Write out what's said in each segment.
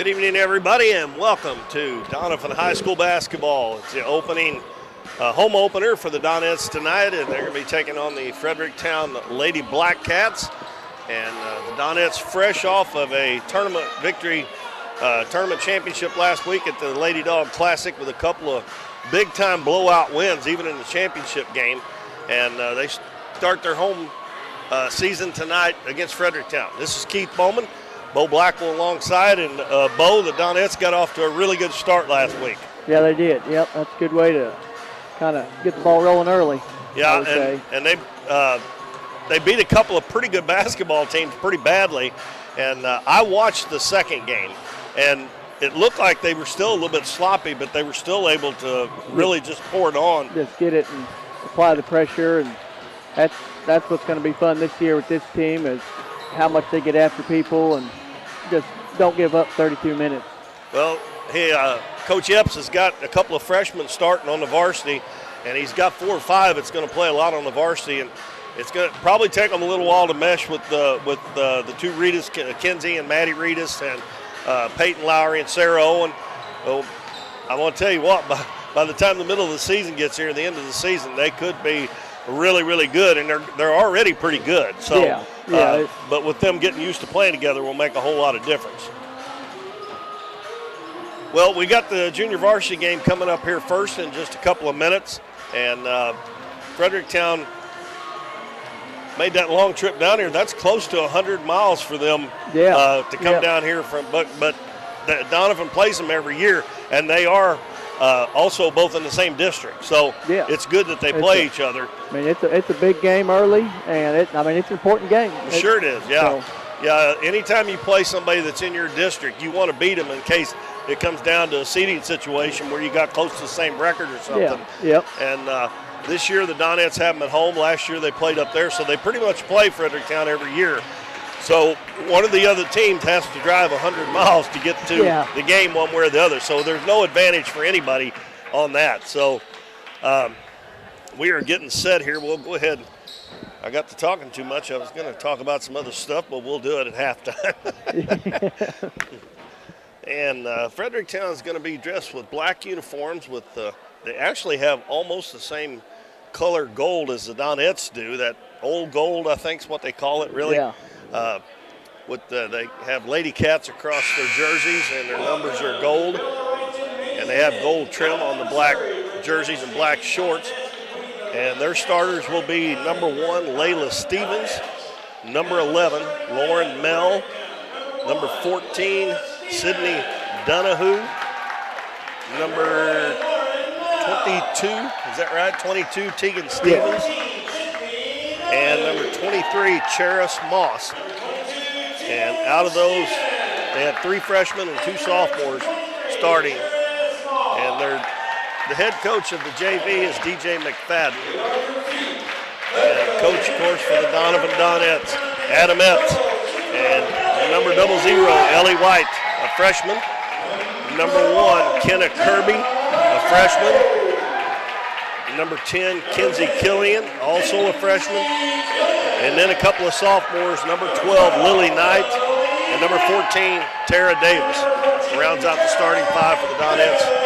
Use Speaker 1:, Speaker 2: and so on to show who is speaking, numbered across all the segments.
Speaker 1: Good evening, everybody, and welcome to Doniphan High School basketball. It's the home opener for the Donettes tonight, and they're going to be taking on the Fredericktown Lady Blackcats. And the Donettes, fresh off of a tournament victory, tournament championship last week at the Lady Dog Classic with a couple of big-time blowout wins, even in the championship game. And they start their home season tonight against Fredericktown. This is Keith Bowman. Bo Blackwell alongside, and Bo, the Donettes got off to a really good start last week.
Speaker 2: Yeah, they did. Yep, that's a good way to kind of get the ball rolling early.
Speaker 1: Yeah, and they beat a couple of pretty good basketball teams pretty badly. And I watched the second game, and it looked like they were still a little bit sloppy, but they were still able to really just pour it on.
Speaker 2: Just get it and apply the pressure, and that's what's going to be fun this year with this team is how much they get after people and just don't give up 32 minutes.
Speaker 1: Well, Coach Epps has got a couple of freshmen starting on the varsity, and he's got 4 or 5 that's going to play a lot on the varsity, and it's going to probably take them a little while to mesh with the two Ritas, Kenzie and Maddie Ritas, and Peyton Lowry and Sarah Owen. Well, I want to tell you what, by the time the middle of the season gets here, the end of the season, they could be really, really good, and they're already pretty good. So,
Speaker 2: yeah.
Speaker 1: But with them getting used to playing together will make a whole lot of difference. Well, we got the junior varsity game coming up here first in just a couple of minutes, and Fredericktown made that long trip down here. That's close to 100 miles for them to come down here from. But Doniphan plays them every year, and they are also both in the same district. So it's good that they play each other.
Speaker 2: I mean, it's a big game early, and it's an important game.
Speaker 1: Sure it is, yeah. Yeah, anytime you play somebody that's in your district, you want to beat them in case it comes down to a seeding situation where you got close to the same record or something.
Speaker 2: Yep.
Speaker 1: And this year the Donettes have them at home. Last year they played up there, so they pretty much play Fredericktown every year. So one of the other teams has to drive 100 miles to get to the game one way or the other. So there's no advantage for anybody on that. So we are getting set here. We'll go ahead. I got to talking too much. I was going to talk about some other stuff, but we'll do it at halftime. And Fredericktown is going to be dressed with black uniforms. They actually have almost the same color gold as the Donettes do. That old gold, I think, is what they call it, really.
Speaker 2: Yeah.
Speaker 1: They have Ladycats across their jerseys, and their numbers are gold. And they have gold trim on the black jerseys and black shorts. And their starters will be number 1, Layla Stevens, number 11, Lauren Mell, number 14, Sydney Donahue, number 22, is that right? 22, Tegan Stevens, and number 23, Cheris Moss. And out of those, they had 3 freshmen and 2 sophomores starting, and the head coach of the JV is DJ McFadden. And coach, of course, for the Doniphan Donettes, Adam Epps. And number 00, Ellie White, a freshman. Number 1, Kenna Kirby, a freshman. Number 10, Kenzie Killian, also a freshman. And then a couple of sophomores, number 12, Lily Knight, and number 14, Tara Davis. Rounds out the starting 5 for the Donettes.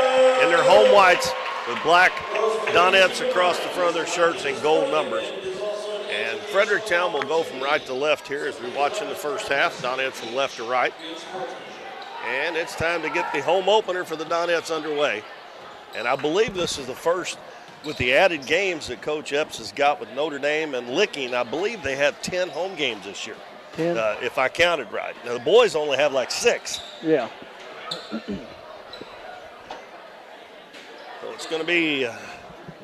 Speaker 1: In their home whites with black Donettes across the front of their shirts and gold numbers. And Fredericktown will go from right to left here as we watch in the first half. Donettes from left to right. And it's time to get the home opener for the Donettes underway. And I believe this is the first with the added games that Coach Epps has got with Notre Dame and Licking. I believe they have 10 home games this year,
Speaker 2: 10?
Speaker 1: If I counted right. Now, the boys only have like 6.
Speaker 2: Yeah.
Speaker 1: So it's going to be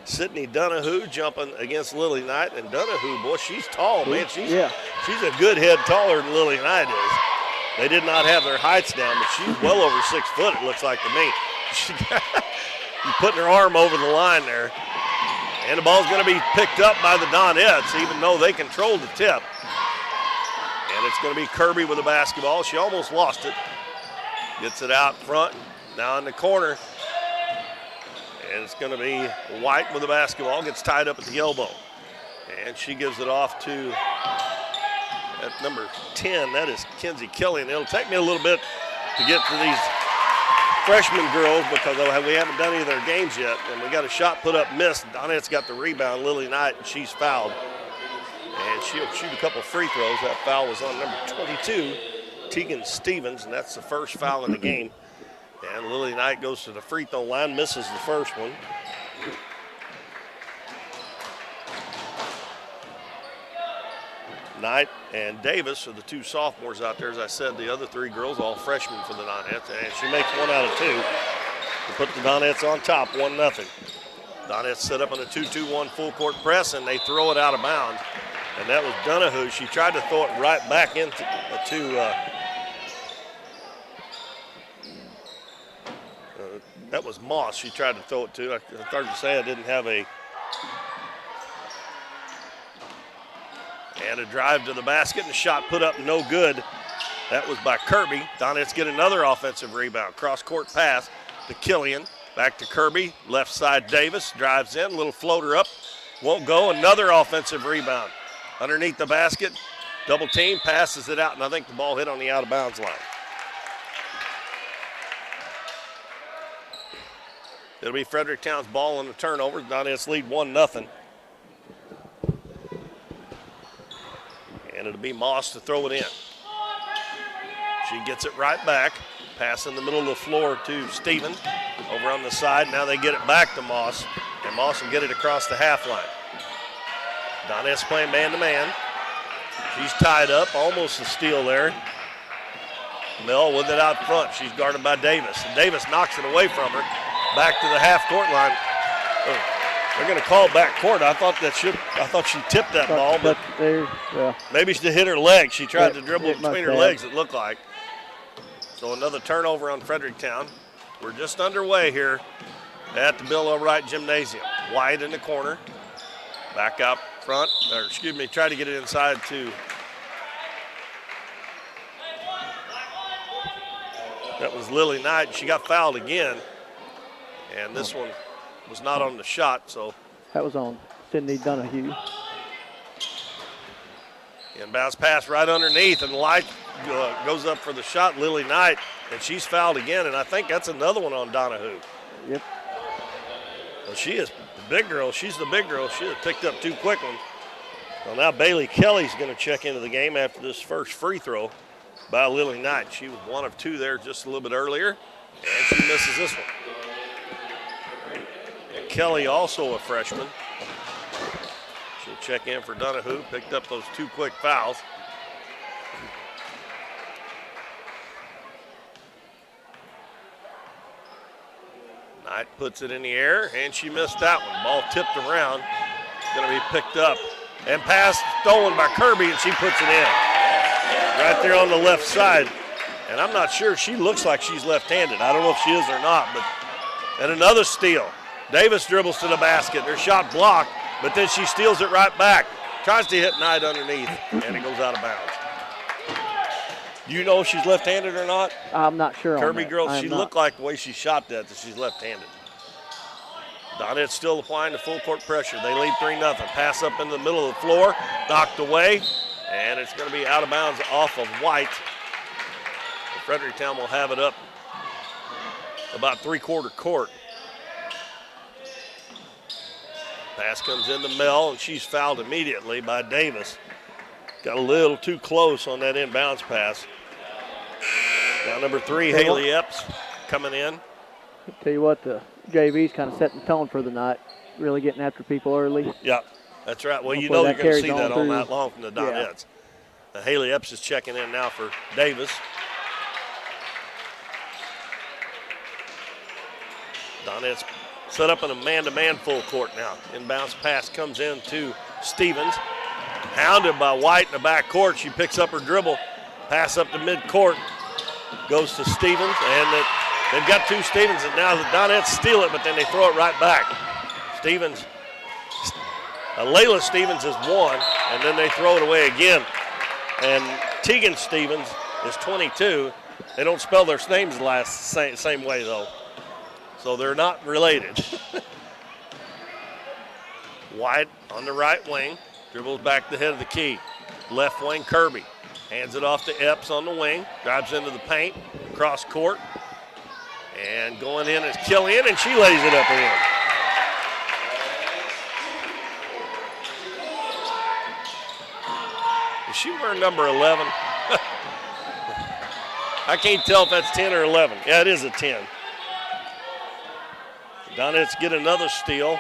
Speaker 1: Sydney Donahue jumping against Lily Knight. And Donahue, boy, she's tall, man. She's a good head taller than Lily Knight is. They did not have their heights down, but she's well over 6 foot, it looks like to me. She's putting her arm over the line there. And the ball's going to be picked up by the Donettes, even though they controlled the tip. And it's going to be Kirby with the basketball. She almost lost it. Gets it out front, now in the corner. And it's going to be White with the basketball, gets tied up at the elbow. And she gives it off to at number 10, that is Kenzie Killian. It'll take me a little bit to get to these freshman girls because we haven't done any of their games yet. And we got a shot put up missed. Donettes got the rebound, Lily Knight, and she's fouled. And she'll shoot a couple free throws. That foul was on number 22, Tegan Stevens, and that's the first foul in the game. And Lily Knight goes to the free throw line, misses the first one. Knight and Davis are the two sophomores out there. As I said, the other three girls, all freshmen for the Donettes. And she makes 1 out of 2 to put the Donettes on top, 1-0. Donettes set up on a 2-2-1 full court press, and they throw it out of bounds. And that was Donahue. She tried to throw it right back into that was Moss she tried to throw it to. I started to say I didn't have a. And a drive to the basket and a shot put up no good. That was by Kirby. Donettes get another offensive rebound. Cross-court pass to Killian. Back to Kirby. Left side Davis drives in. Little floater up. Won't go. Another offensive rebound. Underneath the basket. Double team. Passes it out. And I think the ball hit on the out of bounds line. It'll be Fredericktown's ball on the turnover. Donettes lead 1-0. And it'll be Moss to throw it in. She gets it right back. Pass in the middle of the floor to Stevens. Over on the side. Now they get it back to Moss. And Moss will get it across the half line. Donettes playing man-to-man. She's tied up. Almost a steal there. Mill with it out front. She's guarded by Davis. And Davis knocks it away from her. Back to the half-court line. Oh, they're going to call back court. I thought she tipped that ball, but maybe she hit her leg. She tried to dribble between her legs, it looked like. So another turnover on Fredericktown. We're just underway here at the Bill O'Wright Gymnasium. White in the corner. Back out front, try to get it inside to. That was Lily Knight. She got fouled again. And this one was not on the shot, so.
Speaker 2: That was on Sydney Donahue.
Speaker 1: Inbounds pass right underneath, and Light goes up for the shot, Lily Knight, and she's fouled again, and I think that's another one on Donahue.
Speaker 2: Yep.
Speaker 1: Well, she is the big girl. She's the big girl. She has picked up 2 quick ones. Well, now Bailey Kelly's going to check into the game after this first free throw by Lily Knight. She was 1 of 2 there just a little bit earlier, and she misses this one. Kelly, also a freshman. She'll check in for Donahue. Picked up those 2 quick fouls. Knight puts it in the air, and she missed that one. Ball tipped around. Going to be picked up. And pass stolen by Kirby, and she puts it in. Right there on the left side. And I'm not sure. She looks like she's left-handed. I don't know if she is or not. And another steal. Davis dribbles to the basket. Her shot blocked, but then she steals it right back. Tries to hit Knight underneath, and it goes out of bounds. Do you know if she's left-handed or not?
Speaker 2: I'm not sure.
Speaker 1: Kirby girl, she looked like the way she shot that she's left-handed. Donettes still applying the full court pressure. They lead 3-0. Pass up in the middle of the floor, knocked away, and it's going to be out of bounds off of White. Fredericktown will have it up about 3/4 court. Pass comes into Mel, and she's fouled immediately by Davis. Got a little too close on that inbounds pass. Now number 3, Haley Epps coming in.
Speaker 2: I'll tell you what, the JV's kind of setting the tone for the night, really getting after people early.
Speaker 1: Yeah, that's right. Well, you know you're going to see that all night long from the Donettes.
Speaker 2: Yeah.
Speaker 1: Haley Epps is checking in now for Davis. Donettes set up in a man-to-man full court now. Inbounds pass comes in to Stevens. Hounded by White in the back court. She picks up her dribble. Pass up to midcourt. Goes to Stevens. And they've got 2 Stevens. And now the Donettes steal it, but then they throw it right back. Stevens. Layla Stevens is 1. And then they throw it away again. And Tegan Stevens is 22. They don't spell their names the same way, though. So they're not related. White on the right wing. Dribbles back the head of the key. Left wing, Kirby. Hands it off to Epps on the wing. Drives into the paint. cross court. And going in is Killian, and she lays it up and in. Is she wearing number 11? I can't tell if that's 10 or 11. Yeah, it is a 10. Donettes get another steal.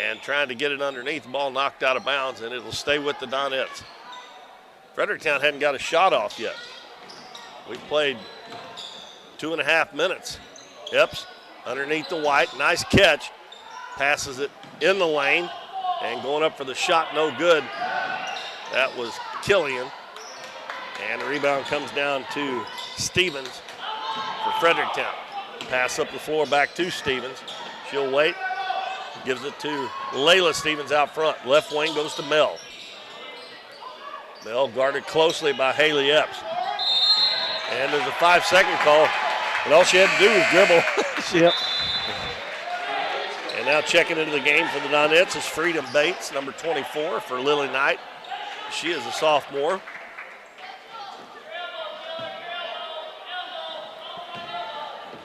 Speaker 1: And trying to get it underneath, the ball knocked out of bounds, and it'll stay with the Donettes. Fredericktown hadn't got a shot off yet. We've played 2.5 minutes. Epps underneath the white, nice catch. Passes it in the lane, and going up for the shot, no good. That was Killian. And the rebound comes down to Stevens for Fredericktown. Pass up the floor back to Stevens. She'll wait. Gives it to Layla Stevens out front. Left wing goes to Mel. Mel guarded closely by Haley Epps. And there's a 5-second call. And all she had to do was dribble.
Speaker 2: Yep.
Speaker 1: And now checking into the game for the Donettes is Freedom Bates, number 24 for Lily Knight. She is a sophomore.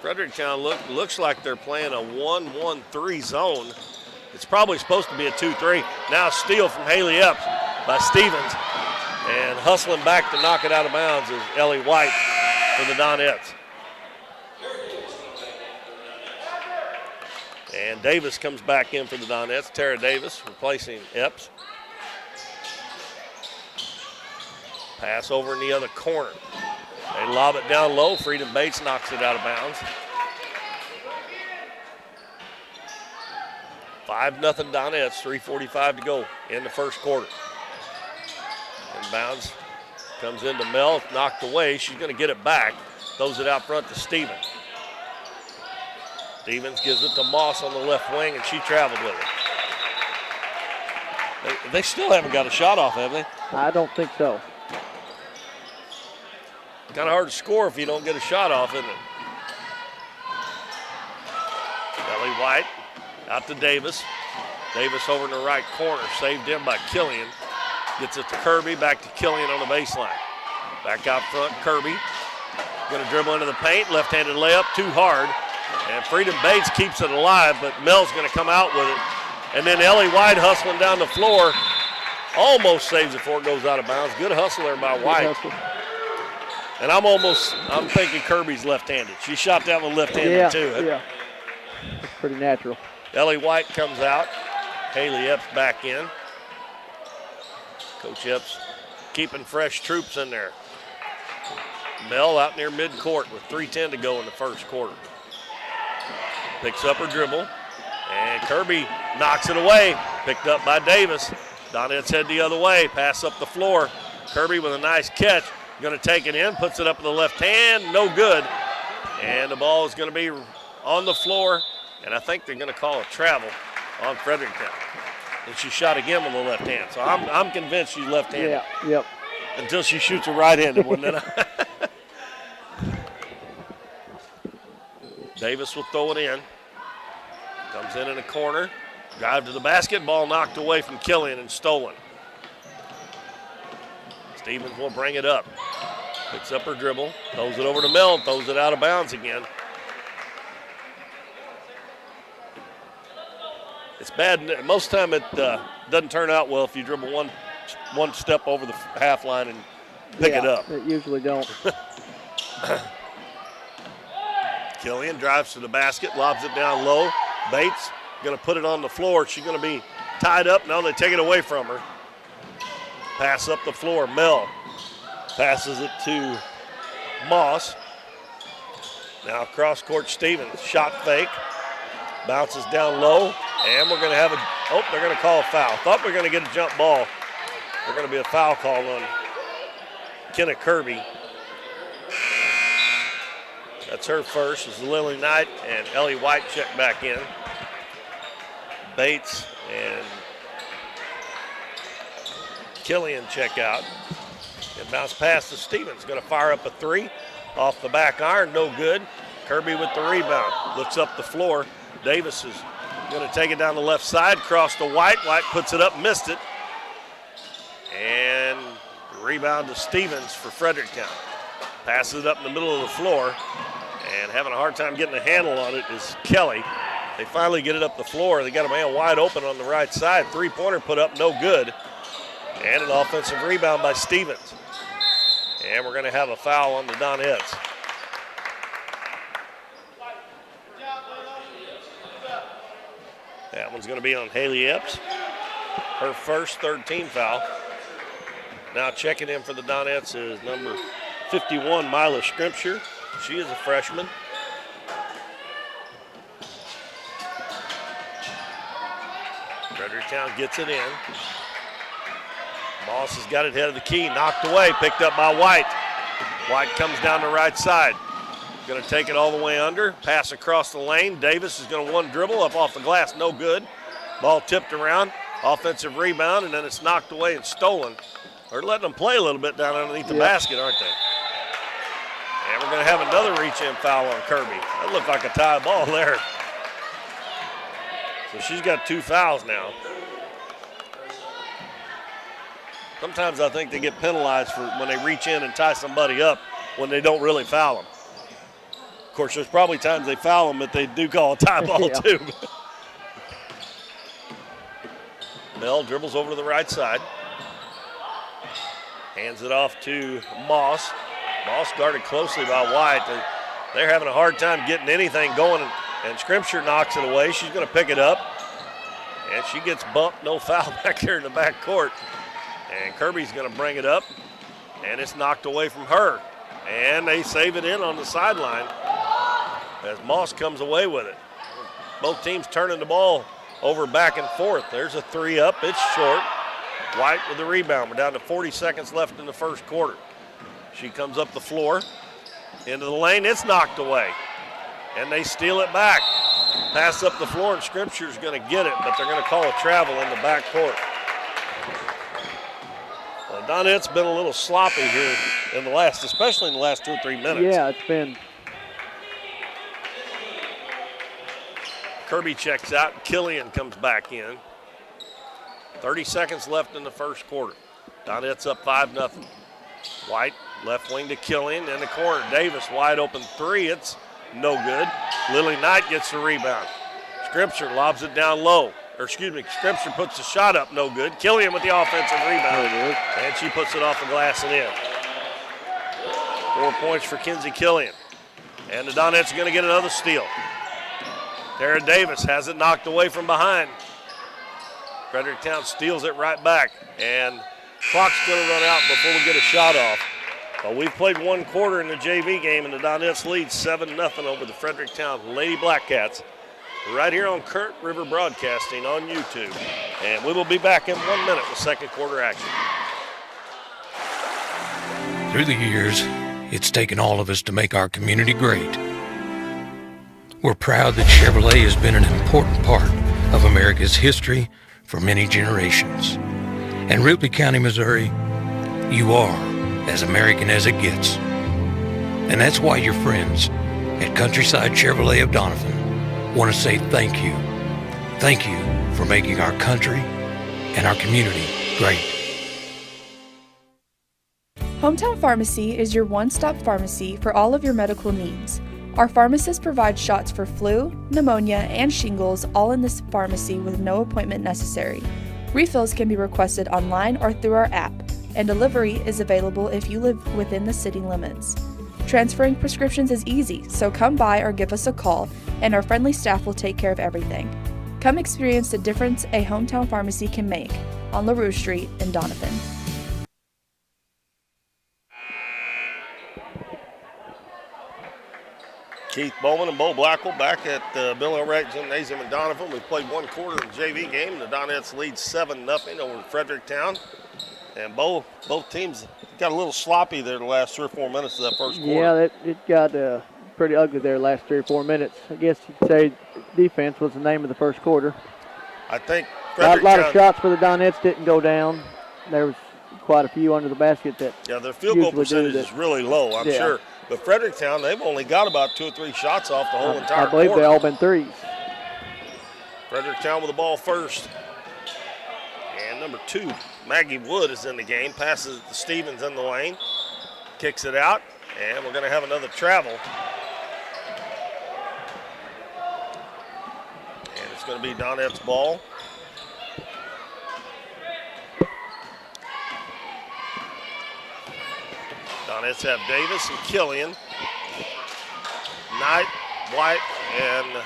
Speaker 1: Fredericktown looks like they're playing a 1-1-3 zone. It's probably supposed to be a 2-3. Now steal from Haley Epps by Stevens. And hustling back to knock it out of bounds is Ellie White for the Donettes. And Davis comes back in for the Donettes. Tara Davis replacing Epps. Pass over in the other corner. They lob it down low. Freedom Bates knocks it out of bounds. 5-0 Donettes, 3:45 to go in the first quarter. Inbounds comes into Mel, knocked away. She's going to get it back. Throws it out front to Stevens. Stevens gives it to Moss on the left wing, and she traveled with it. They still haven't got a shot off, have they?
Speaker 2: I don't think so.
Speaker 1: Kind of hard to score if you don't get a shot off, isn't it? Ellie White out to Davis. Davis over in the right corner, saved in by Killian. Gets it to Kirby, back to Killian on the baseline. Back out front, Kirby. Gonna dribble into the paint, left-handed layup, too hard. And Freedom Bates keeps it alive, but Mel's gonna come out with it. And then Ellie White hustling down the floor, almost saves it before it goes out of bounds. Good hustle there by White. And I'm thinking Kirby's left-handed. She shot that one left-handed too.
Speaker 2: Yeah, it's pretty natural.
Speaker 1: Ellie White comes out. Haley Epps back in. Coach Epps keeping fresh troops in there. Mel out near midcourt with 3:10 to go in the first quarter. Picks up her dribble. And Kirby knocks it away. Picked up by Davis. Donettes head the other way. Pass up the floor. Kirby with a nice catch. Going to take it in, puts it up with the left hand, no good. And the ball is going to be on the floor, and I think they're going to call a travel on Fredericktown. And she shot again with the left hand, so I'm convinced she's left-handed.
Speaker 2: Yeah, yep.
Speaker 1: Until she shoots a right-handed one. Then Davis will throw it in. Comes in the corner, drive to the basket, ball knocked away from Killian and stolen. Stevens will bring it up. Picks up her dribble, throws it over to Mel, throws it out of bounds again. It's bad. Most of the time it doesn't turn out well if you dribble one step over the half line and pick it up.
Speaker 2: It usually don't.
Speaker 1: Killian drives to the basket, lobs it down low. Bates going to put it on the floor. She's going to be tied up. Now they take it away from her. Pass up the floor. Mel passes it to Moss. Now cross court Stevens. Shot fake. Bounces down low. And we're going to have they're going to call a foul. Thought we were going to get a jump ball. There's going to be a foul call on Kenna Kirby. That's her first. It's Lily Knight and Ellie White check back in. Bates and Killian check out. And bounce pass to Stevens. Going to fire up a three off the back iron. No good. Kirby with the rebound. Looks up the floor. Davis is going to take it down the left side. Cross to White. White puts it up. Missed it. And rebound to Stevens for Fredericktown. Passes it up in the middle of the floor. And having a hard time getting a handle on it is Kelly. They finally get it up the floor. They got a man wide open on the right side. Three-pointer put up, no good. And an offensive rebound by Stevens. And we're going to have a foul on the Donettes. That one's going to be on Haley Epps. Her first third-team foul. Now checking in for the Donettes is number 51, Mila Scrimpture. She is a freshman. Fredericktown gets it in. Moss has got it head of the key, knocked away, picked up by White. White comes down the right side. Going to take it all the way under, pass across the lane. Davis is going to one dribble up off the glass, no good. Ball tipped around, offensive rebound, and then it's knocked away and stolen. They're letting them play a little bit down underneath the basket, aren't they? And we're going to have another reach-in foul on Kirby. That looked like a tie ball there. So she's got 2 fouls now. Sometimes I think they get penalized for when they reach in and tie somebody up when they don't really foul them. Of course, there's probably times they foul them, but they do call a tie ball too. Bell dribbles over to the right side. Hands it off to Moss. Moss guarded closely by White. They're having a hard time getting anything going, and Scrimpture knocks it away. She's going to pick it up, and she gets bumped. No foul back there in the back court. And Kirby's going to bring it up, and it's knocked away from her. And they save it in on the sideline as Moss comes away with it. Both teams turning the ball over back and forth. There's a 3 up. It's short. White with the rebound. We're down to 40 seconds left in the first quarter. She comes up the floor into the lane. It's knocked away. And they steal it back. Pass up the floor, and Scripture's going to get it, but they're going to call a travel in the back court. Well, Donette's been a little sloppy here in the last, especially in the last 2 or 3 minutes.
Speaker 2: Yeah, it's been.
Speaker 1: Kirby checks out. Killian comes back in. 30 seconds left in the first quarter. Donette's up 5-0. White, left wing to Killian in the corner. Davis, wide open 3. It's no good. Lily Knight gets the rebound. Scrimpture lobs it down low. Scrimpture puts the shot up, no good. Killian with the offensive rebound. And she puts it off the glass and in. 4 points for Kinsey Killian. And the Donettes are going to get another steal. Tara Davis has it knocked away from behind. Fredericktown steals it right back. And clock's going to run out before we get a shot off. But we've played 1 quarter in the JV game, and the Donettes lead 7-0 over the Fredericktown Lady Blackcats. Right here on Current River Broadcasting on YouTube. And we will be back in 1 minute with second quarter action.
Speaker 3: Through the years, it's taken all of us to make our community great. We're proud that Chevrolet has been an important part of America's history for many generations. And Ripley County, Missouri, you are as American as it gets. And that's why your friends at Countryside Chevrolet of Doniphan want to say thank you. Thank you for making our country and our community great.
Speaker 4: Hometown Pharmacy is your one-stop pharmacy for all of your medical needs. Our pharmacist provides shots for flu, pneumonia, and shingles all in this pharmacy with no appointment necessary. Refills can be requested online or through our app, and delivery is available if you live within the city limits. Transferring prescriptions is easy, so come by or give us a call, and our friendly staff will take care of everything. Come experience the difference a hometown pharmacy can make on LaRue Street in Doniphan.
Speaker 1: Keith Bowman and Bo Blackwell back at Bill Elwright Gymnasium in Doniphan. We've played 1 quarter in the JV game. The Donettes lead 7-0 over Fredericktown. And both teams got a little sloppy there the last 3 or 4 minutes of that first quarter.
Speaker 2: Yeah, it got pretty ugly there last 3 or 4 minutes. I guess you'd say defense was the name of the first quarter.
Speaker 1: I think
Speaker 2: A lot of shots for the Donettes didn't go down. There was quite a few under the basket that.
Speaker 1: Yeah, their field goal percentage is really low, I'm sure. But Fredericktown, they've only got about 2 or 3 shots off the whole entire
Speaker 2: I believe
Speaker 1: quarter.
Speaker 2: they all been threes.
Speaker 1: Fredericktown with the ball first. And number 2, Maggie Wood is in the game. Passes it to Stevens in the lane. Kicks it out. And we're going to have another travel. And it's going to be Donette's ball. Donettes have Davis and Killian. Knight, White, and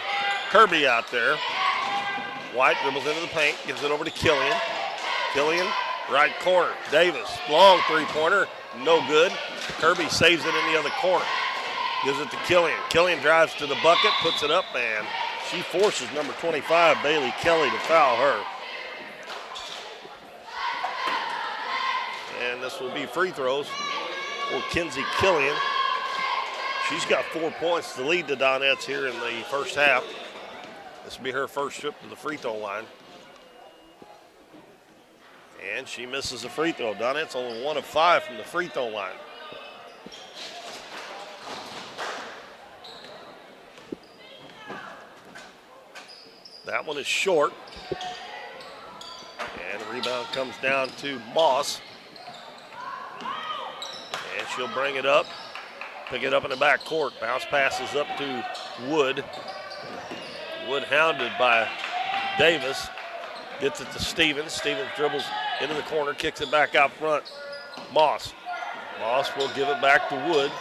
Speaker 1: Kirby out there. White dribbles into the paint, gives it over to Killian. Killian, right corner. Davis, long three-pointer, no good. Kirby saves it in the other corner. Gives it to Killian. Killian drives to the bucket, puts it up, and she forces number 25, Bailey Kelly, to foul her. And this will be free throws for Kinsey Killian. She's got 4 points to lead the Donettes here in the first half. This will be her first trip to the free throw line. And she misses a free throw. Donettes only 1 of 5 from the free throw line. That one is short. And the rebound comes down to Moss. And she'll bring it up. Pick it up in the back court. Bounce passes up to Wood. Wood hounded by Davis. Gets it to Stevens. Stevens dribbles into the corner, kicks it back out front. Moss. Moss will give it back to Wood.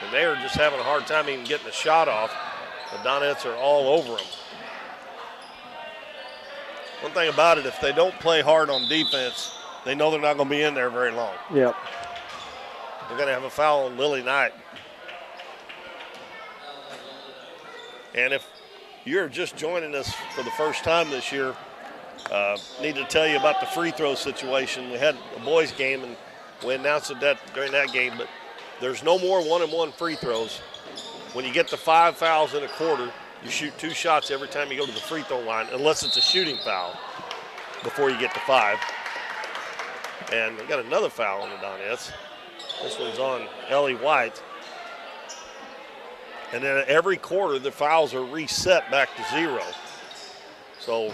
Speaker 1: And they are just having a hard time even getting the shot off. The Donettes are all over them. One thing about it, if they don't play hard on defense, they know they're not going to be in there very long.
Speaker 2: Yep.
Speaker 1: We're going to have a foul on Lily Knight. And if you're just joining us for the first time this year, need to tell you about the free throw situation. We had a boys game, and we announced that during that game, but there's no more 1-and-1 free throws. When you get to 5 fouls in a quarter, you shoot 2 shots every time you go to the free throw line, unless it's a shooting foul before you get to 5. And we got another foul on the Donettes. This one's on Ellie White. And then every quarter, the fouls are reset back to 0. So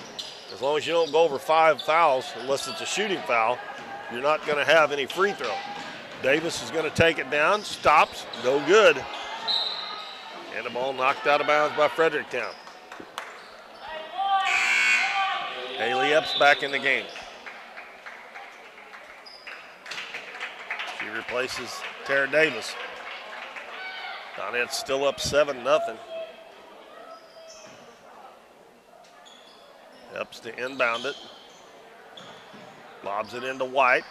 Speaker 1: as long as you don't go over 5 fouls, unless it's a shooting foul, you're not going to have any free throw. Davis is going to take it down, stops, no good. And the ball knocked out of bounds by Fredericktown. Haley Epps back in the game. She replaces Tara Davis. Donette's still up 7-0. Epps to inbound it. Lobs it into White.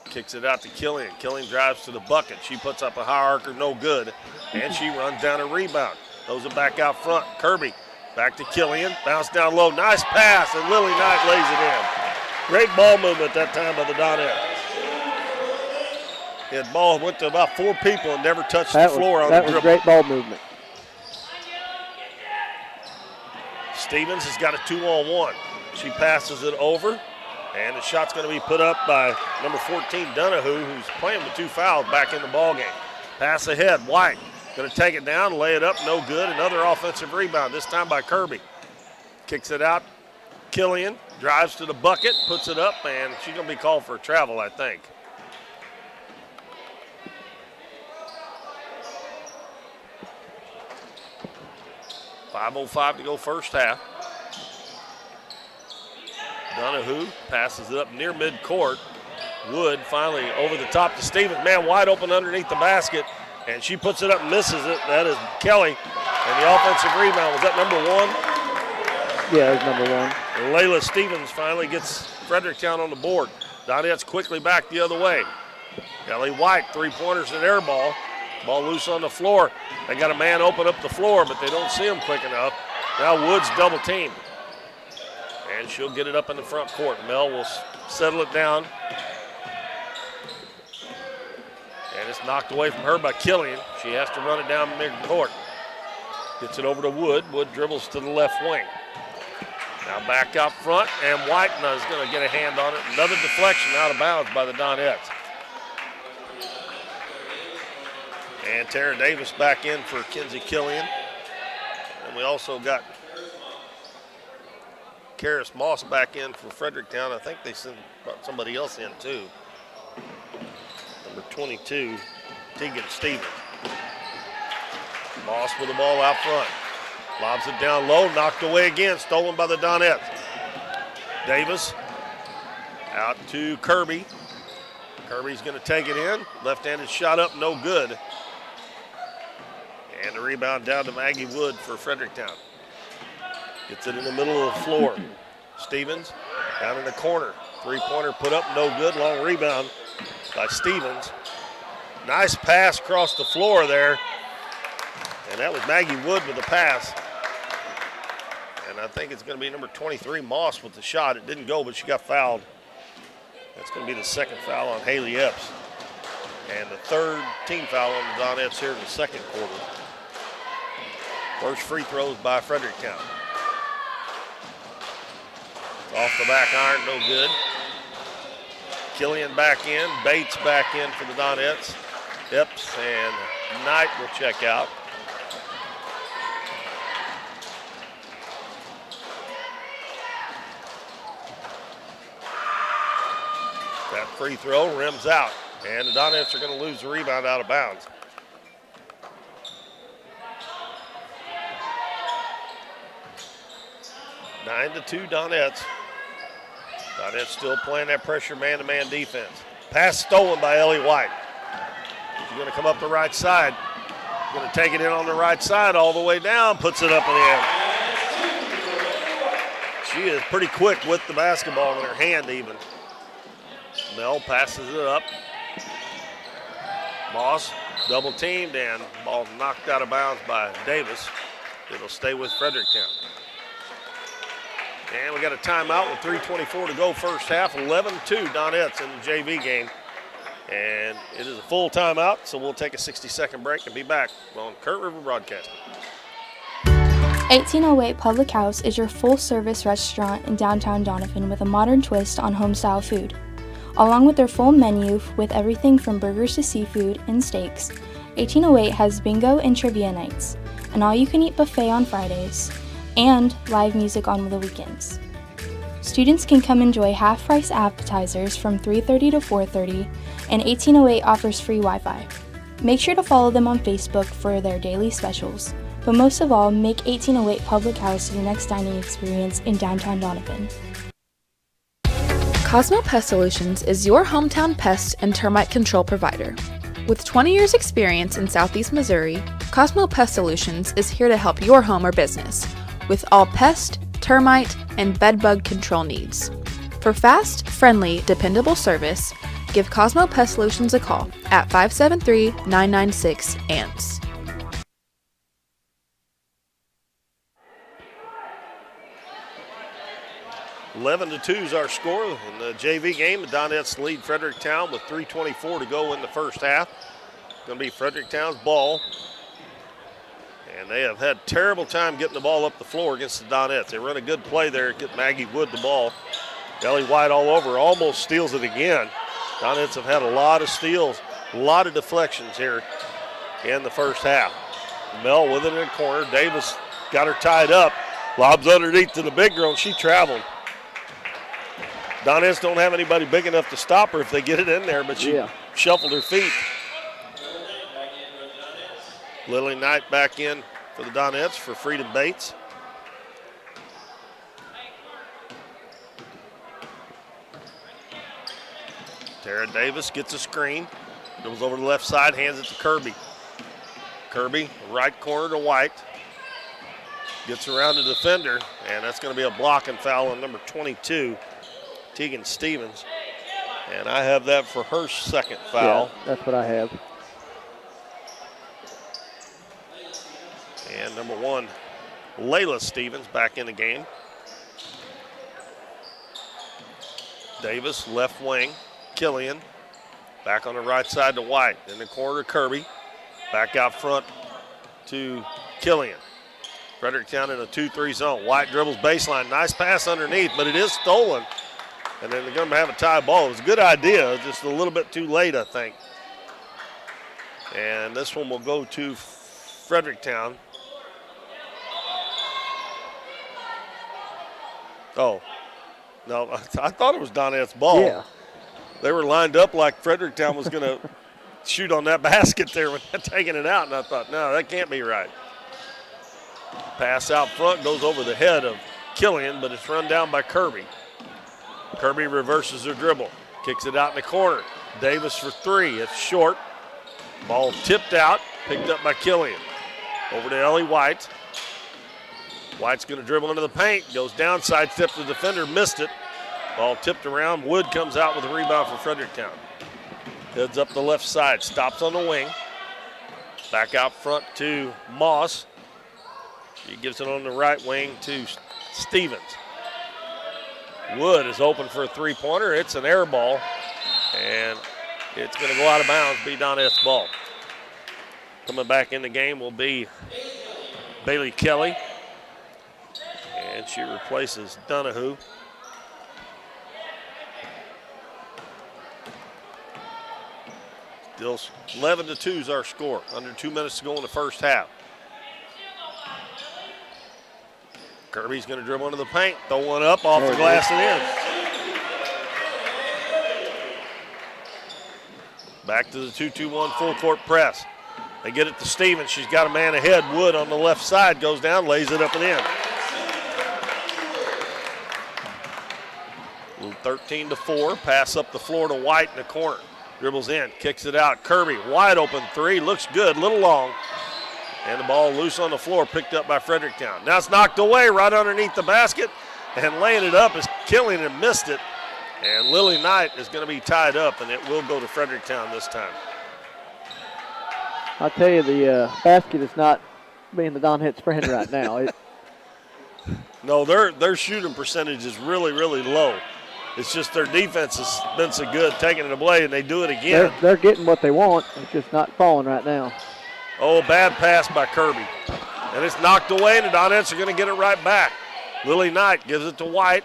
Speaker 1: Kicks it out to Killian. Killian drives to the bucket. She puts up a high archer, no good. And she runs down a rebound. Throws it back out front. Kirby back to Killian. Bounce down low. Nice pass, and Lily Knight lays it in. Great ball movement that time by the Donettes. The ball went to about 4 people and never touched the floor on the dribble.
Speaker 2: That was great ball movement.
Speaker 1: Stevens has got a 2-on-1. She passes it over, and the shot's going to be put up by number 14, Donahue, who's playing with 2 fouls back in the ballgame. Pass ahead, White going to take it down, lay it up, no good. Another offensive rebound, this time by Kirby. Kicks it out. Killian drives to the bucket, puts it up, and she's going to be called for a travel, I think. .505 to go first half. Donahue passes it up near midcourt. Wood finally over the top to Stevens. Man, wide open underneath the basket, and she puts it up and misses it. That is Kelly. And the offensive rebound, was that number 1?
Speaker 2: Yeah, it was number 1.
Speaker 1: And Layla Stevens finally gets Fredericktown on the board. Donette's quickly back the other way. Ellie White, 3-pointers and air ball. Ball loose on the floor. They got a man open up the floor, but they don't see him quick enough. Now Wood's double teamed. And she'll get it up in the front court. Mel will settle it down. And it's knocked away from her by Killian. She has to run it down mid-court. Gets it over to Wood. Wood dribbles to the left wing. Now back out front, and White is going to get a hand on it. Another deflection out of bounds by the Donettes. And Tara Davis back in for Kinsey Killian. And we also got Karis Moss back in for Fredericktown. I think they sent somebody else in too. Number 22, Tegan Stevens. Moss with the ball out front. Lobs it down low, knocked away again, stolen by the Donettes. Davis out to Kirby. Kirby's going to take it in. Left-handed shot up, no good. And the rebound down to Maggie Wood for Fredericktown. Gets it in the middle of the floor. Stevens down in the corner. Three-pointer put up, no good. Long rebound by Stevens. Nice pass across the floor there. And that was Maggie Wood with the pass. And I think it's going to be number 23, Moss, with the shot. It didn't go, but she got fouled. That's going to be the second foul on Haley Epps. And the third team foul on the Donettes here in the second quarter. First free throws by Fredericktown. Off the back iron, no good. Killian back in, Bates back in for the Donettes. Epps and Knight will check out. That free throw rims out, and the Donettes are going to lose the rebound out of bounds. 9-2 Donettes. Donettes still playing that pressure man-to-man defense. Pass stolen by Ellie White. She's going to come up the right side. Going to take it in on the right side all the way down, puts it up in the air. She is pretty quick with the basketball in her hand even. Mel passes it up. Moss double teamed and ball knocked out of bounds by Davis. It'll stay with Fredericktown. And we got a timeout with 3:24 to go first half. 11-2 Donettes in the JV game. And it is a full timeout, so we'll take a 60-second break and be back on Kurt River Broadcasting.
Speaker 4: 1808 Public House is your full-service restaurant in downtown Doniphan with a modern twist on home-style food. Along with their full menu with everything from burgers to seafood and steaks, 1808 has bingo and trivia nights, an all-you-can-eat buffet on Fridays, and live music on the weekends. Students can come enjoy half-price appetizers from 3:30 to 4:30, and 1808 offers free Wi-Fi. Make sure to follow them on Facebook for their daily specials, but most of all, make 1808 Public House your next dining experience in downtown Doniphan.
Speaker 5: Cosmo Pest Solutions is your hometown pest and termite control provider. With 20 years experience in Southeast Missouri, Cosmo Pest Solutions is here to help your home or business with all pest, termite, and bedbug control needs. For fast, friendly, dependable service, give Cosmo Pest Solutions a call at 573-996-ANTS.
Speaker 1: Eleven to 2 is our score in the JV game. The Donettes lead Fredericktown with 3:24 to go in the first half. It's going to be Fredericktown's ball. And they have had a terrible time getting the ball up the floor against the Donettes. They run a good play there, get Maggie Wood the ball. Ellie White all over, almost steals it again. Donettes have had a lot of steals, a lot of deflections here in the first half. Mel with it in the corner. Davis got her tied up. Lobs underneath to the big girl, and she traveled. Donettes don't have anybody big enough to stop her if they get it in there, but she shuffled her feet. Lily Knight back in for the Donettes for Freedom Bates. Tara Davis gets a screen. Goes over to the left side, hands it to Kirby. Kirby, right corner to White. Gets around the defender, and that's going to be a blocking foul on number 22, Tegan Stevens. And I have that for her second foul.
Speaker 2: Yeah, that's what I have.
Speaker 1: And number 1, Layla Stevens back in the game. Davis, left wing. Killian, back on the right side to White. In the corner, Kirby. Back out front to Killian. Fredericktown in a 2-3 zone. White dribbles baseline. Nice pass underneath, but it is stolen. And then they're going to have a tie ball. It was a good idea, just a little bit too late, I think. And this one will go to Fredericktown. Oh, no, I thought it was Donette's ball.
Speaker 2: Yeah.
Speaker 1: They were lined up like Fredericktown was going to shoot on that basket there when taking it out, and I thought, no, that can't be right. Pass out front goes over the head of Killian, but it's run down by Kirby. Kirby reverses her dribble, kicks it out in the corner. Davis for three. It's short. Ball tipped out, picked up by Killian. Over to Ellie White. White's going to dribble into the paint, goes down, sidesteps the defender, missed it. Ball tipped around. Wood comes out with a rebound for Fredericktown. Heads up the left side, stops on the wing. Back out front to Moss. She gives it on the right wing to Stevens. Wood is open for a three-pointer. It's an air ball, and it's going to go out of bounds, be Donettes' ball. Coming back in the game will be Bailey Kelly, and she replaces Donahue. Still 11-2 is our score. Under 2 minutes to go in the first half. Kirby's going to dribble into the paint, throw one up off the glass and in. Back to the 2-2-1 full court press. They get it to Stevens. She's got a man ahead. Wood on the left side goes down, lays it up and in. 13-4. Pass up the floor to White in the corner. Dribbles in, kicks it out. Kirby, wide open three, looks good, little long. And the ball loose on the floor, picked up by Fredericktown. Now it's knocked away right underneath the basket, and laying it up is Killian and missed it. And Lily Knight is going to be tied up, and it will go to Fredericktown this time.
Speaker 2: I'll tell you, the basket is not being the Donettes' friend right now.
Speaker 1: No, their shooting percentage is really, really low. It's just their defense has been so good, taking it away, and they do it again.
Speaker 2: They're getting what they want. It's just not falling right now.
Speaker 1: Oh, bad pass by Kirby. And it's knocked away, and the Donettes are going to get it right back. Lily Knight gives it to White.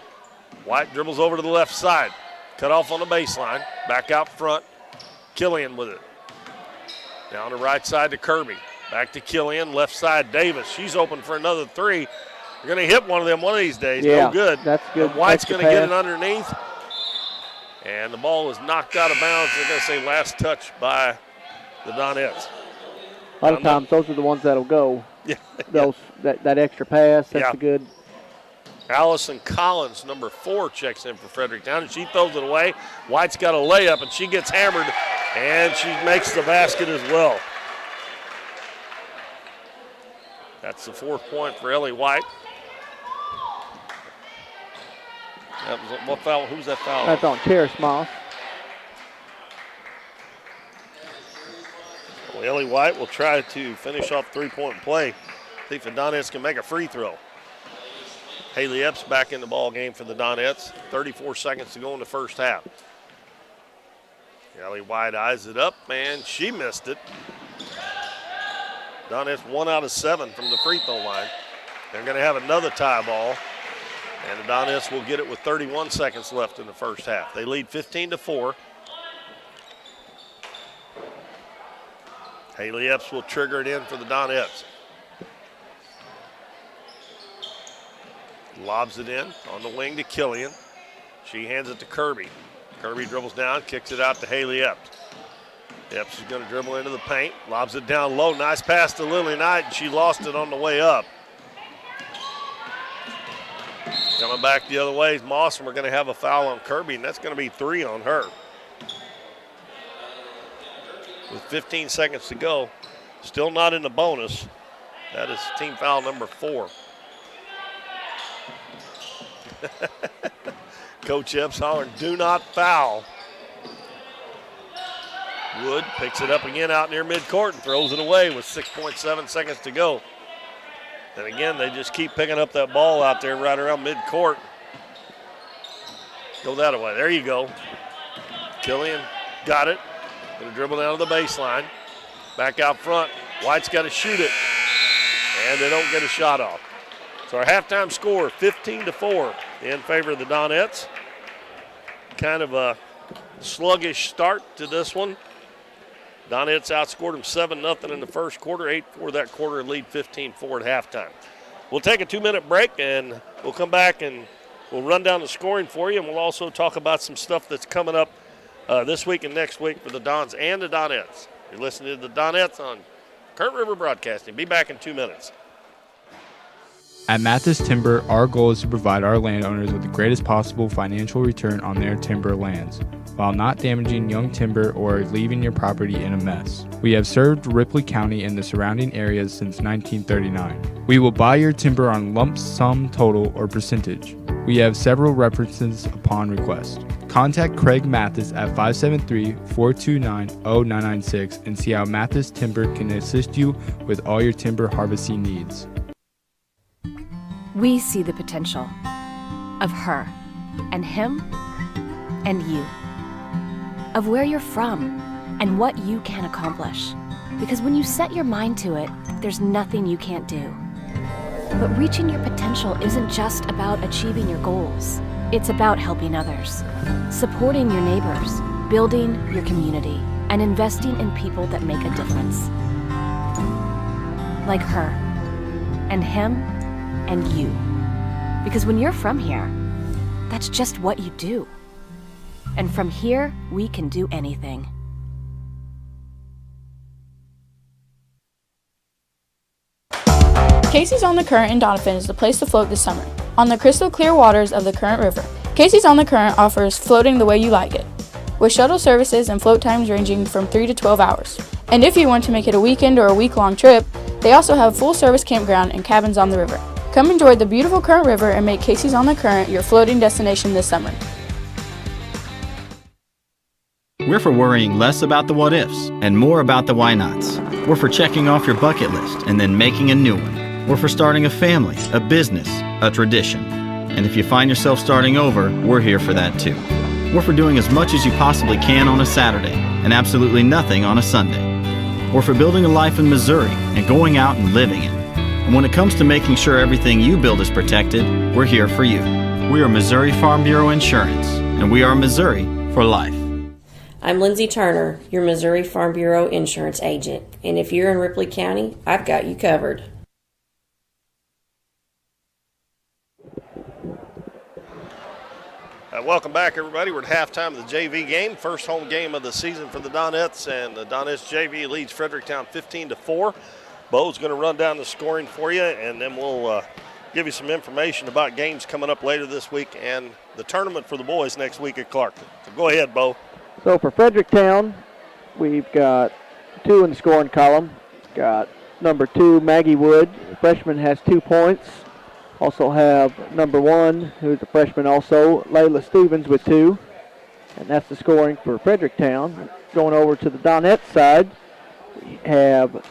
Speaker 1: White dribbles over to the left side. Cut off on the baseline. Back out front. Killian with it. Down the right side to Kirby. Back to Killian. Left side, Davis. She's open for another three. They're going to hit one of them one of these days.
Speaker 2: Yeah,
Speaker 1: no good.
Speaker 2: That's good.
Speaker 1: And White's going to get it underneath. And the ball is knocked out of bounds. They're going to say last touch by the Donettes.
Speaker 2: A lot of times those are the ones that'll go.
Speaker 1: Yeah.
Speaker 2: That extra pass, that's a good.
Speaker 1: Allison Collins, number 4, checks in for Fredericktown, and she throws it away. White's got a layup, and she gets hammered, and she makes the basket as well. That's the 4th point for Ellie White. That was what foul? Who's that foul?
Speaker 2: That's on Terrace Moss.
Speaker 1: Well, Ellie White will try to finish off three-point play. See if the Donettes can make a free throw. Haley Epps back in the ball game for the Donettes. 34 seconds to go in the first half. Ellie White eyes it up, and she missed it. Donettes 1 out of 7 from the free throw line. They're going to have another tie ball, and the Donettes will get it with 31 seconds left in the first half. They lead 15-4. Haley Epps will trigger it in for the Donettes. Lobs it in on the wing to Killian. She hands it to Kirby. Kirby dribbles down, kicks it out to Haley Epps. Epps is going to dribble into the paint, lobs it down low. Nice pass to Lily Knight, and she lost it on the way up. Coming back the other way is Moss, and we're going to have a foul on Kirby, and that's going to be 3 on her. With 15 seconds to go, still not in the bonus. That is team foul number 4. Coach Epps hollering, do not foul. Wood picks it up again out near midcourt and throws it away with 6.7 seconds to go. And again, they just keep picking up that ball out there right around midcourt. Go that way. There you go. Killian got it. Going to dribble down to the baseline. Back out front. White's got to shoot it. And they don't get a shot off. So our halftime score, 15-4 in favor of the Donettes. Kind of a sluggish start to this one. Donettes outscored them 7-0 in the first quarter, 8-4 that quarter, lead 15-4 at halftime. We'll take a 2-minute break, and we'll come back and we'll run down the scoring for you, and we'll also talk about some stuff that's coming up this week and next week for the Dons and the Donettes. You're listening to the Donettes on Current River Broadcasting. Be back in 2 minutes.
Speaker 6: At Mathis Timber, our goal is to provide our landowners with the greatest possible financial return on their timber lands, while not damaging young timber or leaving your property in a mess. We have served Ripley County and the surrounding areas since 1939. We will buy your timber on lump sum total or percentage. We have several references upon request. Contact Craig Mathis at 573-429-0996 and see how Mathis Timber can assist you with all your timber harvesting needs.
Speaker 7: We see the potential of her and him and you, of where you're from and what you can accomplish. Because when you set your mind to it, there's nothing you can't do. But reaching your potential isn't just about achieving your goals. It's about helping others, supporting your neighbors, building your community, and investing in people that make a difference. Like her and him and you. Because when you're from here, that's just what you do. And from here, we can do anything.
Speaker 8: Casey's on the Current in Doniphan is the place to float this summer. On the crystal clear waters of the Current River, Casey's on the Current offers floating the way you like it, with shuttle services and float times ranging from 3 to 12 hours. And if you want to make it a weekend or a week-long trip, they also have full-service campground and cabins on the river. Come enjoy the beautiful Current River and make Casey's on the Current your floating destination this summer.
Speaker 9: We're for worrying less about the what-ifs and more about the why-nots. We're for checking off your bucket list and then making a new one. We're for starting a family, a business, a tradition. And if you find yourself starting over, we're here for that too. We're for doing as much as you possibly can on a Saturday and absolutely nothing on a Sunday. We're for building a life in Missouri and going out and living it. And when it comes to making sure everything you build is protected, we're here for you. We are Missouri Farm Bureau Insurance, and we are Missouri for life.
Speaker 10: I'm Lindsay Turner, your Missouri Farm Bureau insurance agent, and if you're in Ripley County, I've got you covered.
Speaker 1: Welcome back, everybody. We're at halftime of the JV game, first home game of the season for the Donettes, and the Donettes JV leads Fredericktown 15-4. Bo's going to run down the scoring for you, and then we'll give you some information about games coming up later this week and the tournament for the boys next week at Clarkton. So go ahead, Bo.
Speaker 2: So for Fredericktown, we've got 2 in the scoring column. Got number 2, Maggie Wood. The freshman has 2 points. Also have number 1, who's a freshman also, Layla Stevens with 2. And that's the scoring for Fredericktown. Going over to the Donettes side, we have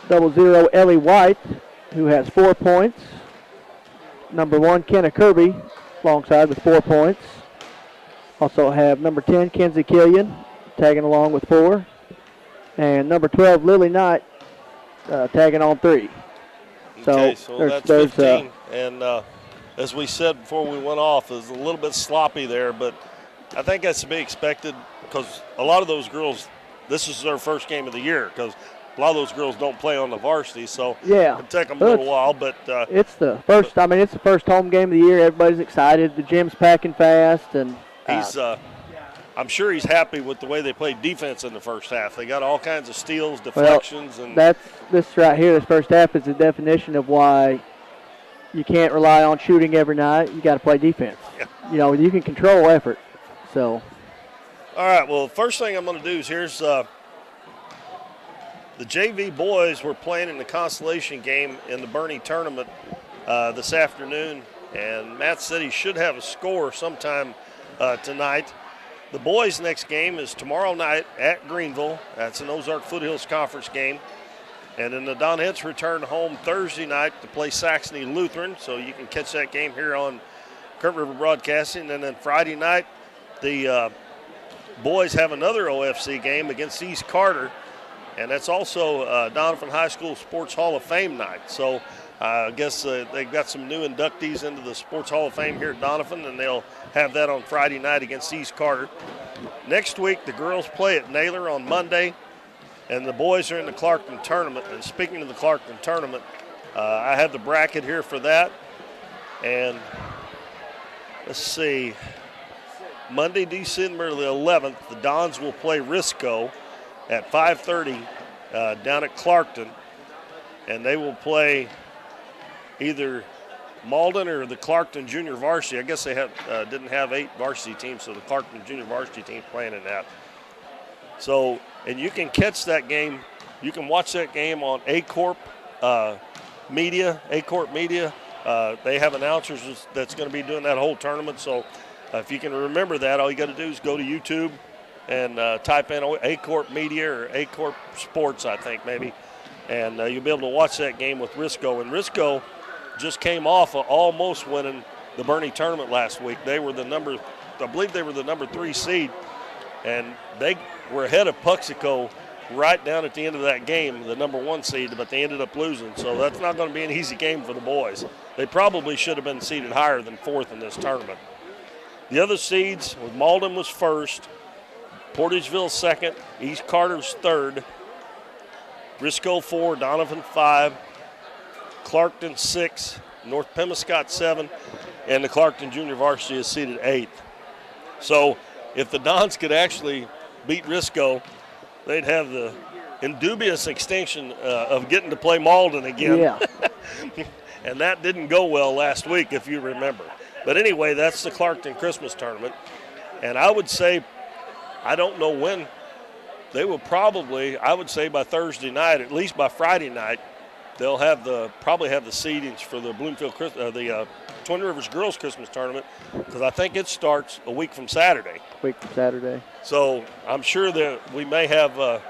Speaker 2: 00 Ellie White, who has 4 points. Number 1, Kenna Kirby, alongside with 4 points. Also have number 10, Kenzie Killian, tagging along with 4. And number 12, Lily Knight, tagging on 3.
Speaker 1: Okay, so that's 15. And as we said before we went off, it was a little bit sloppy there, but I think that's to be expected because a lot of those girls, this is their first game of the year because a lot of those girls don't play on the varsity, so it'll take them a little while. But
Speaker 2: it's the first. It's the first home game of the year. Everybody's excited. The gym's packing fast, and
Speaker 1: he's. I'm sure he's happy with the way they played defense in the first half. They got all kinds of steals, deflections, and
Speaker 2: this right here. This first half is the definition of why you can't rely on shooting every night. You got to play defense.
Speaker 1: Yeah.
Speaker 2: You know, you can control effort. So.
Speaker 1: All right. Well, first thing I'm going to do is here's. The JV boys were playing in the consolation game in the Bernie tournament this afternoon, and Matt said he should have a score sometime tonight. The boys' next game is tomorrow night at Greenville. That's an Ozark Foothills Conference game. And then the Donettes return home Thursday night to play Saxony Lutheran, so you can catch that game here on Current River Broadcasting. And then Friday night, the boys have another OFC game against East Carter. And that's also Doniphan High School Sports Hall of Fame night. So I guess they've got some new inductees into the Sports Hall of Fame here at Doniphan, and they'll have that on Friday night against East Carter. Next week, the girls play at Naylor on Monday, and the boys are in the Clarkton tournament. And speaking of the Clarkton tournament, I have the bracket here for that. And let's see, Monday, December the 11th, the Dons will play Risco. at 5:30 down at Clarkton, and they will play either Malden or the Clarkton Junior Varsity. I guess they didn't have 8 varsity teams, so the Clarkton Junior Varsity team playing in that. So, and you can catch that game. You can watch that game on A-Corp Media. They have announcers that's going to be doing that whole tournament. So, if you can remember that, all you got to do is go to YouTube and type in A-Corp Media or A-Corp Sports, I think maybe, and you'll be able to watch that game with Risco. And Risco just came off of almost winning the Bernie tournament last week. They were I believe they were the number 3 seed, and they were ahead of Puxico right down at the end of that game, the number 1 seed, but they ended up losing. So that's not going to be an easy game for the boys. They probably should have been seeded higher than 4th in this tournament. The other seeds, Malden was 1st, Portageville 2nd, East Carter's 3rd, Risco 4, Doniphan 5, Clarkton 6, North Pemiscot 7, and the Clarkton Junior Varsity is seeded 8th. So if the Dons could actually beat Risco, they'd have the indubious extinction of getting to play Malden again.
Speaker 2: Yeah.
Speaker 1: And that didn't go well last week, if you remember. But anyway, that's the Clarkton Christmas tournament. And I would say, I don't know when, they will probably, I would say by Thursday night, at least by Friday night, they'll probably have the seedings for the the Twin Rivers Girls Christmas Tournament, because I think it starts a week from Saturday. So I'm sure that we may have,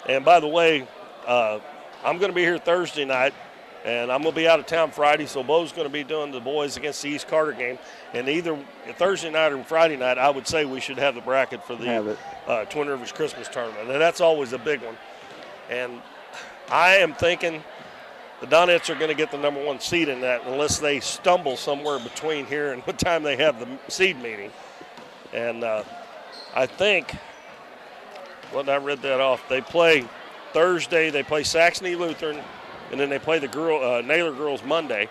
Speaker 1: and by the way, I'm going to be here Thursday night, and I'm going to be out of town Friday, so Bo's going to be doing the boys against the East Carter game. And either Thursday night or Friday night, I would say we should have the bracket for the Twin Rivers Christmas Tournament. And that's always a big one. And I am thinking the Donettes are going to get the number 1 seed in that unless they stumble somewhere between here and what time they have the seed meeting. And I think, I read that off, they play Thursday, they play Saxony Lutheran, and then they play the Naylor girls Monday.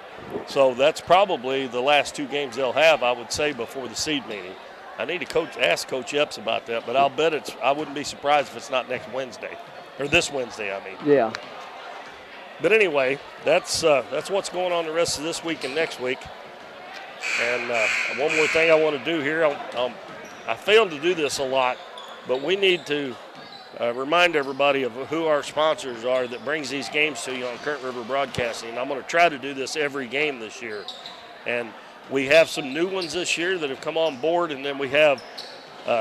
Speaker 1: So that's probably the last 2 games they'll have, I would say, before the seed meeting. I need to ask Coach Epps about that, but I'll bet I wouldn't be surprised if it's not next Wednesday. Or this Wednesday, I mean.
Speaker 2: Yeah.
Speaker 1: But anyway, that's what's going on the rest of this week and next week. And one more thing I want to do here. I failed to do this a lot, but we need to remind everybody of who our sponsors are that brings these games to you on Current River Broadcasting. I'm going to try to do this every game this year. And we have some new ones this year that have come on board, and then we have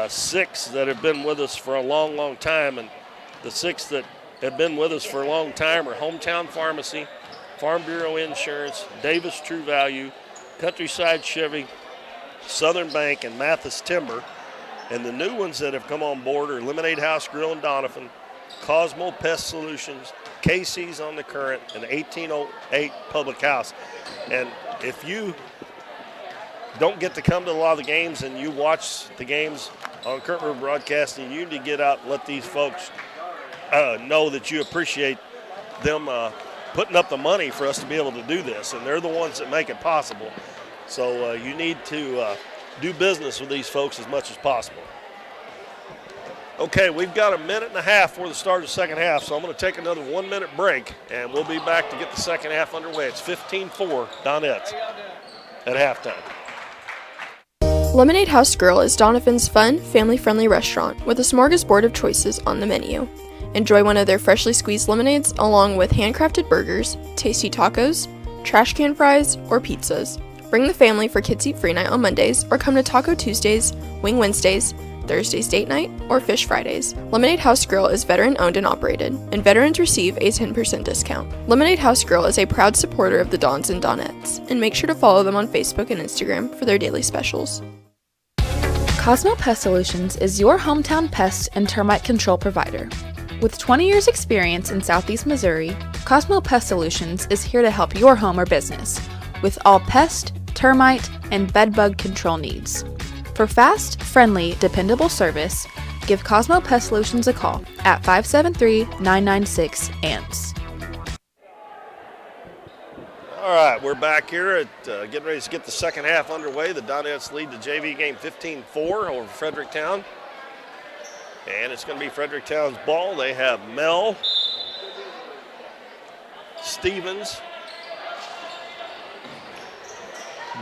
Speaker 1: 6 that have been with us for a long, long time. And the 6 that have been with us for a long time are Hometown Pharmacy, Farm Bureau Insurance, Davis True Value, Countryside Chevy, Southern Bank, and Mathis Timber. And the new ones that have come on board are Lemonade House Grill in Doniphan, Cosmo Pest Solutions, Casey's on the Current, and 1808 Public House. And if you don't get to come to a lot of the games and you watch the games on Current River Broadcasting, you need to get out and let these folks know that you appreciate them putting up the money for us to be able to do this, and they're the ones that make it possible. So you need to do business with these folks as much as possible. Okay, we've got a minute and a half before the start of the second half, so I'm going to take another 1-minute break, and we'll be back to get the second half underway. It's 15-4 Donettes at halftime.
Speaker 11: Lemonade House Grill is Doniphan's fun, family-friendly restaurant with a smorgasbord of choices on the menu. Enjoy one of their freshly squeezed lemonades along with handcrafted burgers, tasty tacos, trash can fries, or pizzas. Bring the family for Kids Eat Free Night on Mondays, or come to Taco Tuesdays, Wing Wednesdays, Thursdays Date Night, or Fish Fridays. Lemonade House Grill is veteran-owned and operated, and veterans receive a 10% discount. Lemonade House Grill is a proud supporter of the Dons and Donettes, and make sure to follow them on Facebook and Instagram for their daily specials.
Speaker 5: Cosmo Pest Solutions is your hometown pest and termite control provider. With 20 years experience in Southeast Missouri, Cosmo Pest Solutions is here to help your home or business with all pest, termite, and bedbug control needs. For fast, friendly, dependable service, give Cosmo Pest Solutions a call at 573-996-ANTS.
Speaker 1: All right, we're back here at getting ready to get the second half underway. The Donettes lead the JV game 15-4 over Fredericktown. And it's going to be Fredericktown's ball. They have Mel, Stevens,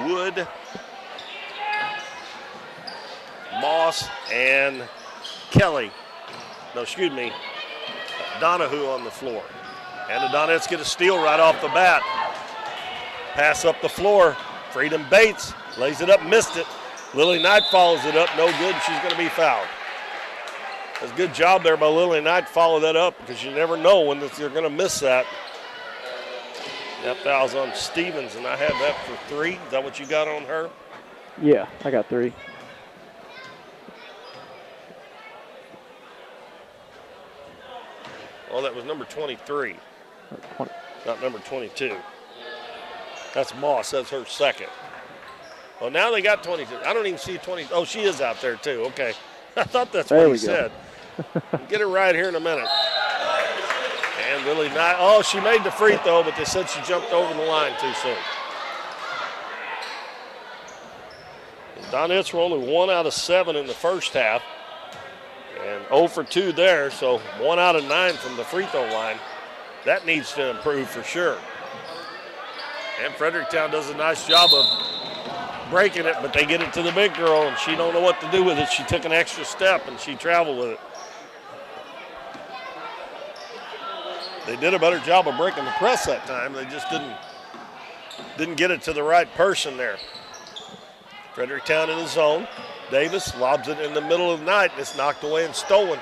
Speaker 1: Wood, Moss, and Kelly. No, excuse me, Donahue on the floor. And the Donettes get a steal right off the bat. Pass up the floor. Freedom Bates lays it up, missed it. Lily Knight follows it up, no good, and she's going to be fouled. That's a good job there by Lily Knight to follow that up because you never know when you're going to miss that. That foul's on Stevens, and I have that for 3. Is that what you got on her?
Speaker 2: Yeah, I got 3.
Speaker 1: Oh, that was number 23.
Speaker 2: 20.
Speaker 1: Not number 22. That's Moss. That's her second. Well, now they got 22. I don't even see 20. Oh, she is out there, too. Okay. I thought that's what he said. Get it right here in a minute. And Lily Knight. Oh, she made the free throw, but they said she jumped over the line too soon. The Donettes were only 1 out of 7 in the first half. And 0 for 2 there, so 1 out of 9 from the free throw line. That needs to improve for sure. And Fredericktown does a nice job of breaking it, but they get it to the big girl, and she don't know what to do with it. She took an extra step, and she traveled with it. They did a better job of breaking the press that time. They just didn't get it to the right person there. Fredericktown in the zone. Davis lobs it in the middle of the night, and it's knocked away and stolen.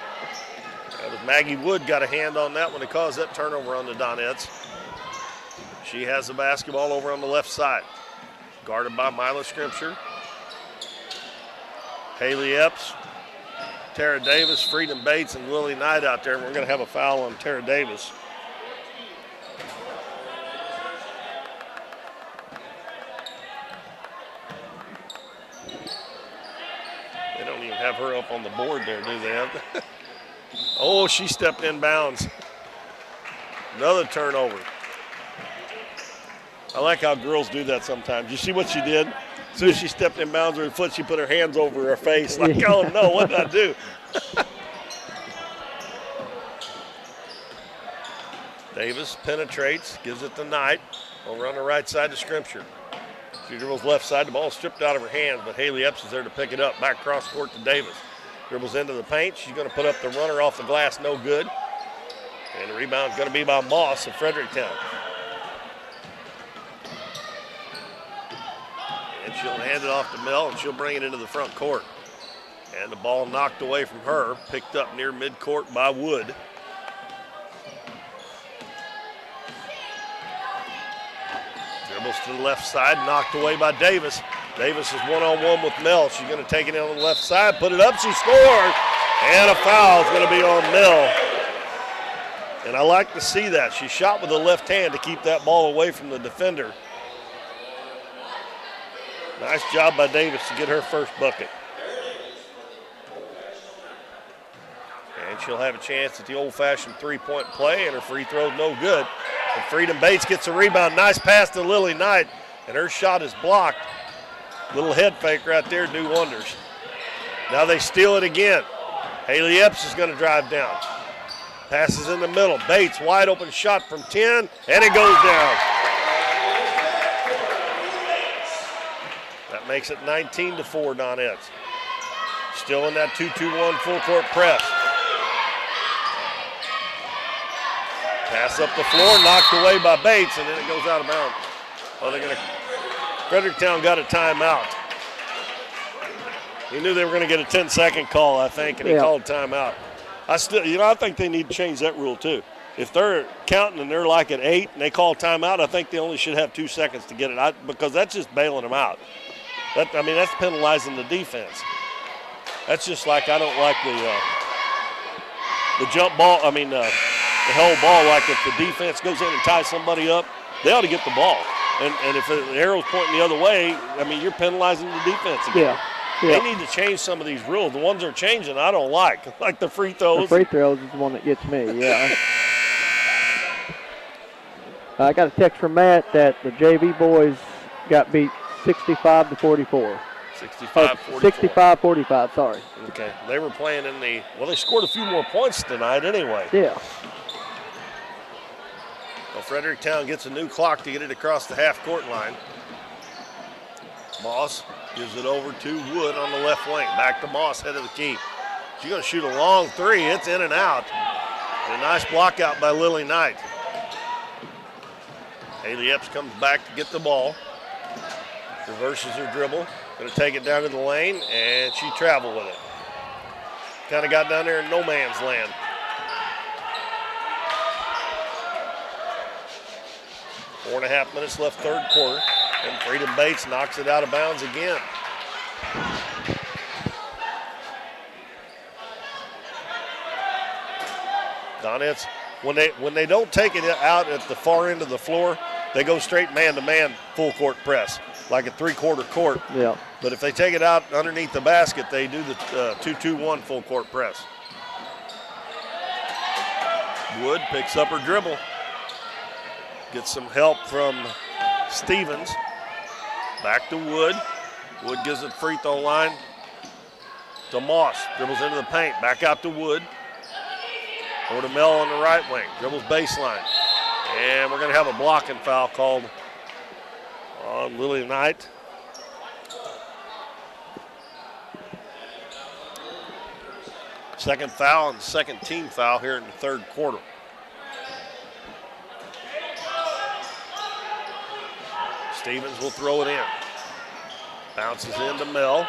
Speaker 1: That was Maggie Wood got a hand on that when it caused that turnover on the Donettes. She has the basketball over on the left side. Guarded by Mila Scripture. Haley Epps, Tara Davis, Freedom Bates, and Lily Knight out there. And we're going to have a foul on Tara Davis. They don't even have her up on the board there, do they? Oh, she stepped in bounds. Another turnover. I like how girls do that sometimes. You see what she did? As soon as she stepped in bounds with her foot, she put her hands over her face like, oh no, what did I do? Davis penetrates, gives it to Knight. Over on the right side to Scripture. She dribbles left side, the ball stripped out of her hands, but Haley Epps is there to pick it up. Back cross court to Davis. Dribbles into the paint. She's going to put up the runner off the glass, no good. And the rebound's going to be by Moss of Fredericktown. And she'll hand it off to Mel, and she'll bring it into the front court. And the ball knocked away from her, picked up near midcourt by Wood. Dribbles to the left side, knocked away by Davis. Davis is one-on-one with Mel. She's going to take it in on the left side, put it up, she scored. And a foul is going to be on Mel. And I like to see that. She shot with the left hand to keep that ball away from the defender. Nice job by Davis to get her first bucket. And she'll have a chance at the old-fashioned three-point play, and her free throw's no good. And Freedom Bates gets a rebound. Nice pass to Lily Knight, and her shot is blocked. Little head fake right there, do wonders. Now they steal it again. Haley Epps is going to drive down. Passes in the middle. Bates, wide open shot from 10, and it goes down. That makes it 19-4 Donettes. Still in that 2-2-1 full court press. Pass up the floor, knocked away by Bates, and then it goes out of bounds. Oh, they're going to. Fredericktown got a timeout. He knew they were going to get a 10-second call, I think, and he called timeout. I think they need to change that rule too. If they're counting and they're like at 8 and they call timeout, I think they only should have 2 seconds to get it, because that's just bailing them out. That's penalizing the defense. That's just like I don't like the jump ball. The held ball. Like if the defense goes in and ties somebody up, they ought to get the ball. And if the arrow's pointing the other way, you're penalizing the defense again. Yeah. They need to change some of these rules. The ones they're changing, I don't like the free throws.
Speaker 2: The free throws is the one that gets me, yeah. I got a text from Matt that the JV boys got beat 65-44.
Speaker 1: 65-44.
Speaker 2: 65-45, sorry.
Speaker 1: Okay, they were playing in the, well, they scored a few more points tonight anyway.
Speaker 2: Yeah.
Speaker 1: Well, Fredericktown gets a new clock to get it across the half-court line. Moss gives it over to Wood on the left wing. Back to Moss, head of the key. She's going to shoot a long three. It's in and out. And a nice block out by Lily Knight. Haley Epps comes back to get the ball. Reverses her dribble. Going to take it down to the lane, and she traveled with it. Kind of got down there in no man's land. Four and a half minutes left, third quarter. And Freedom Bates knocks it out of bounds again. Donettes, when they don't take it out at the far end of the floor, they go straight man-to-man full court press, like a three-quarter court.
Speaker 2: Yeah.
Speaker 1: But if they take it out underneath the basket, they do the 2-2-1 full court press. Wood picks up her dribble. Gets some help from Stevens. Back to Wood. Wood gives it free throw line to Moss. Dribbles into the paint. Back out to Wood. Over to Mel on the right wing. Dribbles baseline. And we're going to have a blocking foul called on Lily Knight. Second foul and second team foul here in the third quarter. Stevens will throw it in. Bounces into Mel.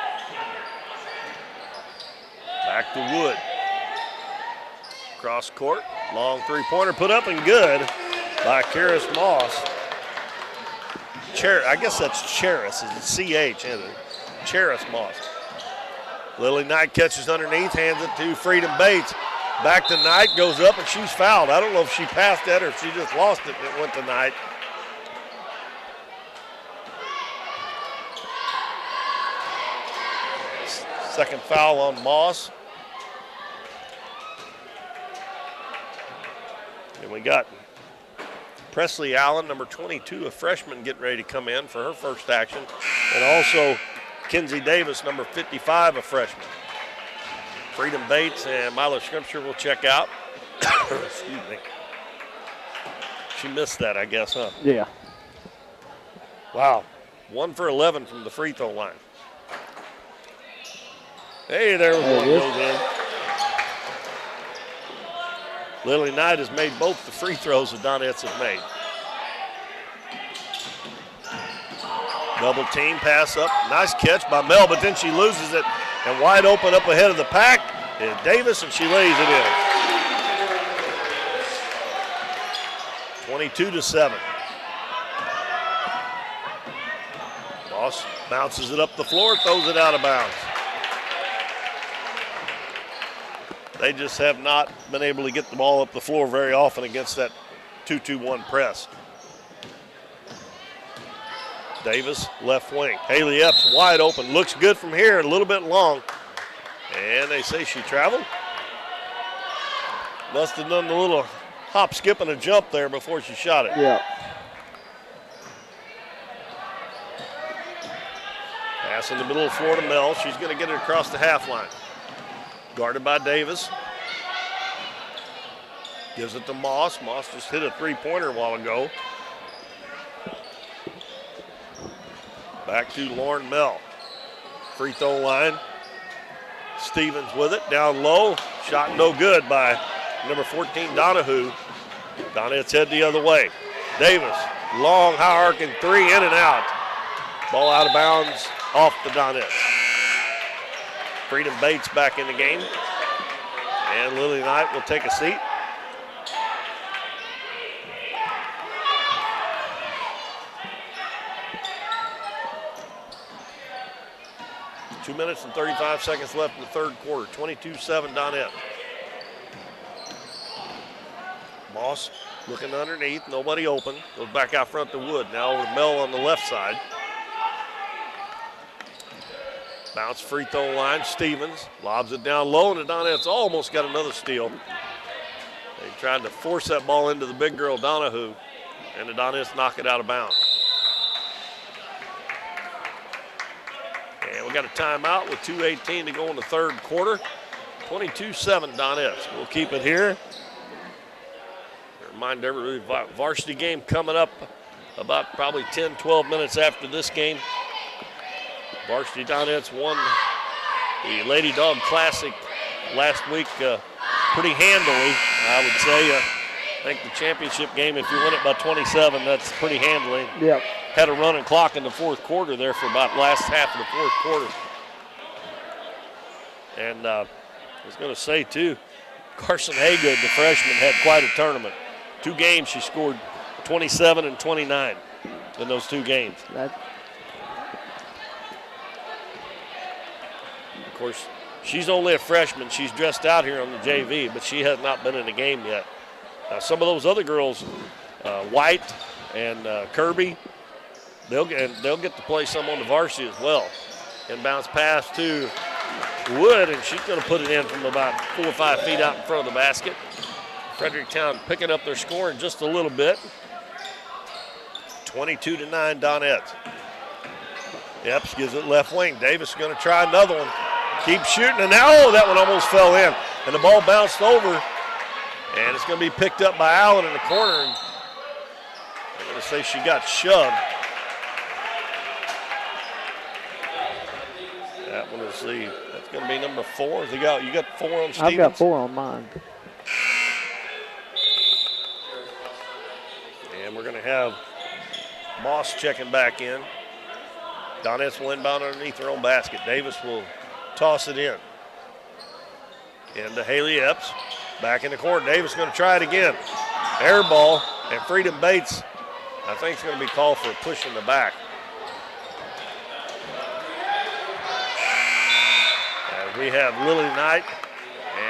Speaker 1: Back to Wood. Cross court. Long three-pointer put up and good by Karis Moss. I guess that's Charis. It's C-H, isn't it? Charis Moss. Lily Knight catches underneath, hands it to Freedom Bates. Back to Knight, goes up, and she's fouled. I don't know if she passed that or if she just lost it and it went to Knight. Second foul on Moss. And we got Presley Allen, number 22, a freshman, getting ready to come in for her first action. And also Kinsey Davis, number 55, a freshman. Freedom Bates and Milo Scripture will check out. Excuse me. She missed that, I guess, huh?
Speaker 2: Yeah.
Speaker 1: Wow. 1 for 11 from the free throw line. Hey, there one goes in. Lily Knight has made both the free throws the Donettes have made. Double team, pass up. Nice catch by Mel, but then she loses it. And wide open up ahead of the pack is Davis, and she lays it in. 22-7. Moss bounces it up the floor, throws it out of bounds. They just have not been able to get the ball up the floor very often against that 2-2-1 press. Davis, left wing. Haley Epps wide open. Looks good from here, a little bit long. And they say she traveled. Must have done the little hop, skip, and a jump there before she shot it.
Speaker 2: Yeah.
Speaker 1: Pass in the middle of the floor to Mel. She's going to get it across the half line. Guarded by Davis. Gives it to Moss. Moss just hit a three-pointer a while ago. Back to Lauren Mel. Free throw line. Stevens with it. Down low. Shot no good by number 14, Donahue. Donettes head the other way. Davis. Long, high arcing three, in and out. Ball out of bounds off the Donettes. Freedom Bates back in the game. And Lily Knight will take a seat. Two minutes and 35 seconds left in the third quarter. 22-7 Donette. Moss looking underneath. Nobody open. Goes back out front to Wood. Now over to Mel on the left side. Bounce free throw line. Stevens lobs it down low, and the Donettes almost got another steal. They tried to force that ball into the big girl Donahue, and the Donettes knock it out of bounds. And we're got a timeout with 2:18 to go in the third quarter. 22-7 Donettes. We'll keep it here. Remind everybody, varsity game coming up about probably 10, 12 minutes after this game. Varsity Donettes won the Lady Dog Classic last week pretty handily, I would say. I think the championship game, if you win it by 27, that's pretty handily.
Speaker 2: Yep.
Speaker 1: Had a running clock in the fourth quarter there for about last half of the fourth quarter. And I was going to say, too, Carson Haygood, the freshman, had quite a tournament. 2 games, she scored 27 and 29 in those 2 games. Of course, she's only a freshman. She's dressed out here on the JV, but she has not been in a game yet. Some of those other girls, White and Kirby, they'll get to play some on the varsity as well. And bounce pass to Wood, and she's going to put it in from about 4 or 5 feet out in front of the basket. Fredericktown picking up their scoring just a little bit. 22-9 Donettes. Epps gives it left wing. Davis is going to try another one. Keep shooting, and now that one almost fell in. And the ball bounced over, and it's going to be picked up by Allen in the corner. And I'm going to say she got shoved. That one is that's going to be number 4. You got 4 on Stevens?
Speaker 2: I've got 4 on mine.
Speaker 1: And we're going to have Moss checking back in. Donettes will inbound underneath their own basket. Davis will toss it in. Into Haley Epps. Back in the corner. Davis going to try it again. Air ball, and Freedom Bates, I think, is going to be called for a push in the back. As we have Lily Knight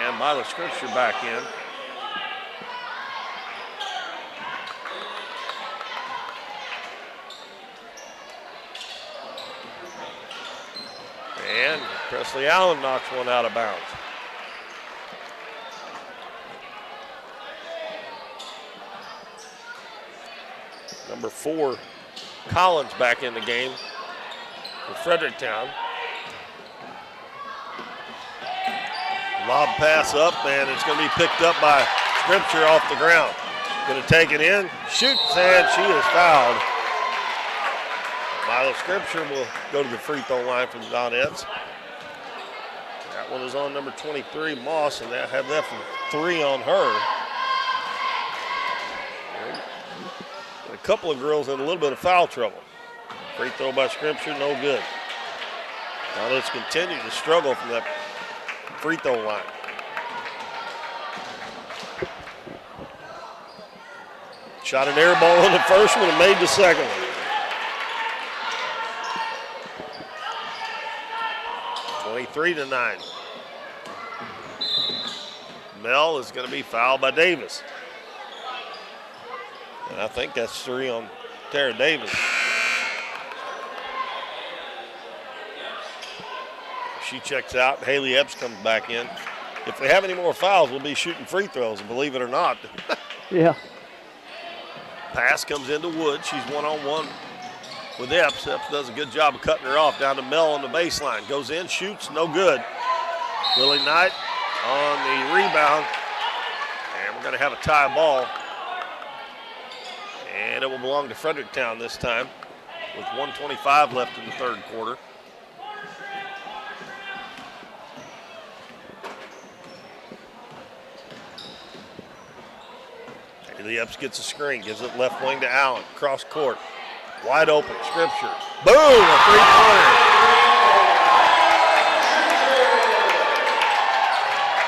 Speaker 1: and Mila Scripture back in. And Presley Allen knocks one out of bounds. Number 4, Collins back in the game for Fredericktown. Lob pass up, and it's going to be picked up by Scripture off the ground. Going to take it in, shoots, and she is fouled. Milo Scripture will go to the free throw line from the Donettes. That one is on number 23, Moss, and they have that from 3 on her. And a couple of girls in a little bit of foul trouble. Free throw by Scripture, no good. Donettes continue to struggle from that free throw line. Shot an air ball on the first one and made the second one. 23-9. Mel is going to be fouled by Davis. And I think that's 3 on Tara Davis. She checks out. Haley Epps comes back in. If we have any more fouls, we'll be shooting free throws, believe it or not.
Speaker 2: Yeah.
Speaker 1: Pass comes into Wood. She's one-on-one with Epps. Epps does a good job of cutting her off down to Mel on the baseline. Goes in, shoots, no good. Lily Knight on the rebound. And we're going to have a tie ball. And it will belong to Fredericktown this time with 1:25 left in the third quarter. The Epps gets a screen, gives it left wing to Allen, cross court, wide open, Scripture. Boom, a three-pointer.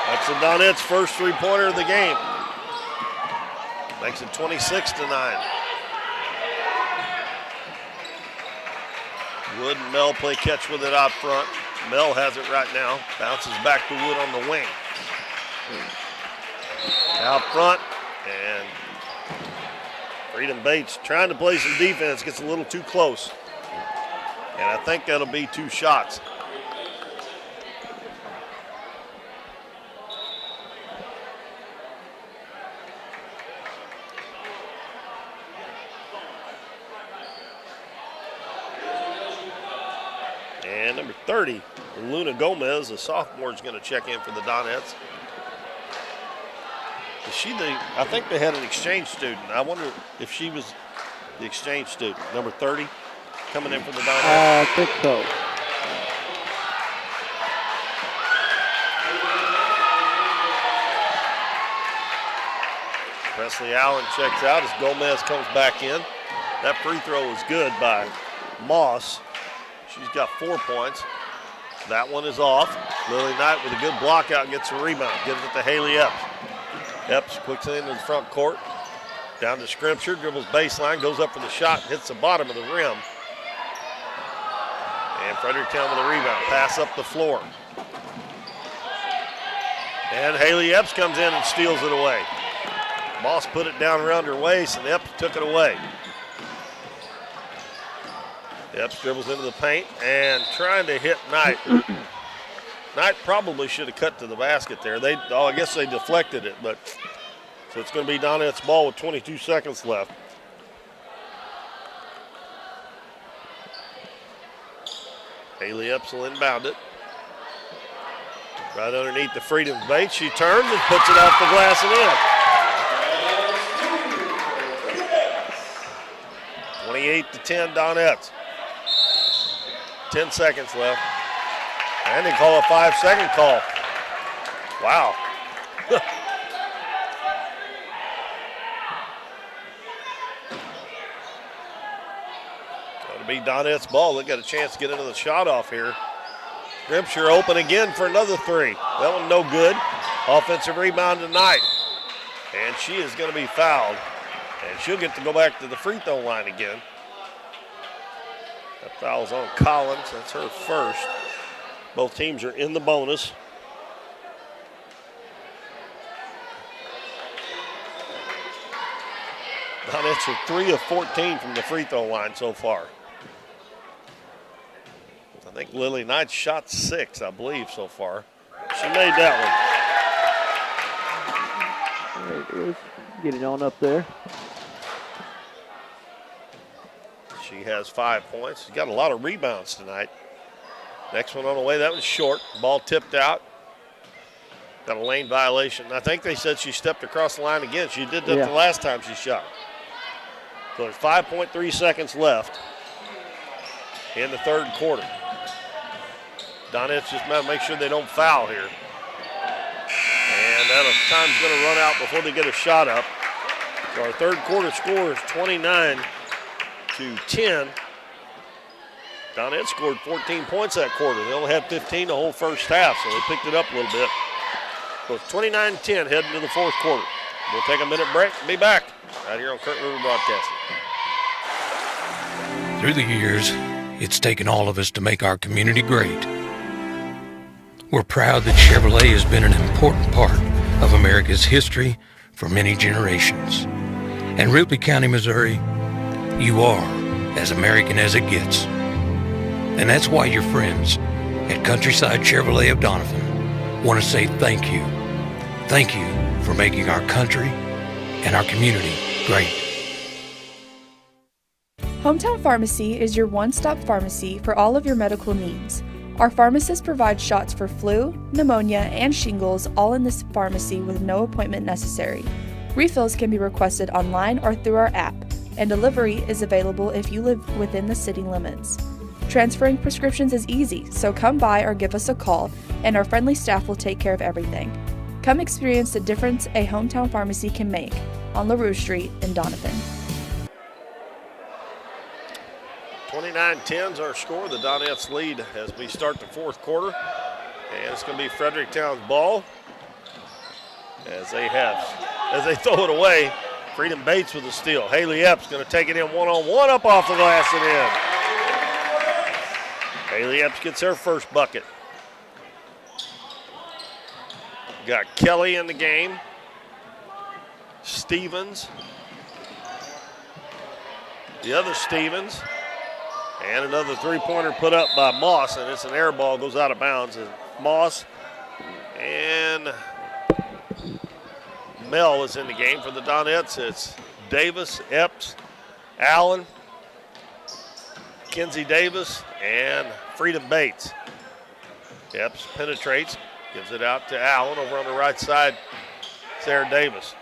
Speaker 1: That's the Donettes' first three-pointer of the game. Makes it 26-9. Wood and Mel play catch with it out front. Mel has it right now, bounces back to Wood on the wing. Out front, and Freedom Bates trying to play some defense, gets a little too close. And I think that'll be 2 shots. And number 30, Luna Gomez, a sophomore, is going to check in for the Donettes. Is she I think they had an exchange student. I wonder if she was the exchange student, number 30, coming in for the Donettes.
Speaker 2: I think so.
Speaker 1: Presley Allen checks out as Gomez comes back in. That free throw is good by Moss. She's got 4 points. That one is off. Lily Knight with a good block out gets a rebound. Gives it to Haley Epps. Epps quicks it into the front court. Down to Scripture, dribbles baseline, goes up for the shot, hits the bottom of the rim. And Fredericktown with a rebound. Pass up the floor. And Haley Epps comes in and steals it away. Moss put it down around her waist, and Epps took it away. Epps dribbles into the paint and trying to hit Knight. Knight probably should have cut to the basket there. I guess they deflected it, but so it's going to be Donette's ball with 22 seconds left. Haley Epps will inbound it. Right underneath the Freedom Bates. She turns and puts it off the glass and in. 28-10 Donettes. 10 seconds left. And they call a 5-second call. Wow. Going to be Donette's ball. They got a chance to get into the shot off here. Grimshire open again for another three. That one no good. Offensive rebound tonight. And she is going to be fouled. And she'll get to go back to the free throw line again. That foul's on Collins. That's her first. Both teams are in the bonus. Donettes are 3 of 14 from the free throw line so far. I think Lily Knight shot 6, I believe, so far. She made that
Speaker 2: one. There it is. Getting on up there.
Speaker 1: She has 5 points. She's got a lot of rebounds tonight. Next one on the way, that was short. Ball tipped out. Got a lane violation. I think they said she stepped across the line again. She did that the last time she shot. So there's 5.3 seconds left in the third quarter. Donettes just got to make sure they don't foul here. And that time's going to run out before they get a shot up. So our third quarter score is 29-10. Donette scored 14 points that quarter. They only had 15 the whole first half, so they picked it up a little bit. So it's 29-10 heading to the fourth quarter. We'll take a minute break and be back right here on Curtin River Broadcasting.
Speaker 3: Through the years, it's taken all of us to make our community great. We're proud that Chevrolet has been an important part of America's history for many generations. And Ripley County, Missouri, you are as American as it gets. And that's why your friends at Countryside Chevrolet of Doniphan want to say thank you. Thank you for making our country and our community great.
Speaker 4: Hometown Pharmacy is your one-stop pharmacy for all of your medical needs. Our pharmacist provides shots for flu, pneumonia, and shingles all in this pharmacy with no appointment necessary. Refills can be requested online or through our app, and delivery is available if you live within the city limits. Transferring prescriptions is easy, so come by or give us a call, and our friendly staff will take care of everything. Come experience the difference a hometown pharmacy can make on LaRue Street in Doniphan.
Speaker 1: 29-10 is our score. The Donettes lead as we start the fourth quarter. And it's going to be Fredericktown's ball as they throw it away. Freedom Bates with a steal. Haley Epps going to take it in one-on-one up off the glass and in. Haley Epps gets her first bucket. Got Kelly in the game. Stevens. The other Stevens. And another three-pointer put up by Moss, and it's an air ball, goes out of bounds. And Moss and Mel is in the game for the Donettes. It's Davis, Epps, Allen, Kenzie Davis, and Freedom Bates. Epps penetrates, gives it out to Allen over on the right side. Sarah Davis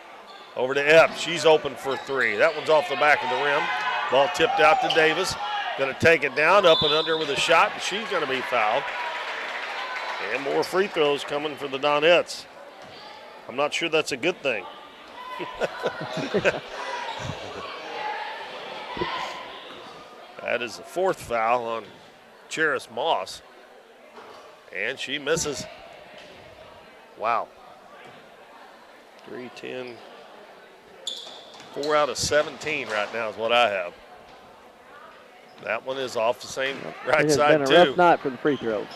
Speaker 1: over to Epps. She's open for three. That one's off the back of the rim. Ball tipped out to Davis. Going to take it down, up and under with a shot, and she's going to be fouled. And more free throws coming for the Donettes. I'm not sure that's a good thing. That is the fourth foul on Cheris Moss. And she misses. Wow. 3-10. 4 out of 17 right now is what I have. That one is off the same right side,
Speaker 2: It's
Speaker 1: too.
Speaker 2: been a rough night for the free throws.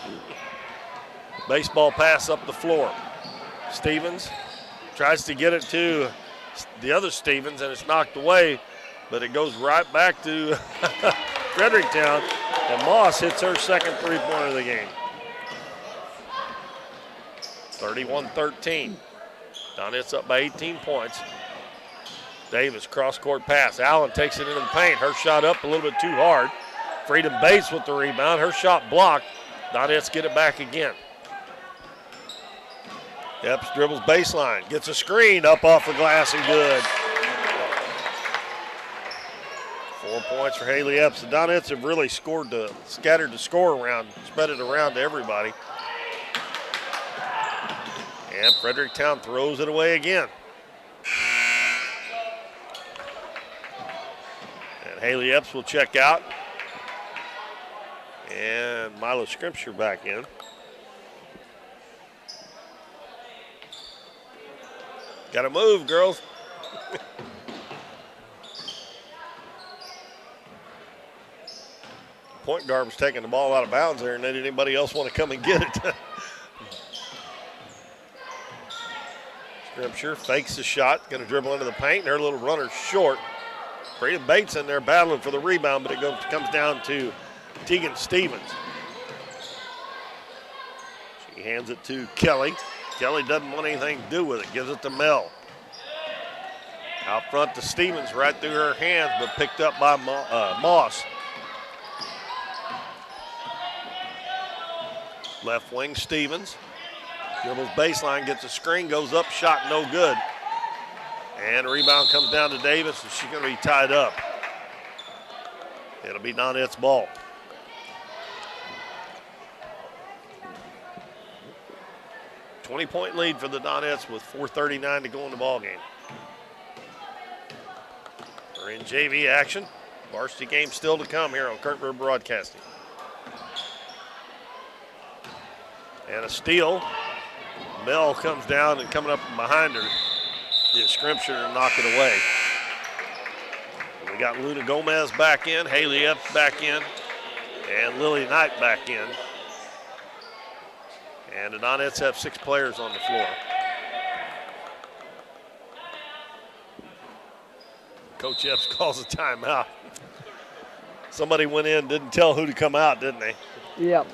Speaker 1: Baseball pass up the floor. Stevens tries to get it to the other Stevens, and it's knocked away, but it goes right back to Fredericktown, and Moss hits her second three-pointer of the game. 31-13. Donettes up by 18 points. Davis, cross-court pass. Allen takes it into the paint. Her shot up a little bit too hard. Freedom Bates with the rebound. Her shot blocked. Donettes get it back again. Epps dribbles baseline. Gets a screen up off the glass and good. 4 points for Haley Epps. The Donettes have really scattered the score around, spread it around to everybody. And Fredericktown throws it away again. And Haley Epps will check out. And Milo Scrimpture back in. Got to move, girls. Point guard was taking the ball out of bounds there, and did anybody else want to come and get it? Scrimpture fakes the shot, going to dribble into the paint, and her little runner's short. Freedom Bates in there battling for the rebound, but it comes down to Tegan Stevens. She hands it to Kelly. Kelly doesn't want anything to do with it, gives it to Mel. Out front to Stevens, right through her hands, but picked up by Moss. Left wing Stevens. Dribbles baseline, gets a screen, goes up, shot no good. And the rebound comes down to Davis, and she's going to be tied up. It'll be Donette's ball. A 20-point lead for the Donettes with 4:39 to go in the ball game. We're in JV action. Varsity game still to come here on Current River Broadcasting. And a steal. Mel comes down and coming up behind her. The Scrimpture and knock it away. And we got Luna Gomez back in, Haley Epps back in, and Lily Knight back in. And the Donettes have 6 players on the floor. Coach Epps calls a timeout. Somebody went in, didn't tell who to come out, didn't they?
Speaker 2: Yep.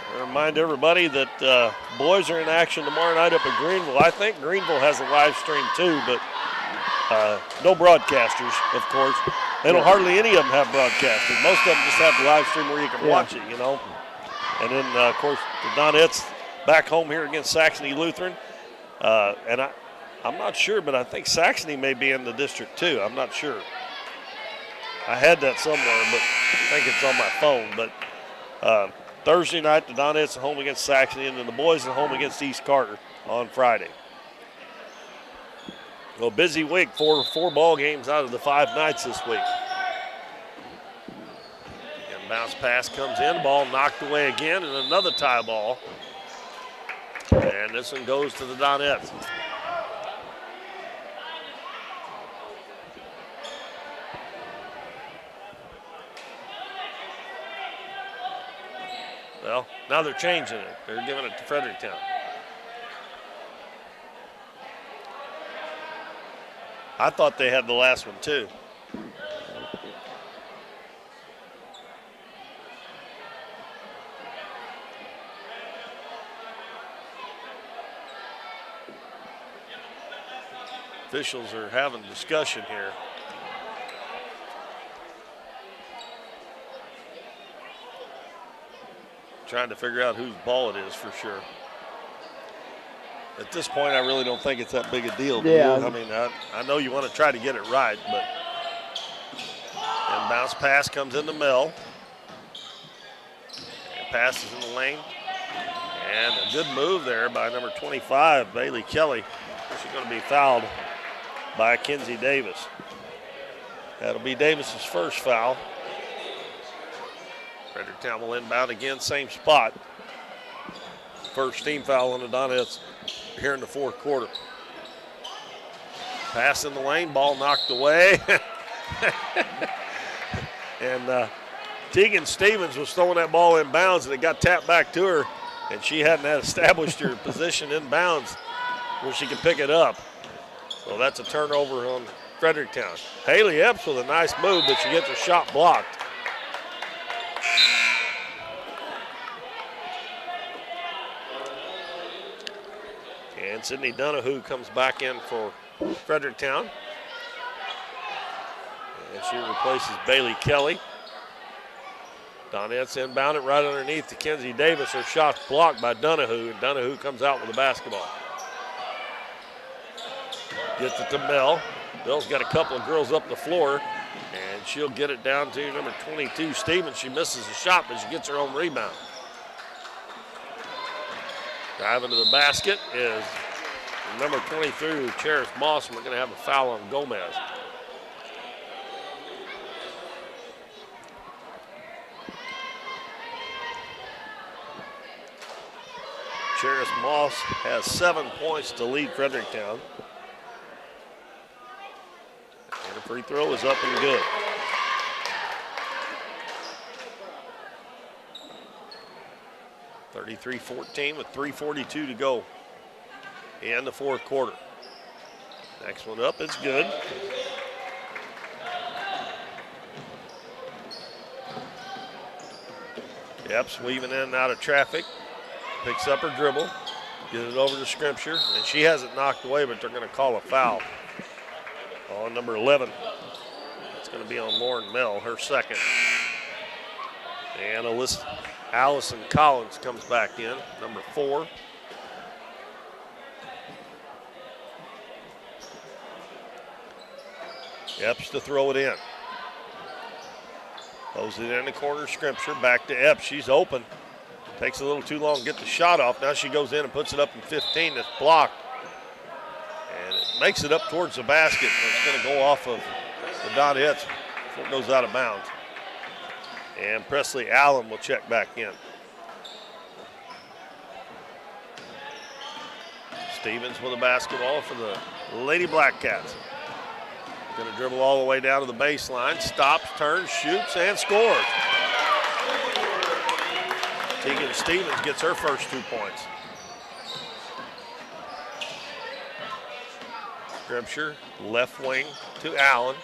Speaker 1: I remind everybody that boys are in action tomorrow night up at Greenville. I think Greenville has a live stream too, but no broadcasters, of course. They don't hardly any of them have broadcasters. Most of them just have the live stream where you can watch it, you know. And then, of course, the Donettes back home here against Saxony Lutheran. And I'm not sure, but I think Saxony may be in the district too. I'm not sure. I had that somewhere, but I think it's on my phone. But Thursday night, the Donettes are home against Saxony, and then the boys are home against East Carter on Friday. Well, busy week, four ball games out of the 5 nights this week. And bounce pass comes in, ball knocked away again, and another tie ball. And this one goes to the Donettes. Well, now they're changing it. They're giving it to Fredericktown. I thought they had the last one too. Officials are having a discussion here. trying to figure out whose ball it is for sure. At this point, I really don't think it's that big a deal. Do
Speaker 2: Yeah.
Speaker 1: you? I mean, I know you want to try to get it right, but and bounce pass comes into Mel. And passes in the lane. And a good move there by number 25, Bailey Kelly. She's going to be fouled by Kinsey Davis. That'll be Davis's first foul. Fredericktown will inbound again, same spot. First team foul on the Donettes here in the fourth quarter. Pass in the lane, ball knocked away. And Tegan Stevens was throwing that ball in bounds, and it got tapped back to her, and she hadn't established her position in bounds where she could pick it up. So that's a turnover on Fredericktown. Haley Epps with a nice move, but she gets her shot blocked. And Sydney Donahue comes back in for Fredericktown. And she replaces Bailey Kelly. Donettes inbound it right underneath to Kinsey Davis. Her shot's blocked by Donahue, and Donahue comes out with the basketball. Gets it to Mel. Mel's got a couple of girls up the floor, and she'll get it down to number 22, Stevens. She misses the shot, but she gets her own rebound. Driving to the basket is number 23, Cheris Moss, and we're going to have a foul on Gomez. Cheris Moss has 7 points to lead Fredericktown. And a free throw is up and good. (33-14) with 3:42 to go in the fourth quarter. Next one up is good. Epps weaving in and out of traffic. Picks up her dribble, gets it over to Scrimpture, and she has it knocked away, but they're going to call a foul on number 11. It's going to be on Lauren Mell, her second. And Allison Collins comes back in, number 4. Epps to throw it in. Throws it in the corner, Scrimpture, back to Epps. She's open. Takes a little too long to get the shot off. Now she goes in and puts it up in 15. That's blocked. And it makes it up towards the basket. And it's going to go off of the Donettes before it goes out of bounds. And Presley Allen will check back in. Stevens with a basketball for the Lady Blackcats. Going to dribble all the way down to the baseline. Stops, turns, shoots, and scores. Tegan Stevens gets her first 2 points. Scrimpture, left wing to Allen.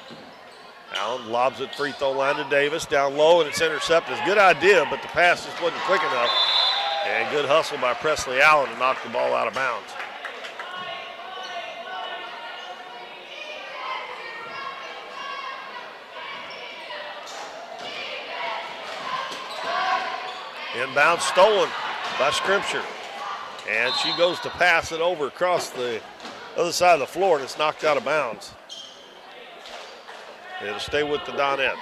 Speaker 1: Allen lobs it free throw line to Davis. Down low, and it's intercepted. Good idea, but the pass just wasn't quick enough. And good hustle by Presley Allen to knock the ball out of bounds. Inbound stolen by Scrimpture. And she goes to pass it over across the other side of the floor, and it's knocked out of bounds. It'll stay with the Donettes.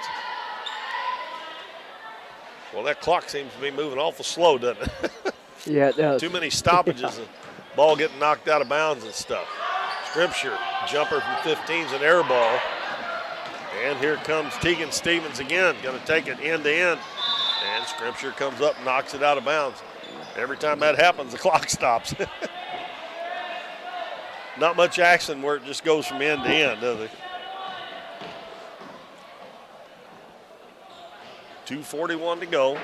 Speaker 1: Well, that clock seems to be moving awful slow, doesn't it?
Speaker 2: Yeah, it does.
Speaker 1: Too many stoppages and ball getting knocked out of bounds and stuff. Scrimpture, jumper from 15's an air ball. And here comes Tegan Stevens again, going to take it end to end. And Scrimpture comes up and knocks it out of bounds. Every time that happens, the clock stops. Not much action where it just goes from end to end, does it? 2:41 to go.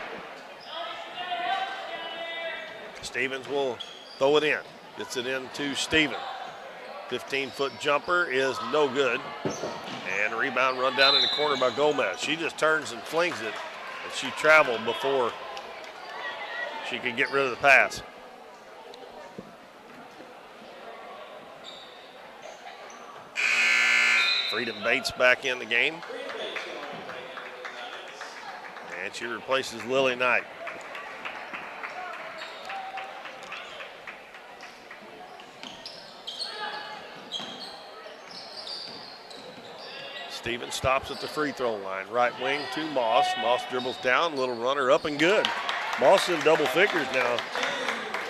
Speaker 1: Stevens will throw it in. Gets it into Steven. 15-foot jumper is no good. And a rebound run down in the corner by Gomez. She just turns and flings it. And she traveled before she could get rid of the pass. Freedom Bates back in the game. And she replaces Lily Knight. Stevens stops at the free throw line. Right wing to Moss. Moss dribbles down, little runner up and good. Moss in double figures now.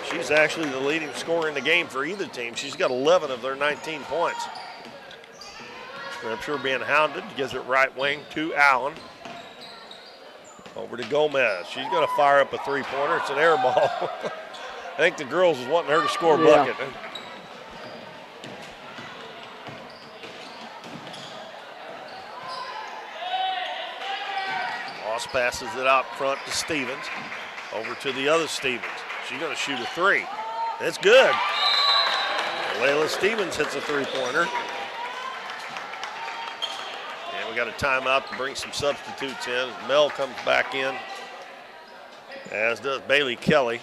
Speaker 1: She's actually the leading scorer in the game for either team. She's got 11 of their 19 points. Scripture being hounded, gives it right wing to Allen. Over to Gomez. She's going to fire up a three-pointer. It's an air ball. I think the girls was wanting her to score a bucket. Moss passes it out front to Stevens. Over to the other Stevens. She's going to shoot a three. It's good. Layla Stevens hits a three-pointer. And we got a timeout to bring some substitutes in. Mel comes back in, as does Bailey Kelly.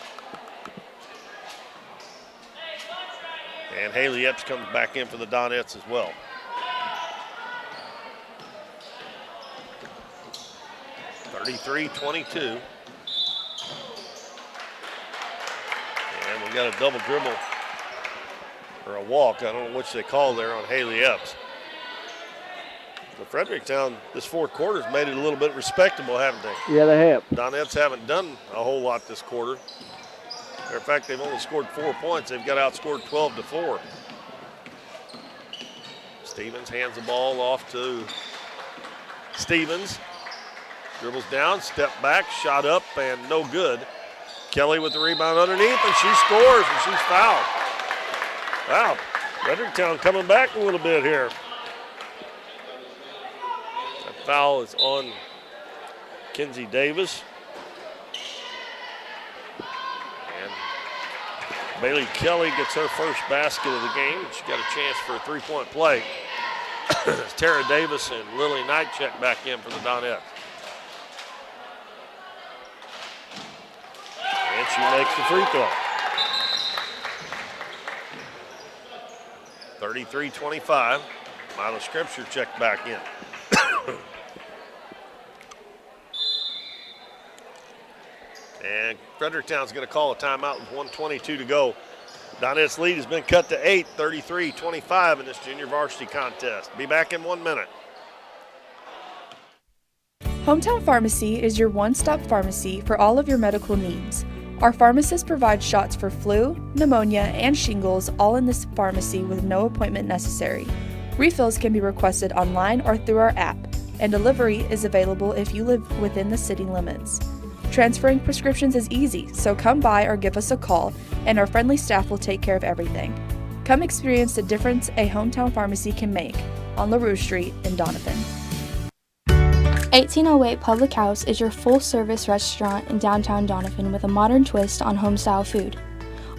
Speaker 1: And Haley Epps comes back in for the Donettes as well. (33-22). And we got a double dribble, or a walk, I don't know which they call there, on Haley Epps. The Fredericktown, this fourth quarter's made it a little bit respectable, haven't they?
Speaker 2: Yeah, they have.
Speaker 1: Donettes haven't done a whole lot this quarter. Matter of fact, they've only scored 4 points. They've got outscored 12-4. Stevens hands the ball off to Stevens. Dribbles down, step back, shot up, and no good. Kelly with the rebound underneath, and she scores, and she's fouled. Wow, Fredericktown coming back a little bit here. That foul is on Kenzie Davis. And Bailey Kelly gets her first basket of the game. She got a chance for a three-point play. Tara Davis and Lily Knight check back in for the Donettes. And she makes the free throw. 33-25. Milo Scripture checked back in. And Fredericktown's going to call a timeout with 1:22 to go. Donettes' lead has been cut to 8, 33-25 in this junior varsity contest. Be back in 1 minute.
Speaker 4: Hometown Pharmacy is your one-stop pharmacy for all of your medical needs. Our pharmacists provide shots for flu, pneumonia, and shingles all in this pharmacy with no appointment necessary. Refills can be requested online or through our app, and delivery is available if you live within the city limits. Transferring prescriptions is easy, so come by or give us a call, and our friendly staff will take care of everything. Come experience the difference a hometown pharmacy can make on LaRue Street in Doniphan.
Speaker 8: 1808 Public House is your full-service restaurant in downtown Doniphan with a modern twist on home-style food.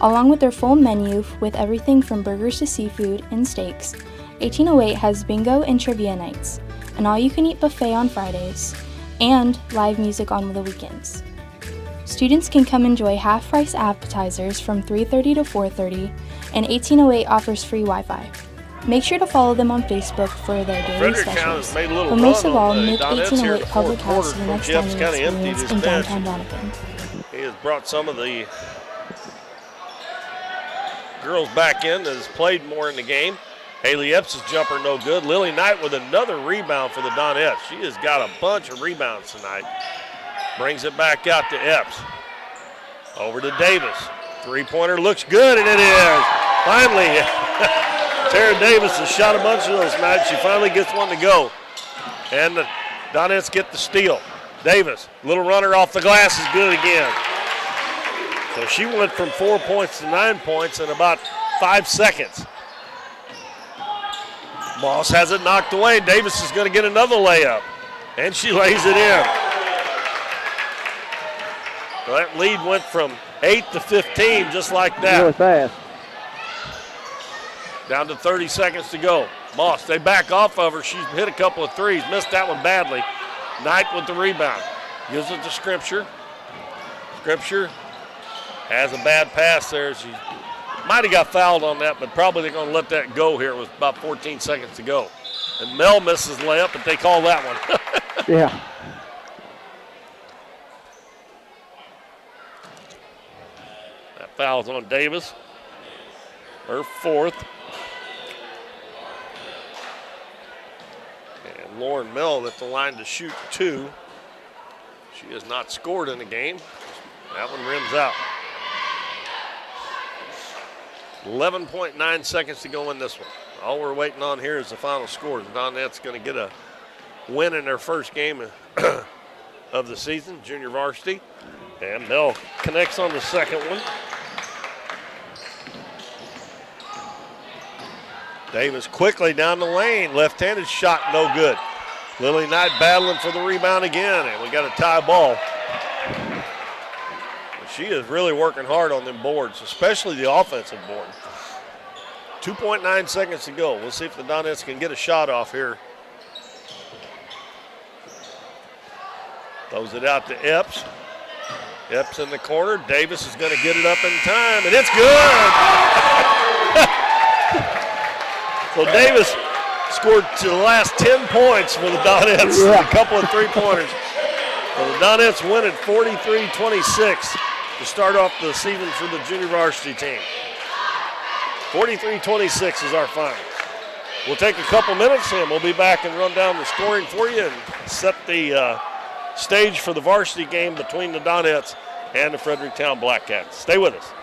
Speaker 8: Along with their full menu with everything from burgers to seafood and steaks, 1808 has bingo and trivia nights, an all-you-can-eat buffet on Fridays, and live music on the weekends. Students can come enjoy half-price appetizers from 3:30 to 4:30, and 1808 offers free Wi-Fi. Make sure to follow them on Facebook for their daily specials. But most of all, make 1808 Public House your next dining experience in downtown Doniphan.
Speaker 1: He has brought some of the girls back in that has played more in the game. Haley Epps' jumper no good. Lily Knight with another rebound for the Donettes. She has got a bunch of rebounds tonight. Brings it back out to Epps. Over to Davis. Three-pointer looks good, and it is. Finally, Tara Davis has shot a bunch of those tonight. She finally gets one to go. And the Donettes get the steal. Davis, little runner off the glass, is good again. So she went from 4 points to 9 points in about 5 seconds. Moss has it knocked away. Davis is going to get another layup. And she lays it in. So that lead went from 8 to 15 just like that.
Speaker 2: Really fast.
Speaker 1: Down to 30 seconds to go. Moss, they back off of her. She's hit a couple of threes. Missed that one badly. Knight with the rebound. Gives it to Scripture. Scripture has a bad pass there. She might have got fouled on that, but probably they're going to let that go here with about 14 seconds to go. And Mel misses layup, but they call that one.
Speaker 2: Yeah.
Speaker 1: That foul's on Davis. Her fourth. And Lauren Mill at the line to shoot 2. She has not scored in the game. That one rims out. 11.9 seconds to go in this one. All we're waiting on here is the final score. The Donettes going to get a win in their first game of the season, junior varsity. And Mill connects on the second one. Davis quickly down the lane. Left-handed shot, no good. Lily Knight battling for the rebound again, and we got a tie ball. She is really working hard on them boards, especially the offensive board. 2.9 seconds to go. We'll see if the Donettes can get a shot off here. Throws it out to Epps. Epps in the corner. Davis is going to get it up in time, and it's good. So Davis scored to the last 10 points for the Donettes, a couple of three-pointers. So the Donettes win at 43-26 to start off the season for the junior varsity team. 43-26 is our final. We'll take a couple minutes and we'll be back and run down the scoring for you and set the stage for the varsity game between the Donettes and the Fredericktown Blackcats. Stay with us.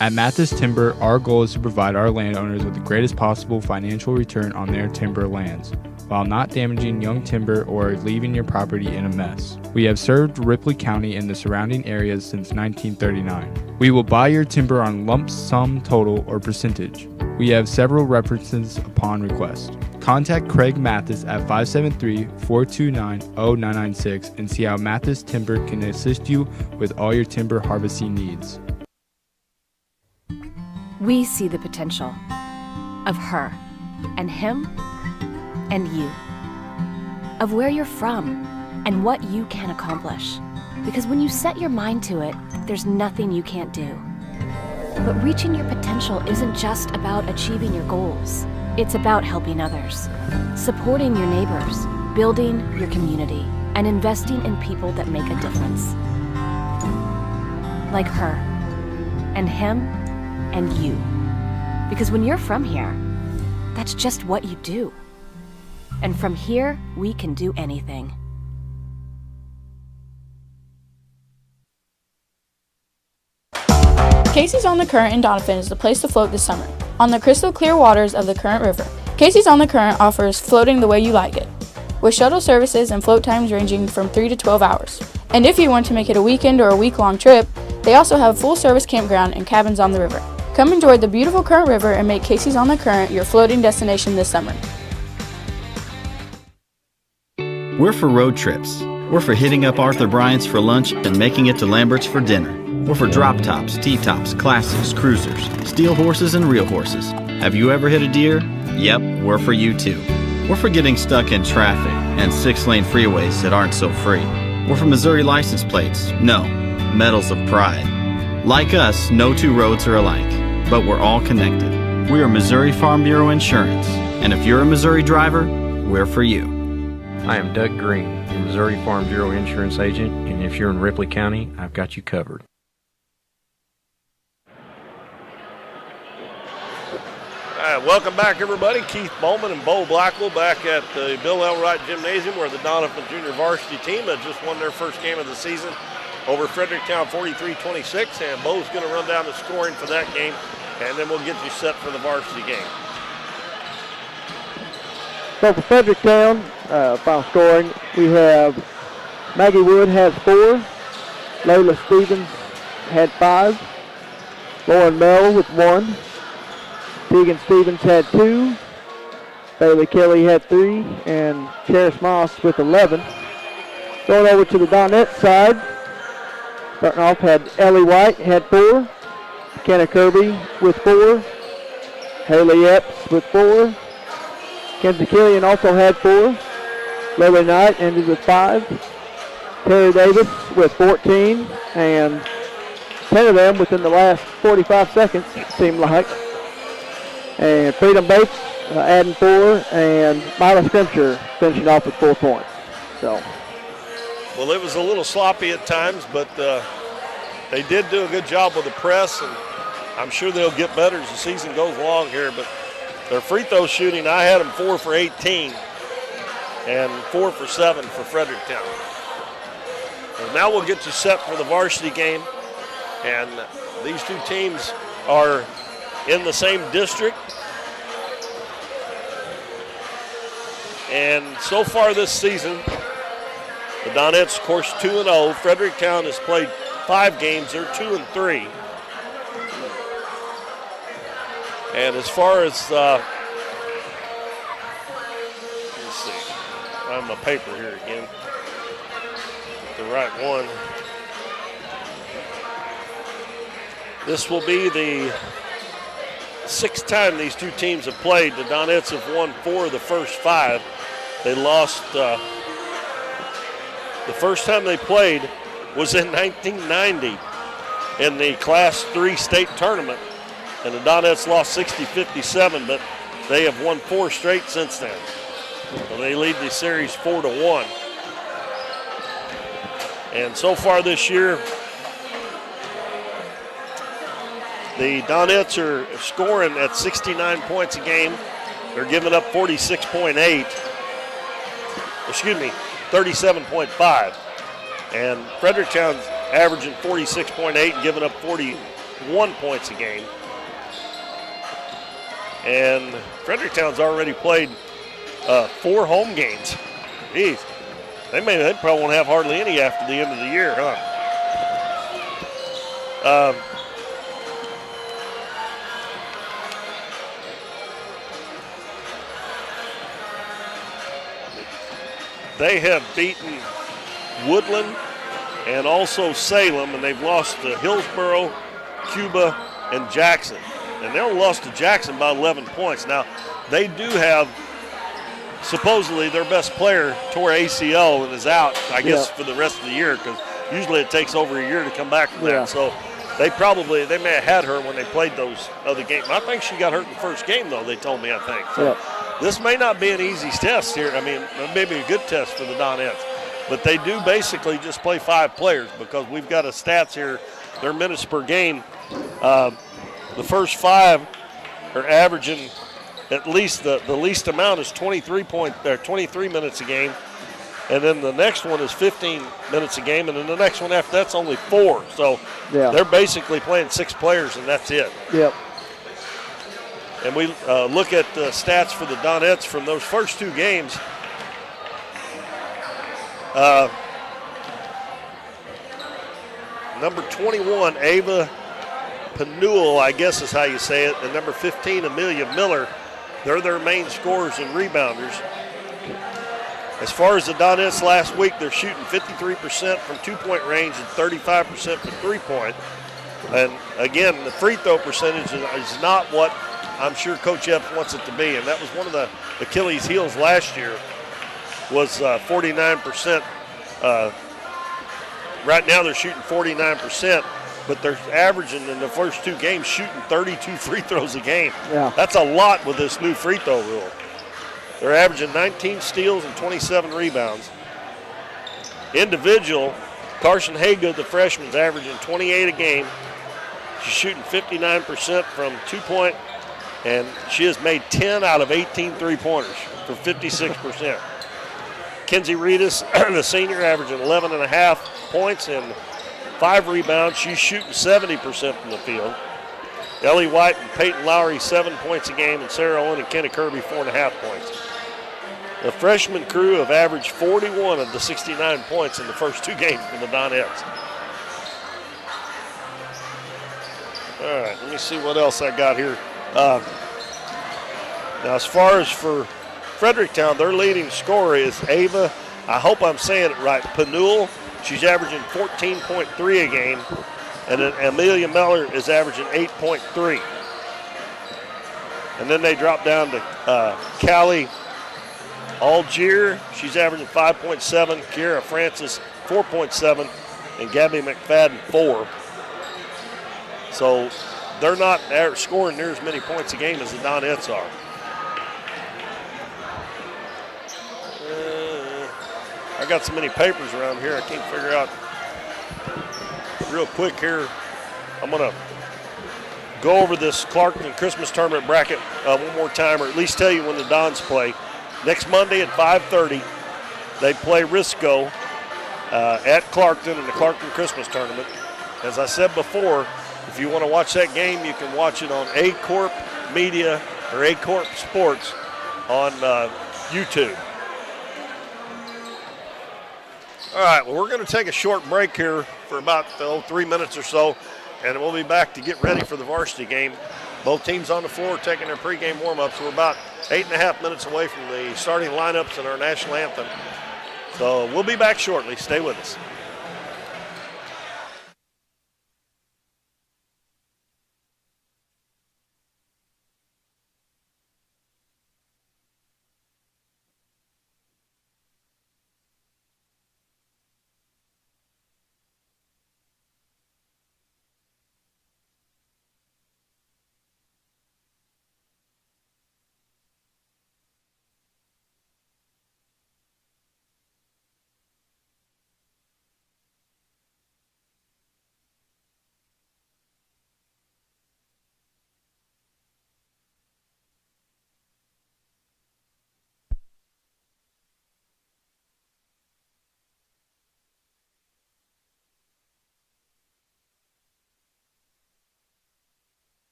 Speaker 6: At Mathis Timber, our goal is to provide our landowners with the greatest possible financial return on their timber lands, while not damaging young timber or leaving your property in a mess. We have served Ripley County and the surrounding areas since 1939. We will buy your timber on lump sum total or percentage. We have several references upon request. Contact Craig Mathis at 573-429-0996 and see how Mathis Timber can assist you with all your timber harvesting needs.
Speaker 7: We see the potential of her and him and you, of where you're from and what you can accomplish. Because when you set your mind to it, there's nothing you can't do. But reaching your potential isn't just about achieving your goals. It's about helping others, supporting your neighbors, building your community, and investing in people that make a difference. Like her and him and you. Because when you're from here, that's just what you do. And from here, we can do anything.
Speaker 8: Casey's on the Current in Doniphan is the place to float this summer. On the crystal clear waters of the Current River, Casey's on the Current offers floating the way you like it, with shuttle services and float times ranging from 3 to 12 hours. And if you want to make it a weekend or a week-long trip, they also have full-service campground and cabins on the river. Come enjoy the beautiful Current River and make Casey's on the Current your floating destination this summer.
Speaker 9: We're for road trips. We're for hitting up Arthur Bryant's for lunch and making it to Lambert's for dinner. We're for drop tops, T-tops, classics, cruisers, steel horses, and real horses. Have you ever hit a deer? Yep, we're for you too. We're for getting stuck in traffic and 6-lane freeways that aren't so free. We're for Missouri license plates. No, medals of pride. Like us, no two roads are alike, but we're all connected. We are Missouri Farm Bureau Insurance, and if you're a Missouri driver, we're for you.
Speaker 12: I am Doug Green, your Missouri Farm Bureau Insurance Agent, and if you're in Ripley County, I've got you covered.
Speaker 1: All right, welcome back, everybody. Keith Bowman and Bo Blackwell back at the Bill Elwright Gymnasium, where the Doniphan Junior Varsity team has just won their first game of the season over Fredericktown 43-26, and Bo's going to run down the scoring for that game, and then we'll get you set for the varsity game.
Speaker 2: So for Fredericktown, final scoring, we have Maggie Wood has 4, Layla Stevens had 5, Lauren Mell with 1, Tegan Stevens had 2, Bailey Kelly had 3, and Cheris Moss with 11. Going over to the Donette side, starting off had Ellie White had 4, Kenna Kirby with 4, Haley Epps with 4, Kenzie Killian also had 4, Lily Knight ended with 5, Terry Davis with 14, and 10 of them within the last 45 seconds, it seemed like. And Freedom Bates adding 4, and Mila Scrimsher finishing off with 4 points. So,
Speaker 1: well, it was a little sloppy at times, but they did do a good job with the press, and I'm sure they'll get better as the season goes along here. But Their free throw shooting, I had them 4 for 18 and 4 for 7 for Fredericktown. And now we'll get you set for the varsity game. And these two teams are in the same district. And so far this season, the Donettes, of course, 2-0. Fredericktown has played 5 games. They're 2-3. And as far as, let's see, I have my paper here again. The right one. This will be the 6th time these two teams have played. The Donettes have won 4 of the first 5. They lost, the first time they played was in 1990 in the Class 3 state tournament. And the Donettes lost 60-57, but they have won 4 straight since then. So they lead the series 4-1. And so far this year, the Donettes are scoring at 69 points a game. They're giving up 37.5. And Fredericktown's averaging 46.8 and giving up 41 points a game. And Fredericktown's already played 4 home games. Jeez, they probably won't have hardly any after the end of the year, huh? They have beaten Woodland and also Salem, and they've lost to Hillsboro, Cuba, and Jackson. And they only lost to Jackson by 11 points. Now, they do have, supposedly, their best player tore ACL and is out, I guess, for the rest of the year, because usually it takes over a year to come back from that. So they may have had her when they played those other games. I think she got hurt in the first game, though, they told me, I think. So this may not be an easy test here. I mean, it may be a good test for the Donettes. But they do basically just play 5 players, because we've got a stats here, their minutes per game. The first 5 are averaging at least the least amount is 23 minutes a game. And then the next one is 15 minutes a game. And then the next one after that's only 4. So they're basically playing 6 players, and that's it.
Speaker 2: Yep.
Speaker 1: And we look at the stats for the Donettes from those first 2 games. Number 21, Ava Panul, I guess is how you say it, and number 15, Amelia Miller. They're their main scorers and rebounders. As far as the Donettes last week, they're shooting 53% from 2-point range and 35% from 3-point. And again, the free throw percentage is not what I'm sure Coach Epps wants it to be, and that was one of the Achilles' heels last year, was 49%. Right now they're shooting 49%, but they're averaging in the first 2 games shooting 32 free throws a game.
Speaker 2: Yeah.
Speaker 1: That's a lot with this new free throw rule. They're averaging 19 steals and 27 rebounds. Individual, Carson Haygood, the freshman, is averaging 28 a game. She's shooting 59% from 2-point, and she has made 10 out of 18 three-pointers for 56%. Kenzie Reedus, the senior, averaging 11.5 points and 5 rebounds. She's shooting 70% from the field. Ellie White and Peyton Lowry, 7 points a game, and Sarah Owen and Kenna Kirby, 4.5 points. The freshman crew have averaged 41 of the 69 points in the first 2 games for the Donettes. All right, let me see what else I got here. Now, as far as for Fredericktown, their leading scorer is Ava, I hope I'm saying it right, Panul. She's averaging 14.3 a game. And then Amelia Miller is averaging 8.3. And then they drop down to Callie Algier. She's averaging 5.7. Kiera Francis, 4.7. And Gabby McFadden, 4. So they're not scoring near as many points a game as the Donettes are. I got so many papers around here, I can't figure out real quick here. I'm going to go over this Clarkton Christmas tournament bracket one more time, or at least tell you when the Dons play. Next Monday at 5:30, they play Risco at Clarkton in the Clarkton Christmas tournament. As I said before, if you want to watch that game, you can watch it on A Corp Media or A Corp Sports on YouTube. All right, well, we're going to take a short break here for about 3 minutes or so, and we'll be back to get ready for the varsity game. Both teams on the floor taking their pregame warm-ups. We're about 8.5 minutes away from the starting lineups and our national anthem. So we'll be back shortly. Stay with us.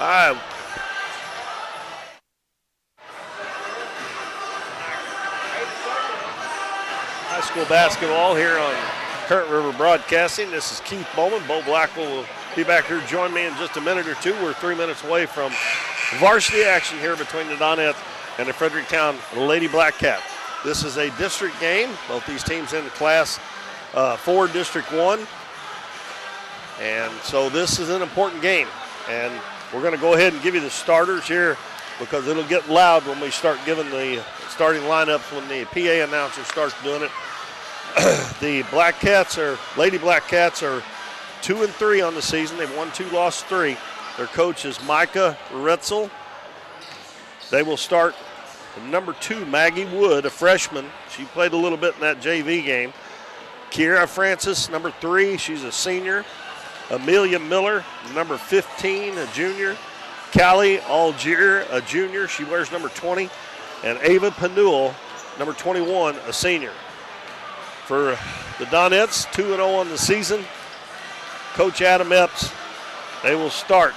Speaker 1: right. High school basketball here on Current River Broadcasting. This is Keith Bowman. Bo Blackwell will be back here. Join me in just a minute or two. We're 3 minutes away from varsity action here between the Donettes and the Fredericktown Lady Blackcat. This is a district game. Both these teams in Class 4 District 1. And so this is an important game. And we're going to go ahead and give you the starters here because it'll get loud when we start giving the starting lineups when the PA announcer starts doing it. The Lady Blackcats are 2-3 on the season. They've won 2, lost 3. Their coach is Micah Retzel. They will start number 2, Maggie Wood, a freshman. She played a little bit in that JV game. Kiera Francis, number 3, she's a senior. Amelia Miller, number 15, a junior. Callie Algier, a junior. She wears number 20. And Ava Panul, number 21, a senior. For the Donettes, 2-0 on the season. Coach Adam Epps, they will start.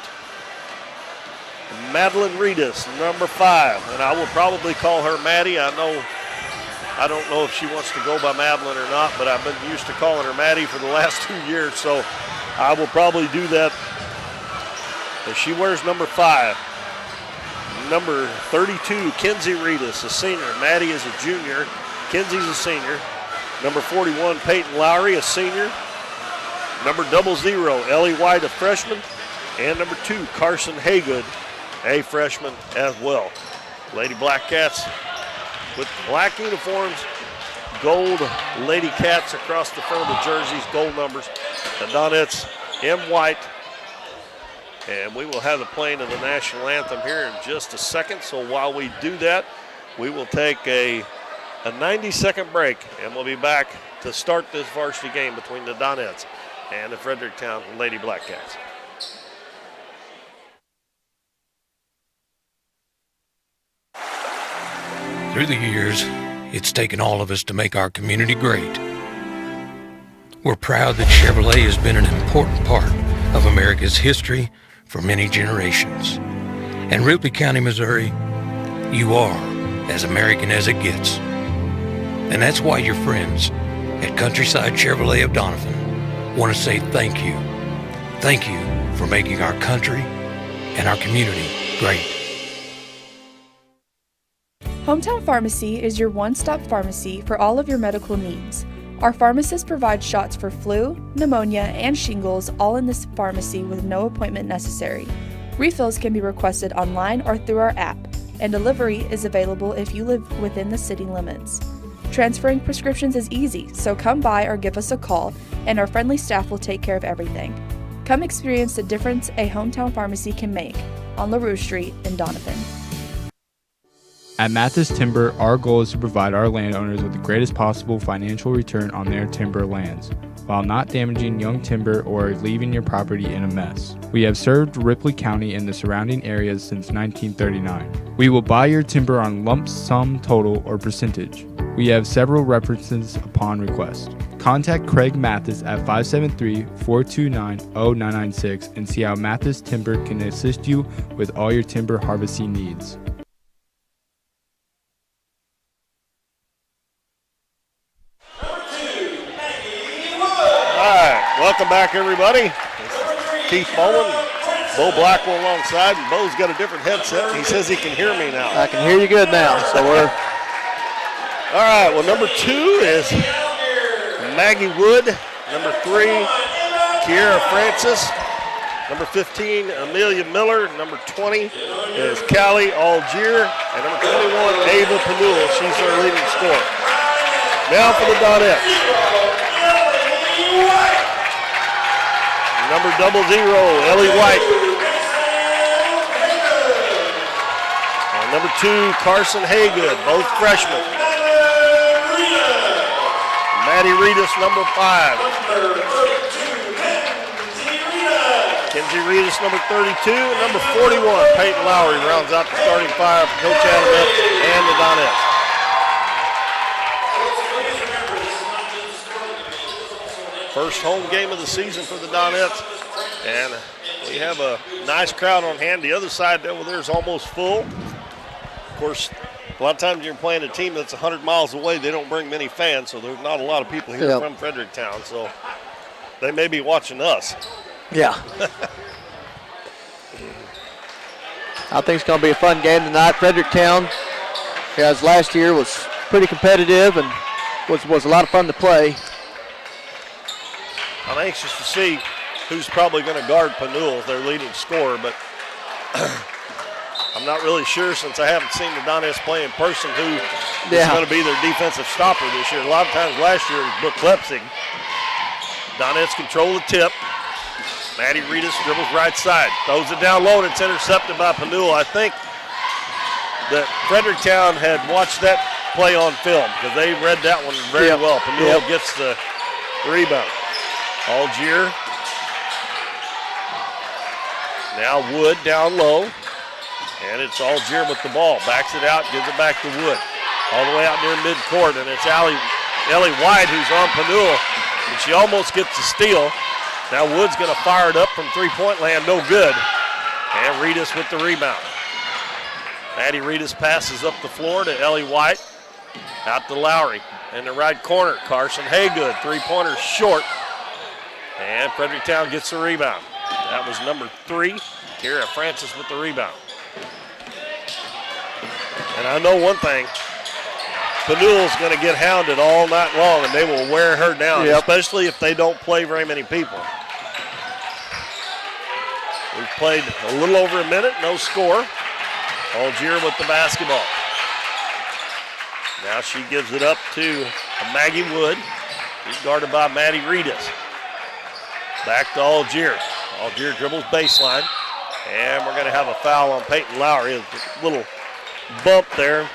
Speaker 1: Madeline Reedus, number 5. And I will probably call her Maddie. I don't know if she wants to go by Madeline or not, but I've been used to calling her Maddie for the last 2 years, so I will probably do that. And she wears number 5. Number 32, Kenzie Reedus, a senior. Maddie is a junior. Kenzie's a senior. Number 41, Peyton Lowry, a senior. Number 00, Ellie White, a freshman. And number 2, Carson Haygood, a freshman as well. Lady Blackcats with black uniforms, gold Ladycats across the front of the jerseys, gold numbers. The Donettes in white. And we will have the playing of the national anthem here in just a second. So while we do that, we will take a 90-second break, and we'll be back to start this varsity game between the Donettes and the Fredericktown Lady Blackcats.
Speaker 3: Through the years, it's taken all of us to make our community great. We're proud that Chevrolet has been an important part of America's history for many generations. And Ripley County, Missouri, you are as American as it gets. And that's why your friends at Countryside Chevrolet of Doniphan want to say thank you. Thank you for making our country and our community great.
Speaker 4: Hometown Pharmacy is your one-stop pharmacy for all of your medical needs. Our pharmacists provide shots for flu, pneumonia, and shingles all in this pharmacy with no appointment necessary. Refills can be requested online or through our app, and delivery is available if you live within the city limits. Transferring prescriptions is easy, so come by or give us a call, and our friendly staff will take care of everything. Come experience the difference a hometown pharmacy can make on LaRue Street in Doniphan.
Speaker 6: At Mathis Timber, our goal is to provide our landowners with the greatest possible financial return on their timber lands, while not damaging young timber or leaving your property in a mess. We have served Ripley County and the surrounding areas since 1939. We will buy your timber on lump sum total or percentage. We have several references upon request. Contact Craig Mathis at 573-429-0996 and see how Mathis Timber can assist you with all your timber harvesting needs.
Speaker 1: Welcome back, everybody. Keith Bowen, Bo Blackwell alongside, and Bo's got a different headset. He says he can hear me now.
Speaker 2: I can hear you good now, so we're...
Speaker 1: All right, well, number 2 is Maggie Wood. Number 3, Kiera Francis. Number 15, Amelia Miller. Number 20 is Callie Algier. And number 21, Ava Panul. She's our leading scorer. Now for the Donettes. Number 00, Ellie White. And number 2, Carson Haygood, both freshmen. Maddie Reedus, number 5. Kenzie Reedus, number 32. And number 41, Peyton Lowry, rounds out the starting 5 for Coach Adam Epps and the Donettes. First home game of the season for the Donettes. And we have a nice crowd on hand. The other side over there is almost full. Of course, a lot of times you're playing a team that's 100 miles away, they don't bring many fans, so there's not a lot of people here from Fredericktown. So they may be watching us.
Speaker 2: Yeah. I think it's going to be a fun game tonight. Fredericktown, as last year, was pretty competitive and was a lot of fun to play.
Speaker 1: I'm anxious to see who's probably going to guard Panul, their leading scorer, but I'm not really sure since I haven't seen the Donettes play in person who is going to be their defensive stopper this year. A lot of times last year it was Brooke Lepsing. Donettes control the tip. Maddie Reedus dribbles right side, throws it down low, and it's intercepted by Panul. I think that Fredericktown had watched that play on film because they read that one very well. Panul gets the rebound. Algier. Now Wood down low. And it's Algier with the ball. Backs it out, gives it back to Wood. All the way out near midcourt, and it's Ellie White who's on Panul. And she almost gets the steal. Now Wood's going to fire it up from three-point land, no good. And Reedus with the rebound. Maddie Reedus passes up the floor to Ellie White. Out to Lowry. In the right corner, Carson Haygood, three-pointer short. And Fredericktown gets the rebound. That was number 3, Kara Francis with the rebound. And I know one thing, Panul's going to get hounded all night long, and they will wear her down, especially if they don't play very many people. We've played a little over a minute, no score. Algier with the basketball. Now she gives it up to Maggie Wood. She's guarded by Maddie Reedus. Back to Algier. Algier dribbles baseline. And we're going to have a foul on Peyton Lowry. A little bump there.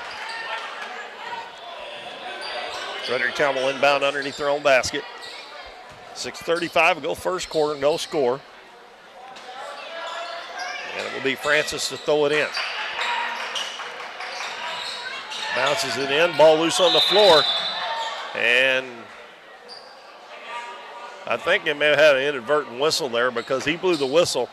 Speaker 1: Fredericktown will inbound underneath their own basket. 6:35 to go first quarter, no score. And it will be Francis to throw it in. Bounces it in, ball loose on the floor. And I think they may have had an inadvertent whistle there because he blew the whistle.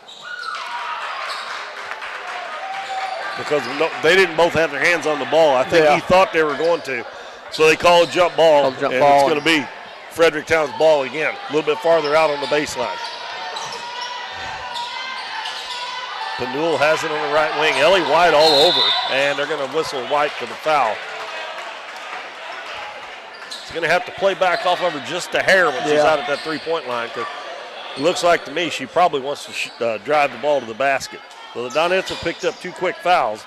Speaker 1: Because they didn't both have their hands on the ball. I think he thought they were going to. So they called jump ball, and it's going to be Fredericktown's ball again, a little bit farther out on the baseline. Panul has it on the right wing. Ellie White all over, and they're going to whistle White for the foul. He's going to have to play back off of her just a hair when she's out at that three-point line, because it looks like to me she probably wants to drive the ball to the basket. So the Donettes have picked up 2 quick fouls.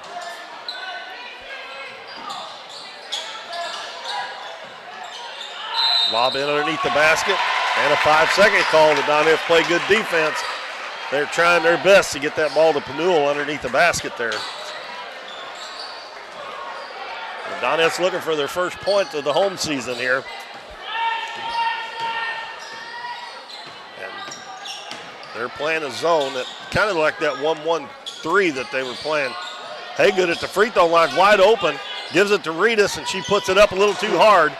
Speaker 1: Lob in underneath the basket, and a 5-second call. The Donettes play good defense. They're trying their best to get that ball to Panul underneath the basket there. The Donettes looking for their first point of the home season here. And they're playing a zone that kind of like that 1-1-3 that they were playing. Haygood at the free throw line, wide open, gives it to Reedus, and she puts it up a little too hard.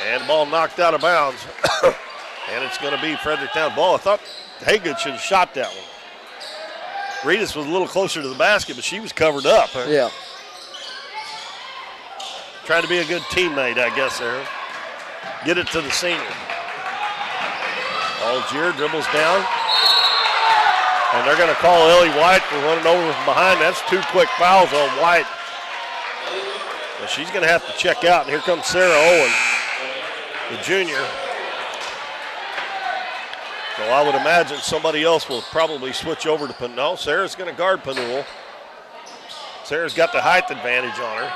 Speaker 1: And the ball knocked out of bounds. And it's going to be Fredericktown ball. I thought Haygood should have shot that one. Reedus was a little closer to the basket, but she was covered up. Huh?
Speaker 2: Yeah.
Speaker 1: Trying to be a good teammate, I guess, there. Get it to the senior. Algier dribbles down. And they're going to call Ellie White for running over from behind. That's 2 quick fouls on White. And she's going to have to check out. And here comes Sarah Owen, the junior. So I would imagine somebody else will probably switch over to Panul. No, Sarah's going to guard Panul. Sarah's got the height advantage on her.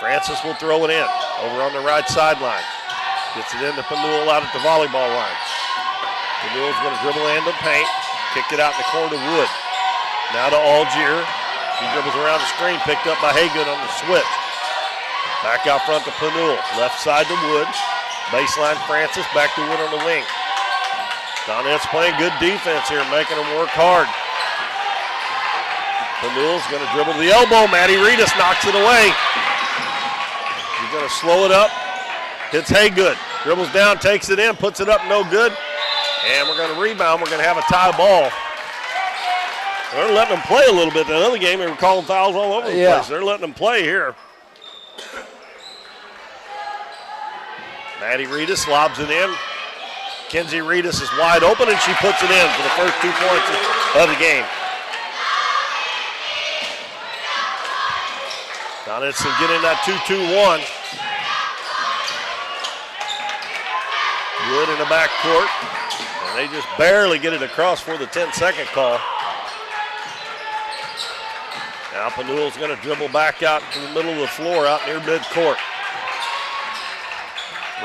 Speaker 1: Francis will throw it in over on the right sideline. Gets it into Panul out at the volleyball line. Panul's going to dribble in the paint. Kicked it out in the corner to Wood. Now to Algier. She dribbles around the screen, picked up by Haygood on the switch. Back out front to Panul. Left side to Wood. Baseline Francis, back to Wood on the wing. Donettes playing good defense here, making them work hard. Panul's going to dribble the elbow. Maddie Reedus knocks it away. He's going to slow it up. Hits Haygood. Dribbles down, takes it in, puts it up, no good. And we're going to rebound. We're going to have a tie ball. They're letting them play a little bit. The other game, they were calling fouls all over the place. They're letting them play here. Maddie Reedus lobs it in. Kenzie Reedus is wide open, and she puts it in for the first 2 points of the game. Donettes will get in that 2-2-1. Wood in the back court. And they just barely get it across for the 10-second call. Now Panuel's going to dribble back out to the middle of the floor out near midcourt.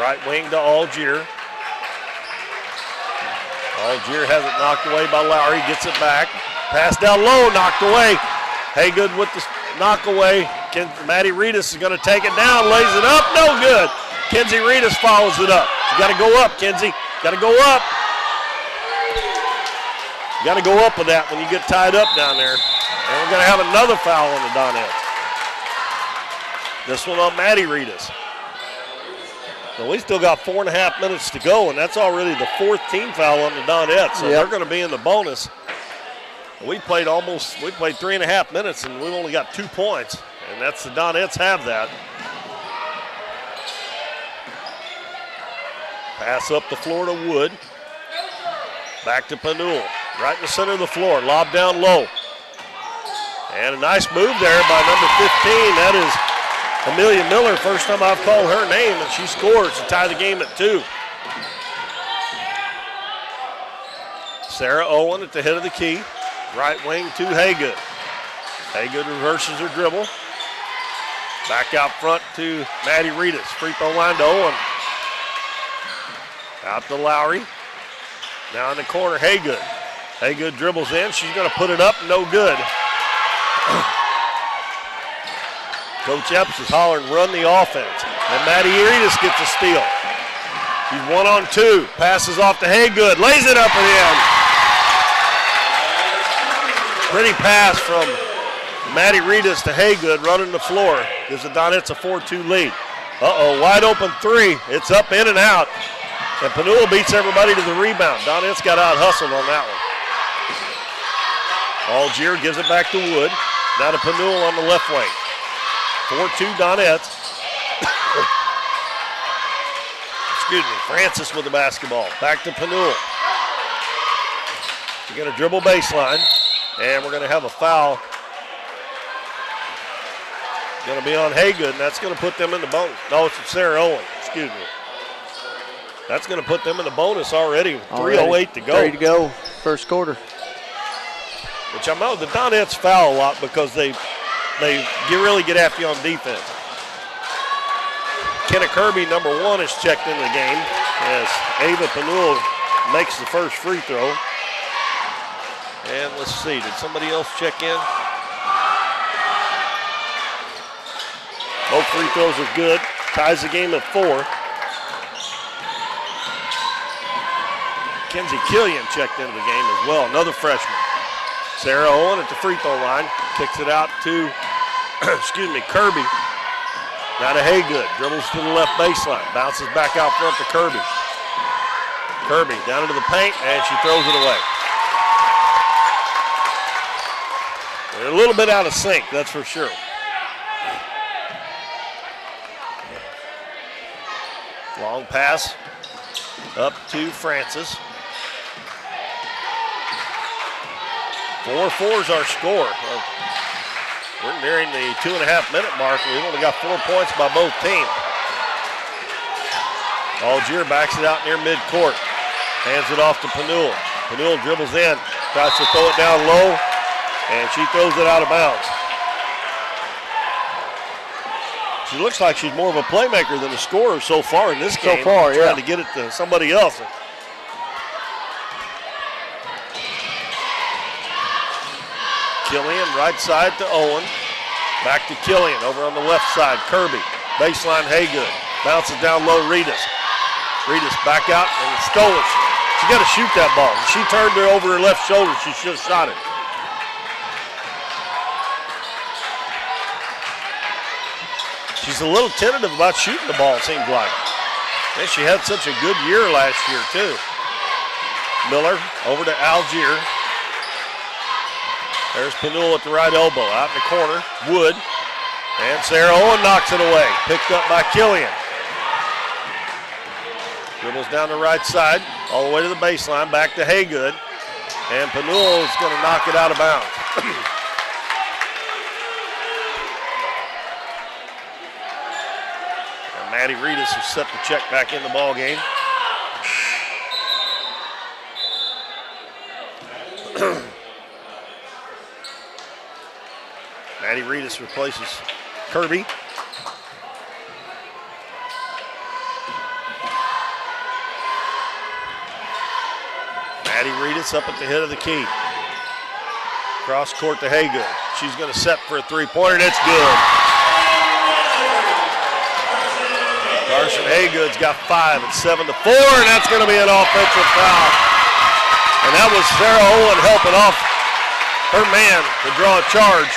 Speaker 1: Right wing to Algier. Algier has it knocked away by Lowry, gets it back. Pass down low, knocked away. Haygood with the knock away. Maddie Reedus is going to take it down, lays it up, no good. Kenzie Reedus follows it up. You got to go up, Kenzie. Got to go up. You got to go up with that when you get tied up down there. And we're going to have another foul on the Donettes. This one on Maddie Reedus. So we still got 4.5 minutes to go, and that's already the 4th team foul on the Donettes. So they're going to be in the bonus. We played 3.5 minutes, and we've only got 2 points. And that's the Donettes have that. Pass up the floor to Wood. Back to Panuel. Right in the center of the floor. Lob down low. And a nice move there by number 15. That is Amelia Miller. First time I've called her name, and she scores to tie the game at 2. Sarah Owen at the head of the key. Right wing to Haygood. Haygood reverses her dribble. Back out front to Maddie Reedus. Free throw line to Owen. Out to Lowry. Now in the corner, Haygood. Haygood dribbles in. She's going to put it up. No good. Coach Epps is hollering, run the offense. And Maddie Reedus gets a steal. She's 1-on-2. Passes off to Haygood. Lays it up and in. Pretty pass from Maddie Reedus to Haygood running the floor. Gives the Donettes a 4-2 lead. Wide open 3. It's up, in, and out. And Panuel beats everybody to the rebound. Donettes got out-hustled on that one. Algier gives it back to Wood. Now to Panuel on the left wing. 4-2 Donettes. Excuse me, Francis with the basketball. Back to Panuel. We're going to dribble baseline. And we're going to have a foul. Going to be on Haygood, and that's going to put them in the bonus. No, it's Sarah Owen. Excuse me. That's going to put them in the bonus already. 3:08 to go.
Speaker 2: 3 to go, first quarter.
Speaker 1: Which I know the Donettes foul a lot because they really get after you on defense. Kenna Kirby, number 1, is checked into the game as Ava Panuel makes the first free throw. And let's see, did somebody else check in? Both free throws are good. Ties the game at 4. Kenzie Killian checked into the game as well, another freshman. Sarah Owen at the free throw line. Kicks it out to, Kirby. Now to Haygood. Dribbles to the left baseline. Bounces back out front to Kirby. Kirby down into the paint, and she throws it away. They're a little bit out of sync, that's for sure. Long pass up to Francis. 4-4 is our score. We're nearing the 2.5-minute mark. We've only got 4 points by both teams. Algier backs it out near midcourt. Hands it off to Panuel. Panuel dribbles in, tries to throw it down low, and she throws it out of bounds. She looks like she's more of a playmaker than a scorer so far in this game.
Speaker 2: So far,
Speaker 1: trying to get it to somebody else. Killian, right side to Owen. Back to Killian, over on the left side. Kirby, baseline Haygood. Bounces down low, Reedus. Reedus back out and stole it. She got to shoot that ball. She turned her over her left shoulder. She should have shot it. She's a little tentative about shooting the ball, it seems like. And she had such a good year last year, too. Miller over to Algier. There's Panul at the right elbow. Out in the corner, Wood. And Sarah Owen knocks it away. Picked up by Killian. Dribbles down the right side, all the way to the baseline, back to Haygood. And Panul is going to knock it out of bounds. And Maddie Reedus has set the check back in the ball game. Maddie Reedus replaces Kirby. Maddie Reedus up at the head of the key. Cross court to Haygood. She's going to set for a three-pointer. That's good. Carson Haygood's got 5. It's 7-4, and that's going to be an offensive foul. And that was Sarah Owen helping off her man to draw a charge.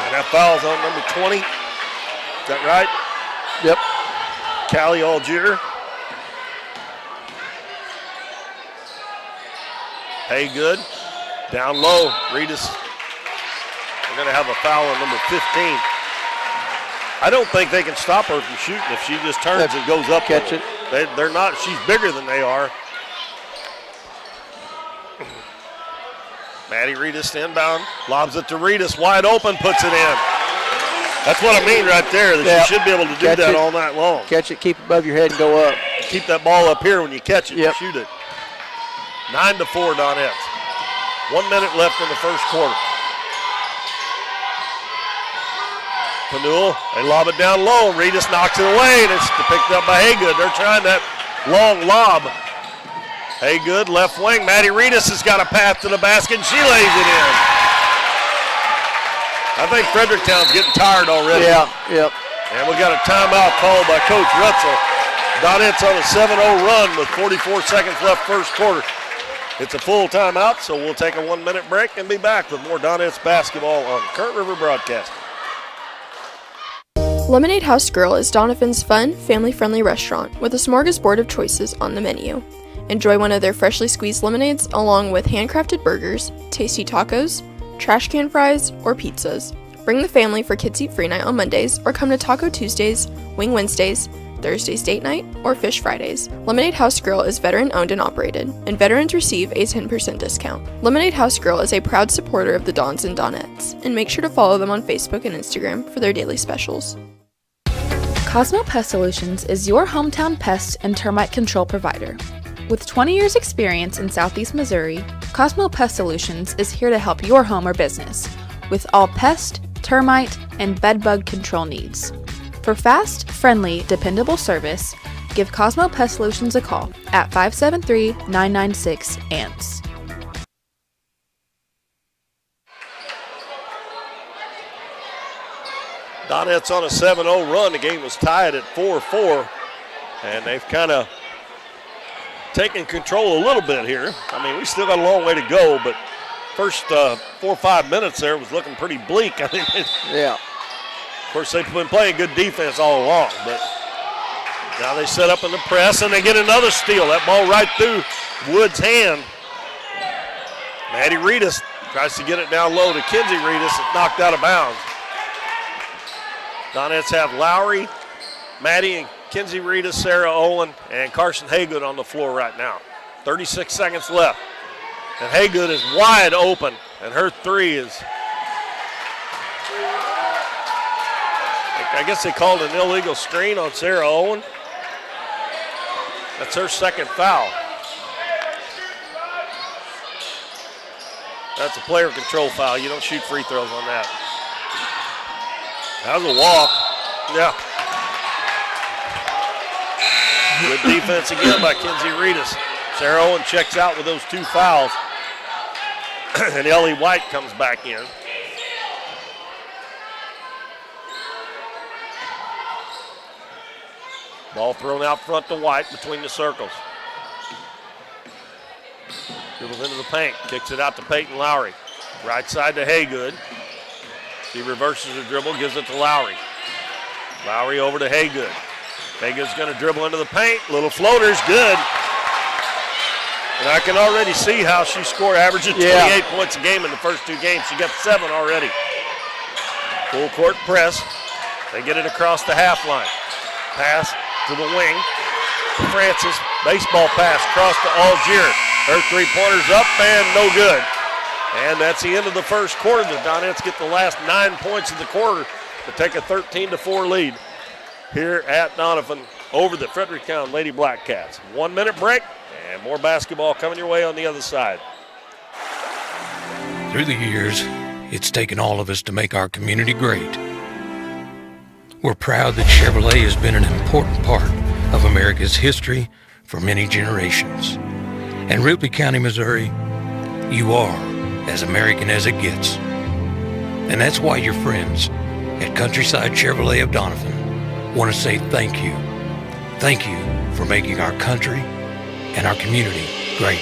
Speaker 1: And that foul's on number 20. Is that right?
Speaker 2: Yep.
Speaker 1: Callie Algier. Haygood down low. Reedus. We're going to have a foul on number 15. I don't think they can stop her from shooting if she just turns and goes up.
Speaker 2: Catch it.
Speaker 1: They're not. She's bigger than they are. Maddie Reedus inbound, lobs it to Reedus, wide open, puts it in. That's what I mean right there, that you should be able to do that all night long.
Speaker 2: Catch it, keep it above your head, and go up.
Speaker 1: Keep that ball up here when you catch it and shoot it. 9-4 Donettes. 1 minute left in the first quarter. Panul, they lob it down low. Reedus knocks it away, and it's picked up by Haygood. They're trying that long lob. Haygood, left wing. Maddie Reedus has got a path to the basket, and she lays it in. I think Fredericktown's getting tired already.
Speaker 2: Yeah, yep.
Speaker 1: And we got a timeout called by Coach Rutzel. Donettes on a 7-0 run with 44 seconds left first quarter. It's a full timeout, so we'll take a 1 minute break and be back with more Donettes basketball on Current River Broadcasting.
Speaker 11: Lemonade House Grill is Doniphan's fun, family-friendly restaurant with a smorgasbord of choices on the menu. Enjoy one of their freshly squeezed lemonades along with handcrafted burgers, tasty tacos, trash can fries, or pizzas. Bring the family for Kids Eat Free Night on Mondays or come to Taco Tuesdays, Wing Wednesdays, Thursday's Date Night, or Fish Fridays. Lemonade House Grill is veteran owned and operated, and veterans receive a 10% discount. Lemonade House Grill is a proud supporter of the Dons and Donettes, and make sure to follow them on Facebook and Instagram for their daily specials.
Speaker 5: Cosmo Pest Solutions is your hometown pest and termite control provider. With 20 years experience in Southeast Missouri, Cosmo Pest Solutions is here to help your home or business with all pest, termite, and bedbug control needs. For fast, friendly, dependable service, give Cosmo Pest Solutions a call at 573-996-ANTS.
Speaker 1: Donettes on a 7-0 run. The game was tied at 4-4, and they've kind of taking control a little bit here. I mean, we still got a long way to go, but first 4 or 5 minutes there was looking pretty bleak. I mean,
Speaker 2: yeah.
Speaker 1: Of course, they've been playing good defense all along, but now they set up in the press, and they get another steal. That ball right through Wood's hand. Maddie Reedus tries to get it down low to Kinsey Reedus. It's knocked out of bounds. Donettes have Lowry, Maddie, and Kinsey Reedus, Sarah Owen, and Carson Haygood on the floor right now. 36 seconds left. And Haygood is wide open, and her three is, I guess they called an illegal screen on Sarah Owen. That's her second foul. That's a player control foul. You don't shoot free throws on that. That was a walk. Yeah. Good defense again by Kinsey Reedus. Sarah Owen checks out with those 2 fouls. And Ellie White comes back in. Ball thrown out front to White between the circles. Dribbles into the paint, kicks it out to Peyton Lowry. Right side to Haygood. She reverses the dribble, gives it to Lowry. Lowry over to Haygood. Vega's going to dribble into the paint. Little floater's good. And I can already see how she scored, averaging 28 points a game in the first 2 games. She got 7 already. Full court press. They get it across the half line. Pass to the wing. Francis, baseball pass across to Algier. Her 3-pointer's up and no good. And that's the end of the first quarter. The Donettes get the last 9 points of the quarter to take a 13-4 lead here at Doniphan over the Fredericktown Lady Blackcats. 1 minute break and more basketball coming your way on the other side.
Speaker 3: Through the years, it's taken all of us to make our community great. We're proud that Chevrolet has been an important part of America's history for many generations. And Ripley County, Missouri, you are as American as it gets. And that's why your friends at Countryside Chevrolet of Doniphan want to say thank you. Thank you for making our country and our community great.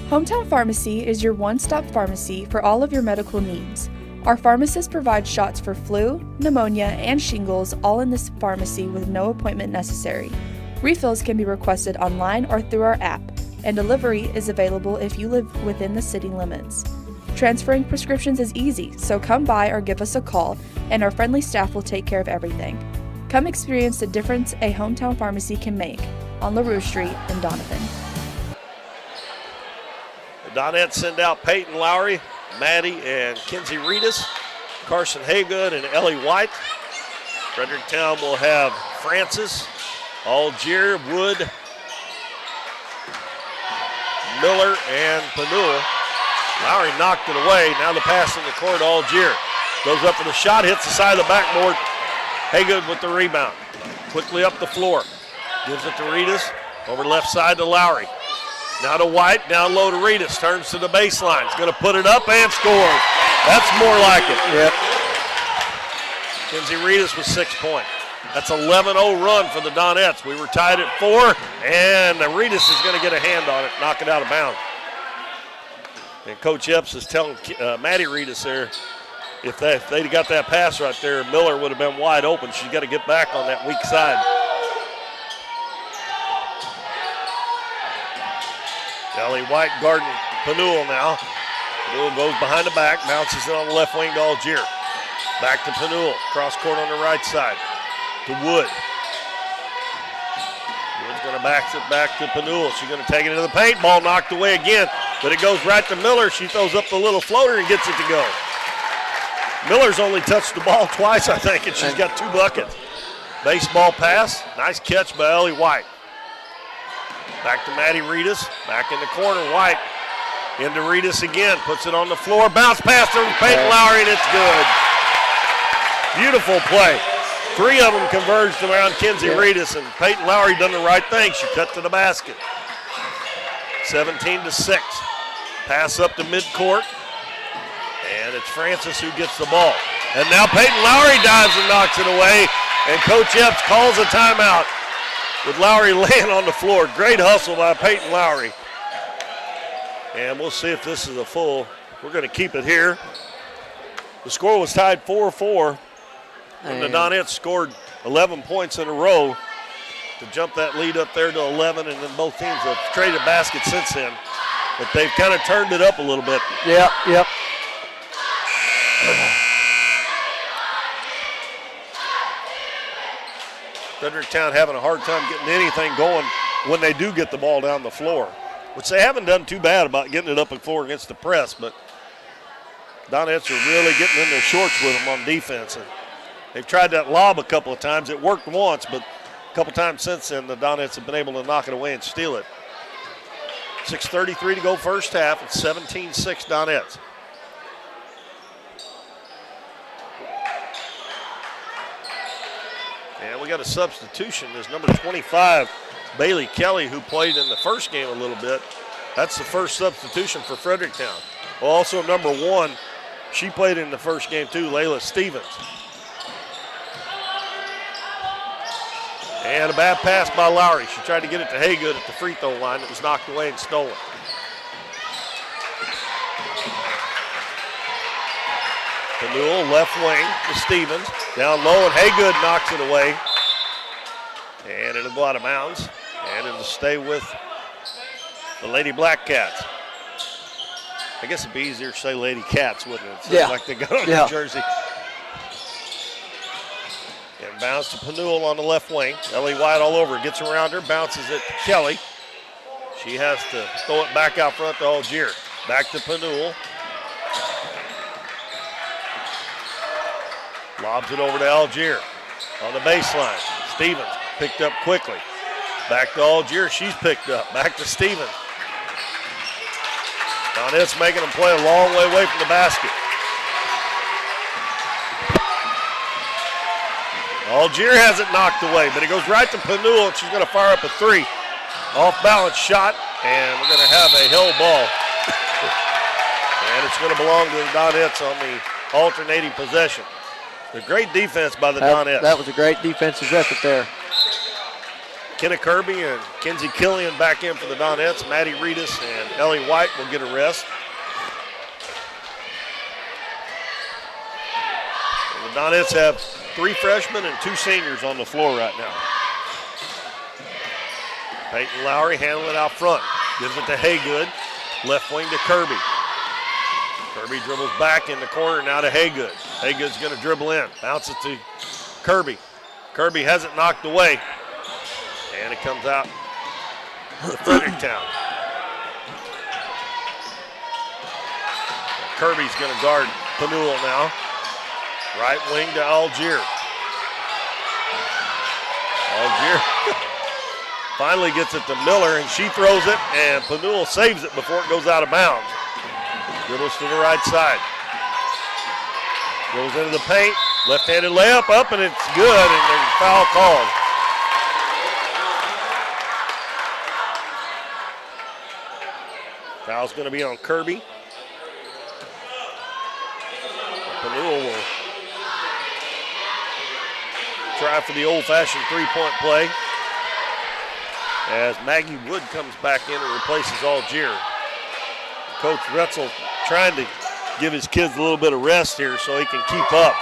Speaker 4: Hometown Pharmacy is your one-stop pharmacy for all of your medical needs. Our pharmacists provide shots for flu, pneumonia, and shingles all in this pharmacy with no appointment necessary. Refills can be requested online or through our app, and delivery is available if you live within the city limits. Transferring prescriptions is easy, so come by or give us a call, and our friendly staff will take care of everything. Come experience the difference a hometown pharmacy can make on LaRue Street in Doniphan.
Speaker 1: The Donettes send out Peyton Lowry, Maddie and Kinsey Reedus, Carson Haygood and Ellie White. Fredericktown will have Francis, Algier, Wood, Miller, and Panul. Lowry knocked it away. Now the pass in the court, Algier. Goes up for the shot, hits the side of the backboard. Haygood with the rebound. Quickly up the floor. Gives it to Reedus. Over left side to Lowry. Now to White, down low to Reedus. Turns to the baseline. He's going to put it up and score. That's more like it.
Speaker 2: Yep.
Speaker 1: Kinsey Reedus with 6 points. That's 11-0 run for the Donettes. We were tied at 4, and Reedus is going to get a hand on it, knock it out of bounds. And Coach Epps is telling Maddie Reedus there, if they'd got that pass right there, Miller would have been wide open. She's got to get back on that weak side. Ellie White guarding Panul now. Panul goes behind the back, bounces it on the left wing to Algier. Back to Panul, cross court on the right side to Wood. Wood's going to back it back to Panul. She's going to take it into the paint. Ball knocked away again, but it goes right to Miller. She throws up the little floater and gets it to go. Miller's only touched the ball twice, I think, and she's got 2 buckets. Baseball pass. Nice catch by Ellie White. Back to Maddie Reedus. Back in the corner, White. Into Reedus again. Puts it on the floor. Bounce pass to Peyton Lowry, and it's good. Beautiful play. 3 of them converged around Kinsey Reedus, and Peyton Lowry done the right thing. She cut to the basket. 17-6. Pass up to midcourt. And it's Francis who gets the ball. And now Peyton Lowry dives and knocks it away. And Coach Epps calls a timeout with Lowry laying on the floor. Great hustle by Peyton Lowry. And we'll see if this is a full. We're going to keep it here. The score was tied 4-4. And the Donettes scored 11 points in a row to jump that lead up there to 11. And then both teams have traded baskets since then. But they've kind of turned it up a little bit.
Speaker 2: Yep.
Speaker 1: Fredericktown having a hard time getting anything going when they do get the ball down the floor, which they haven't done too bad about getting it up the floor against the press, but Donettes are really getting in their shorts with them on defense. And they've tried that lob a couple of times. It worked once, but a couple times since then, the Donettes have been able to knock it away and steal it. 6:33 to go first half. It's 17-6 Donettes. And we got a substitution. There's number 25, Bailey Kelly, who played in the first game a little bit. That's the first substitution for Fredericktown. Well, also number 1, she played in the first game too, Layla Stevens. And a bad pass by Lowry. She tried to get it to Haygood at the free throw line. It was knocked away and stolen. Panul left wing to Stevens. Down low, and Haygood knocks it away. And it'll go out of bounds. And it'll stay with the Lady Blackcats. I guess it'd be easier to say Lady Cats, wouldn't it?
Speaker 2: Yeah.
Speaker 1: Like they got on New Jersey. And bounce to Panul on the left wing. Ellie White all over. Gets around her. Bounces it to Kelly. She has to throw it back out front to Algier. Back to Panul. Lobs it over to Algier on the baseline. Stevens picked up quickly. Back to Algier. She's picked up. Back to Stevens. Donettes making them play a long way away from the basket. Algier has it knocked away, but it goes right to Panul, and she's going to fire up a three. Off-balance shot, and we're going to have a hell ball. And it's going to belong to the Donettes on the alternating possession. A great defense by the Donettes.
Speaker 2: That was a great defensive effort there.
Speaker 1: Kenna Kirby and Kenzie Killian back in for the Donettes. Maddie Reedus and Ellie White will get a rest. And the Donettes have 3 freshmen and 2 seniors on the floor right now. Peyton Lowry handling it out front. Gives it to Haygood. Left wing to Kirby. Kirby dribbles back in the corner, now to Haygood. Haygood's going to dribble in. Bounces to Kirby. Kirby has it knocked away. And it comes out to Fredericktown. Kirby's going to guard Panul now. Right wing to Algier. Algier finally gets it to Miller, and she throws it, and Panul saves it before it goes out of bounds. Dribbles to the right side. Goes into the paint. Left-handed layup up, and it's good, and there's a foul called. Foul's going to be on Kirby. Panul will try for the old-fashioned three-point play as Maggie Wood comes back in and replaces Algier. Coach Retzel trying to give his kids a little bit of rest here so he can keep up.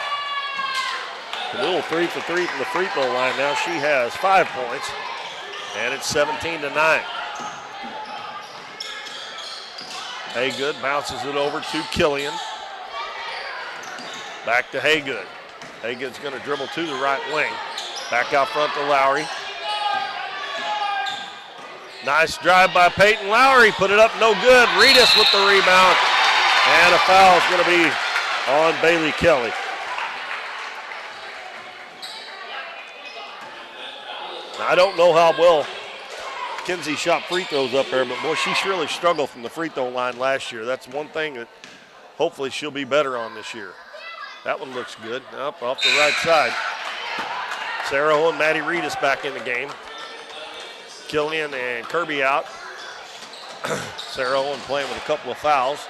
Speaker 1: Panul 3 for 3 from the free throw line now. She has 5 points, and it's 17-9. Haygood bounces it over to Killian. Back to Haygood. Haygood's going to dribble to the right wing. Back out front to Lowry. Nice drive by Peyton Lowry. Put it up, no good. Reedus with the rebound. And a foul is going to be on Bailey Kelly. Now, I don't know how well Kinsey shot free throws up there, but boy, she really struggled from the free throw line last year. That's one thing that hopefully she'll be better on this year. That one looks good. Up off the right side. Sarah Ho and Maddie Reedus back in the game. Killian and Kirby out. Sarah Owen playing with a couple of fouls.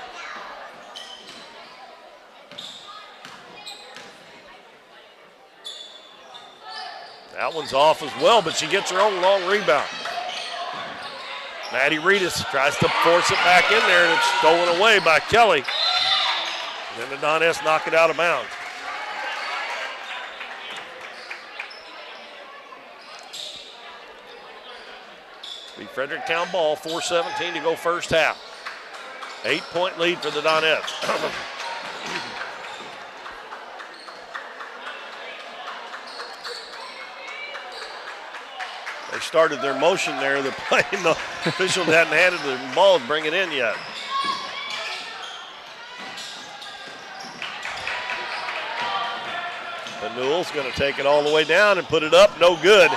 Speaker 1: That one's off as well, but she gets her own long rebound. Maddie Reedus tries to force it back in there, and it's stolen away by Kelly. And then the Donettes knock it out of bounds. Be Fredericktown ball, 4:17 to go first half. 8-point lead for the Donettes. They started their motion there. They're playing. The official hadn't handed the ball to bring it in yet. Panul's going to take it all the way down and put it up. No good.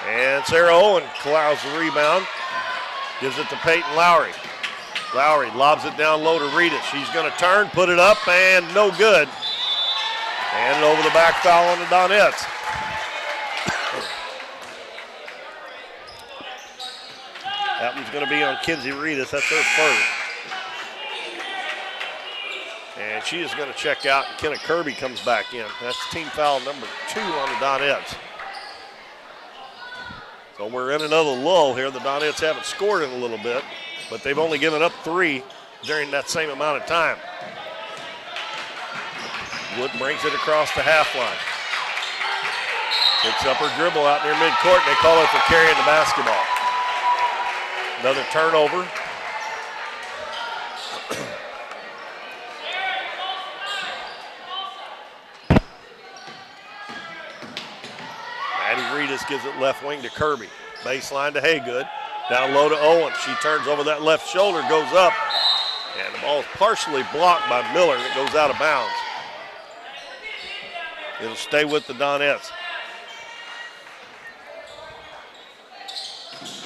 Speaker 1: And Sarah Owen allows the rebound. Gives it to Peyton Lowry. Lowry lobs it down low to Reedus. She's going to turn, put it up, and no good. And over the back foul on the Donettes. That one's going to be on Kinsey Reedus. That's her first. And she is going to check out, and Kenna Kirby comes back in. That's team foul number 2 on the Donettes. So we're in another lull here. The Donettes haven't scored in a little bit, but they've only given up 3 during that same amount of time. Wood brings it across the half line. Picks up her dribble out near midcourt, and they call her for carrying the basketball. Another turnover. Maddie Reedus gives it left wing to Kirby. Baseline to Haygood. Down low to Owen. She turns over that left shoulder, goes up. And the ball is partially blocked by Miller. It goes out of bounds. It'll stay with the Donettes.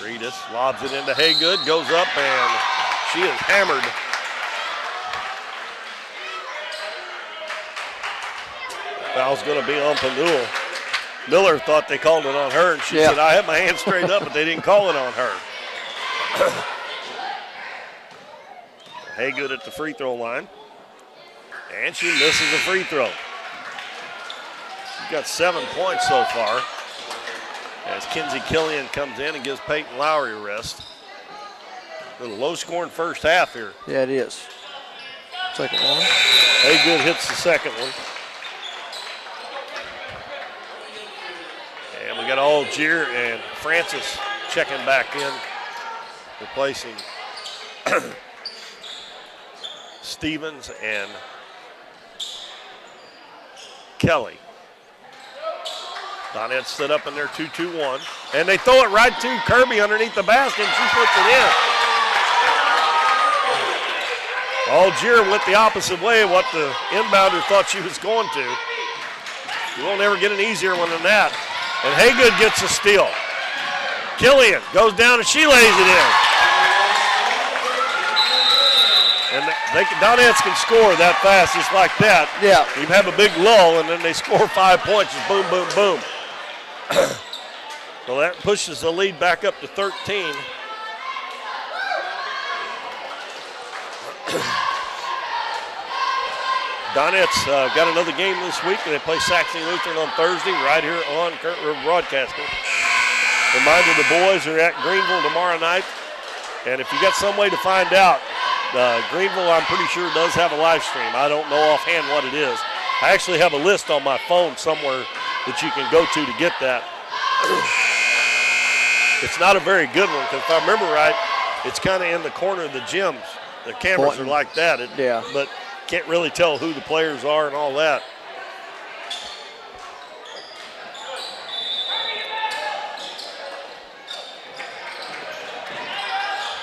Speaker 1: Reedus lobs it into Haygood, goes up, and she is hammered. Foul's going to be on Panul. Miller thought they called it on her, and she said, I had my hand straight up, but they didn't call it on her. Haygood at the free throw line. And she misses a free throw. She's got 7 points so far. As Kinsey Killian comes in and gives Peyton Lowry a rest. A little low-scoring first half here.
Speaker 2: Yeah, it is. Second one.
Speaker 1: Haygood hits the second one. And we got Algier and Francis checking back in, replacing Stevens and Kelly. Donettes set up in their 2-2-1. And they throw it right to Kirby underneath the basket, and she puts it in. Algier went the opposite way of what the inbounder thought she was going to. You won't ever get an easier one than that. And Haygood gets a steal. Killian goes down and she lays it in. And Donettes can score that fast just like that.
Speaker 2: Yeah.
Speaker 1: You have a big lull and then they score 5 points. Just boom, boom, boom. So that pushes the lead back up to 13. Donettes got another game this week. They play Saxony Lutheran on Thursday right here on Current River Broadcasting. Reminder, the boys are at Greenville tomorrow night. And if you got some way to find out, Greenville, I'm pretty sure, does have a live stream. I don't know offhand what it is. I actually have a list on my phone somewhere that you can go to get that. It's not a very good one because if I remember right, it's kind of in the corner of the gyms. The cameras are like that. But can't really tell who the players are and all that.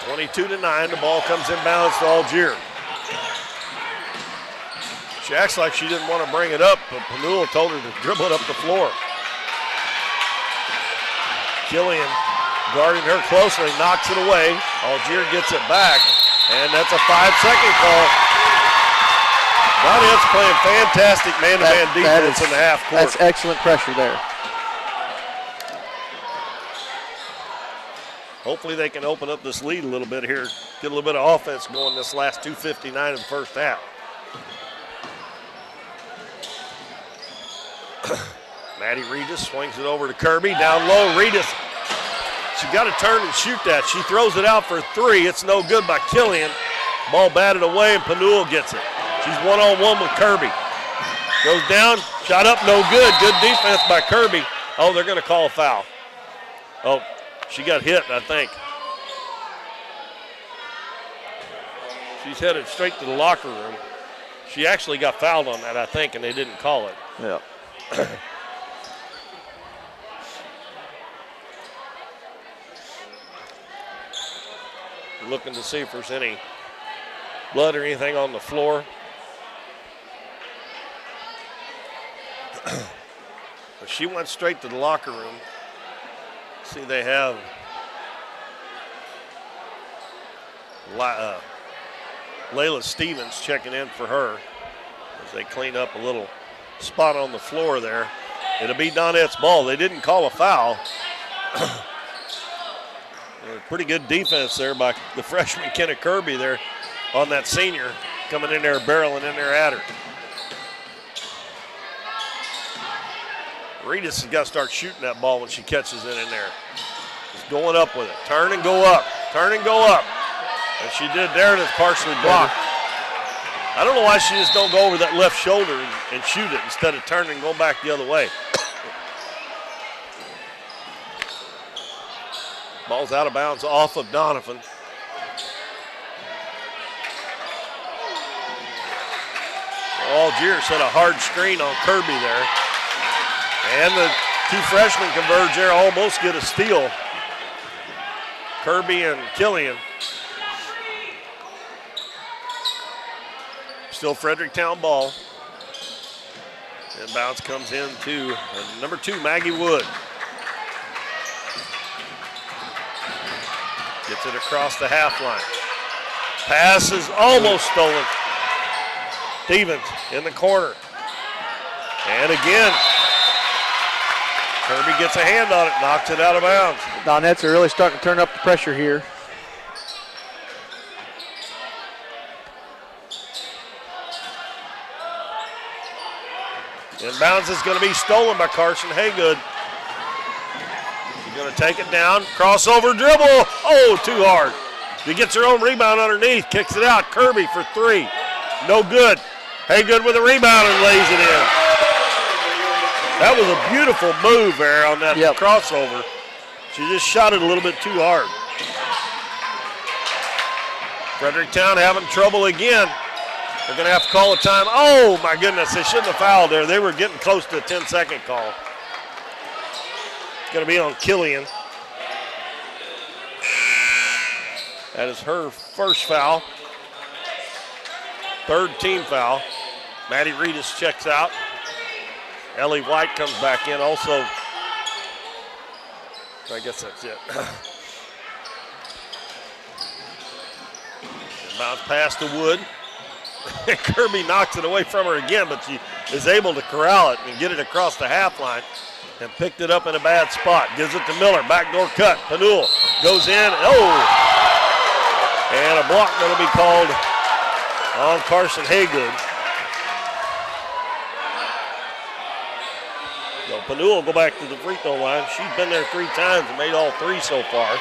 Speaker 1: (22-9). The ball comes inbounds to Algier. She acts like she didn't want to bring it up, but Panul told her to dribble it up the floor. Killian guarding her closely, knocks it away. Algier gets it back, and that's a 5-second call. Donettes playing fantastic man-to-man defense in the half court.
Speaker 2: That's excellent pressure there.
Speaker 1: Hopefully they can open up this lead a little bit here, get a little bit of offense going this last 2:59 of the first half. Maddie Reedus swings it over to Kirby. Down low, Reedus. She got to turn and shoot that. She throws it out for 3. It's no good by Killian. Ball batted away, and Panul gets it. She's one-on-one with Kirby. Goes down, shot up, no good. Good defense by Kirby. Oh, they're going to call a foul. Oh, she got hit, I think. She's headed straight to the locker room. She actually got fouled on that, I think, and they didn't call it.
Speaker 2: Yeah.
Speaker 1: Looking to see if there's any blood or anything on the floor. But she went straight to the locker room. See, they have Layla Stevens checking in for her as they clean up a little spot on the floor there. It'll be Donette's ball. They didn't call a foul. Pretty good defense there by the freshman Kenna Kirby there on that senior coming in there, barreling in there at her. Reedus has got to start shooting that ball when she catches it in there. Just going up with it. Turn and go up. Turn and go up. And she did there, and it's partially blocked. I don't know why she just don't go over that left shoulder and shoot it instead of turning and going back the other way. Ball's out of bounds off of Doniphan. Algier set a hard screen on Kirby there. And the two freshmen converge there, almost get a steal. Kirby and Killian. Still Fredericktown ball. And bounce comes in to number 2, Maggie Wood. Gets it across the half line. Pass is almost stolen. Stevens in the corner. And again, Kirby gets a hand on it, knocks it out of bounds.
Speaker 2: Donettes are really starting to turn up the pressure here.
Speaker 1: Inbounds is going to be stolen by Carson Haygood. She's going to take it down, crossover dribble. Oh, too hard. She gets her own rebound underneath, kicks it out. Kirby for 3. No good. Haygood with a rebound and lays it in. That was a beautiful move there on that crossover. She just shot it a little bit too hard. Fredericktown having trouble again. They're going to have to call a time. Oh, my goodness, they shouldn't have fouled there. They were getting close to a 10-second call. It's going to be on Killian. That is her first foul. 3rd team foul. Maddie Reedus checks out. Ellie White comes back in also. I guess that's it. Bounce pass to Wood. Kirby knocks it away from her again, but she is able to corral it and get it across the half line and picked it up in a bad spot. Gives it to Miller. Backdoor cut. Panul goes in. Oh! And a block going to be called on Carson Haygood. So Panul will go back to the free throw line. She's been there 3 times and made all 3 so far.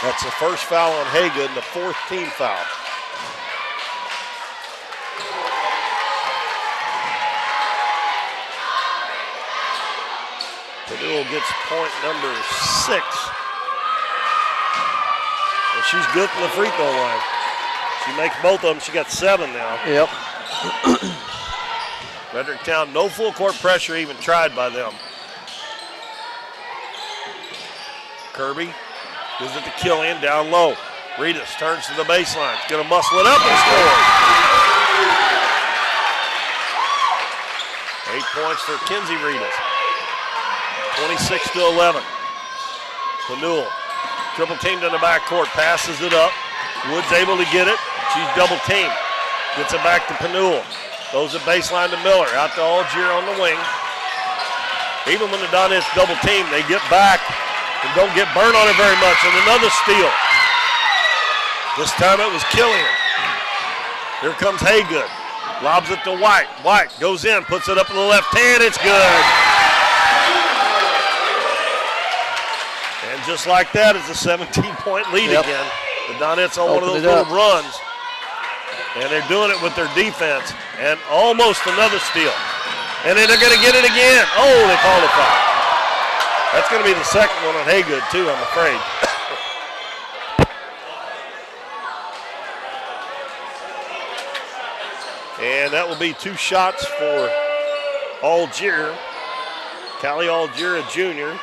Speaker 1: That's the first foul on Haygood and the 4th team foul. Panul gets point number 6. And she's good from the free throw line. She makes both of them. She got 7 now.
Speaker 2: Yep.
Speaker 1: Fredericktown, no full court pressure even tried by them. Kirby gives it to Killian down low. Reedus turns to the baseline. She's going to muscle it up and score. 8 points for Kinsey Reedus. 26-11. Panul, triple teamed in the backcourt, passes it up. Wood's able to get it. She's double teamed. Gets it back to Panul. Throws it baseline to Miller. Out to Algier on the wing. Even when the Donettes double team, they get back and don't get burned on it very much. And another steal. This time it was Killian. Here comes Haygood. Lobs it to White. White goes in, puts it up in the left hand. It's good. And just like that, it's a 17-point lead again. The Donettes on one of those little runs. And they're doing it with their defense. And almost another steal. And then they're going to get it again. Oh, they called a foul. That's going to be the second one on Haygood, too, I'm afraid. And that will be 2 shots for Algier. Callie Algier, a junior.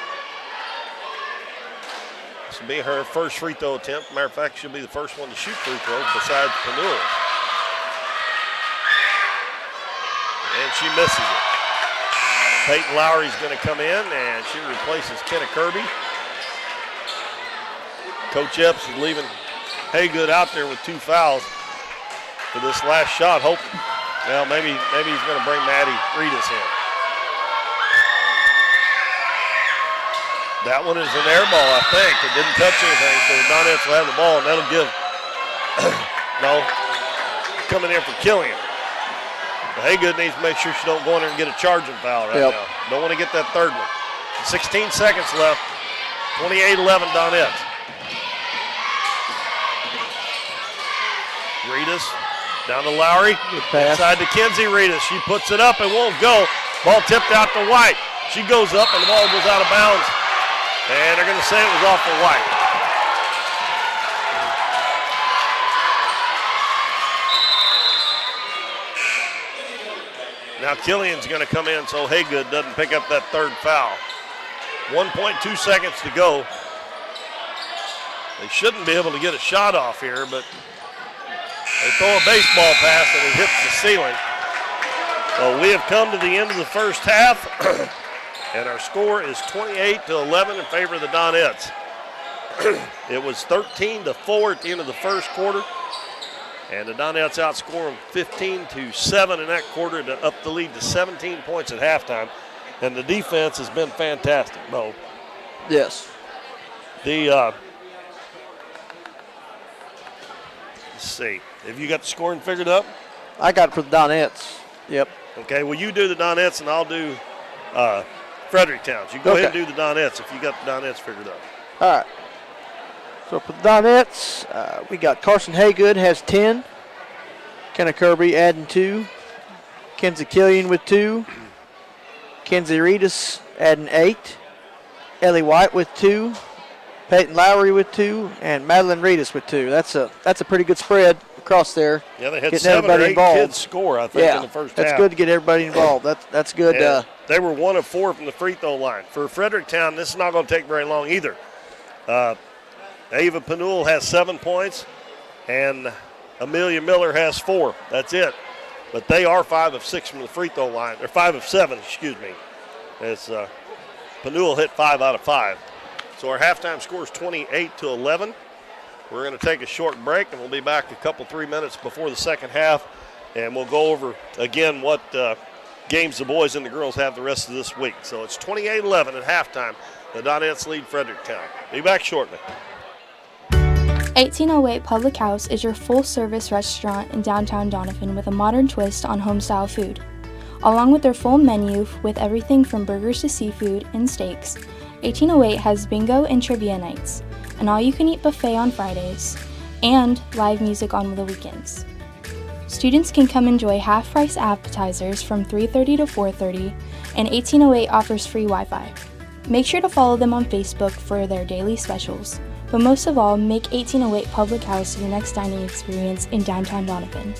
Speaker 1: This will be her first free throw attempt. Matter of fact, she'll be the first one to shoot free throws besides Panul. And she misses it. Peyton Lowry's going to come in, and she replaces Kenna Kirby. Coach Epps is leaving Haygood out there with 2 fouls for this last shot. Well, maybe he's going to bring Maddie Reedus in. That one is an air ball, I think. It didn't touch anything, so the Donettes will have the ball, and that'll give, coming in for Killian. Haygood needs to make sure she don't go in there and get a charging foul right now. Don't want to get that 3rd one. 16 seconds left. 28-11 Donettes. Reedus Down to Lowry. Inside to Kenzie Rita. She puts it up and won't go. Ball tipped out to White. She goes up and the ball goes out of bounds. And they're going to say it was off for White. Now Killian's going to come in so Haygood doesn't pick up that third foul. 1.2 seconds to go. They shouldn't be able to get a shot off here, but they throw a baseball pass and it hits the ceiling. So we have come to the end of the first half, and our score is 28-11 in favor of the Donettes. It was 13-4 at the end of the first quarter, and the Donettes outscore them 15-7 in that quarter to up the lead to 17 points at halftime. And the defense has been fantastic, Bo.
Speaker 2: Yes.
Speaker 1: Let's see. Have you got the scoring figured up?
Speaker 2: I got it for the Donettes. Yep.
Speaker 1: Okay, well, you do the Donettes and I'll do Fredericktown. You go ahead and do the Donettes if you got the Donettes figured up.
Speaker 2: All right. So for the Donettes, we got Carson Haygood has 10. Kenna Kirby adding 2. Kenzie Killian with 2. Kenzie Reedus adding 8. Ellie White with 2. Peyton Lowry with 2. And Madeline Reedus with 2. That's a pretty good spread across there.
Speaker 1: Yeah, they had 7 or 8 kids score, I think, in the first half.
Speaker 2: That's good to get everybody involved. That's good.
Speaker 1: They were 1 of 4 from the free throw line. For Fredericktown, this is not going to take very long either. Ava Panul has 7 points, and Amelia Miller has 4. That's it. But they are 5 of 6 from the free throw line, or 5 of 7, excuse me. As Panul hit 5 out of 5. So our halftime score is 28-11. We're going to take a short break, and we'll be back a 3 minutes before the second half, and we'll go over again what games the boys and the girls have the rest of this week. So it's 28-11 at halftime. The Donettes lead Fredericktown. Be back shortly.
Speaker 8: 1808 Public House is your full-service restaurant in downtown Doniphan with a modern twist on home-style food. Along with their full menu with everything from burgers to seafood and steaks, 1808 has bingo and trivia nights, an all-you-can-eat buffet on Fridays, and live music on the weekends. Students can come enjoy half-price appetizers from 3:30 to 4:30, and 1808 offers free Wi-Fi. Make sure to follow them on Facebook for their daily specials. But most of all, make 1808 Public House your next dining experience in downtown Doniphan.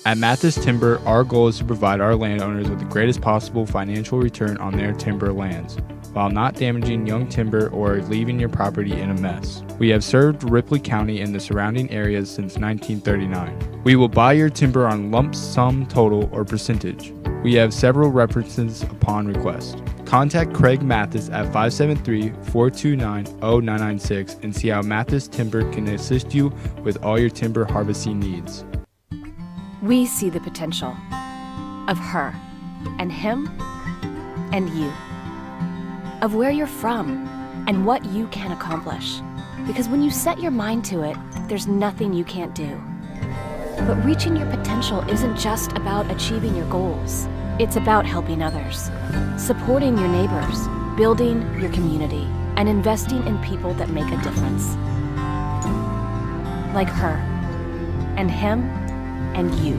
Speaker 6: At Mathis Timber, our goal is to provide our landowners with the greatest possible financial return on their timber lands, while not damaging young timber or leaving your property in a mess. We have served Ripley County and the surrounding areas since 1939. We will buy your timber on lump sum total or percentage. We have several references upon request. Contact Craig Mathis at 573-429-0996 and see how Mathis Timber can assist you with all your timber harvesting needs.
Speaker 7: We see the potential of her and him and you, of where you're from and what you can accomplish. Because when you set your mind to it, there's nothing you can't do. But reaching your potential isn't just about achieving your goals. It's about helping others, supporting your neighbors, building your community, and investing in people that make a difference. Like her, and him, and you.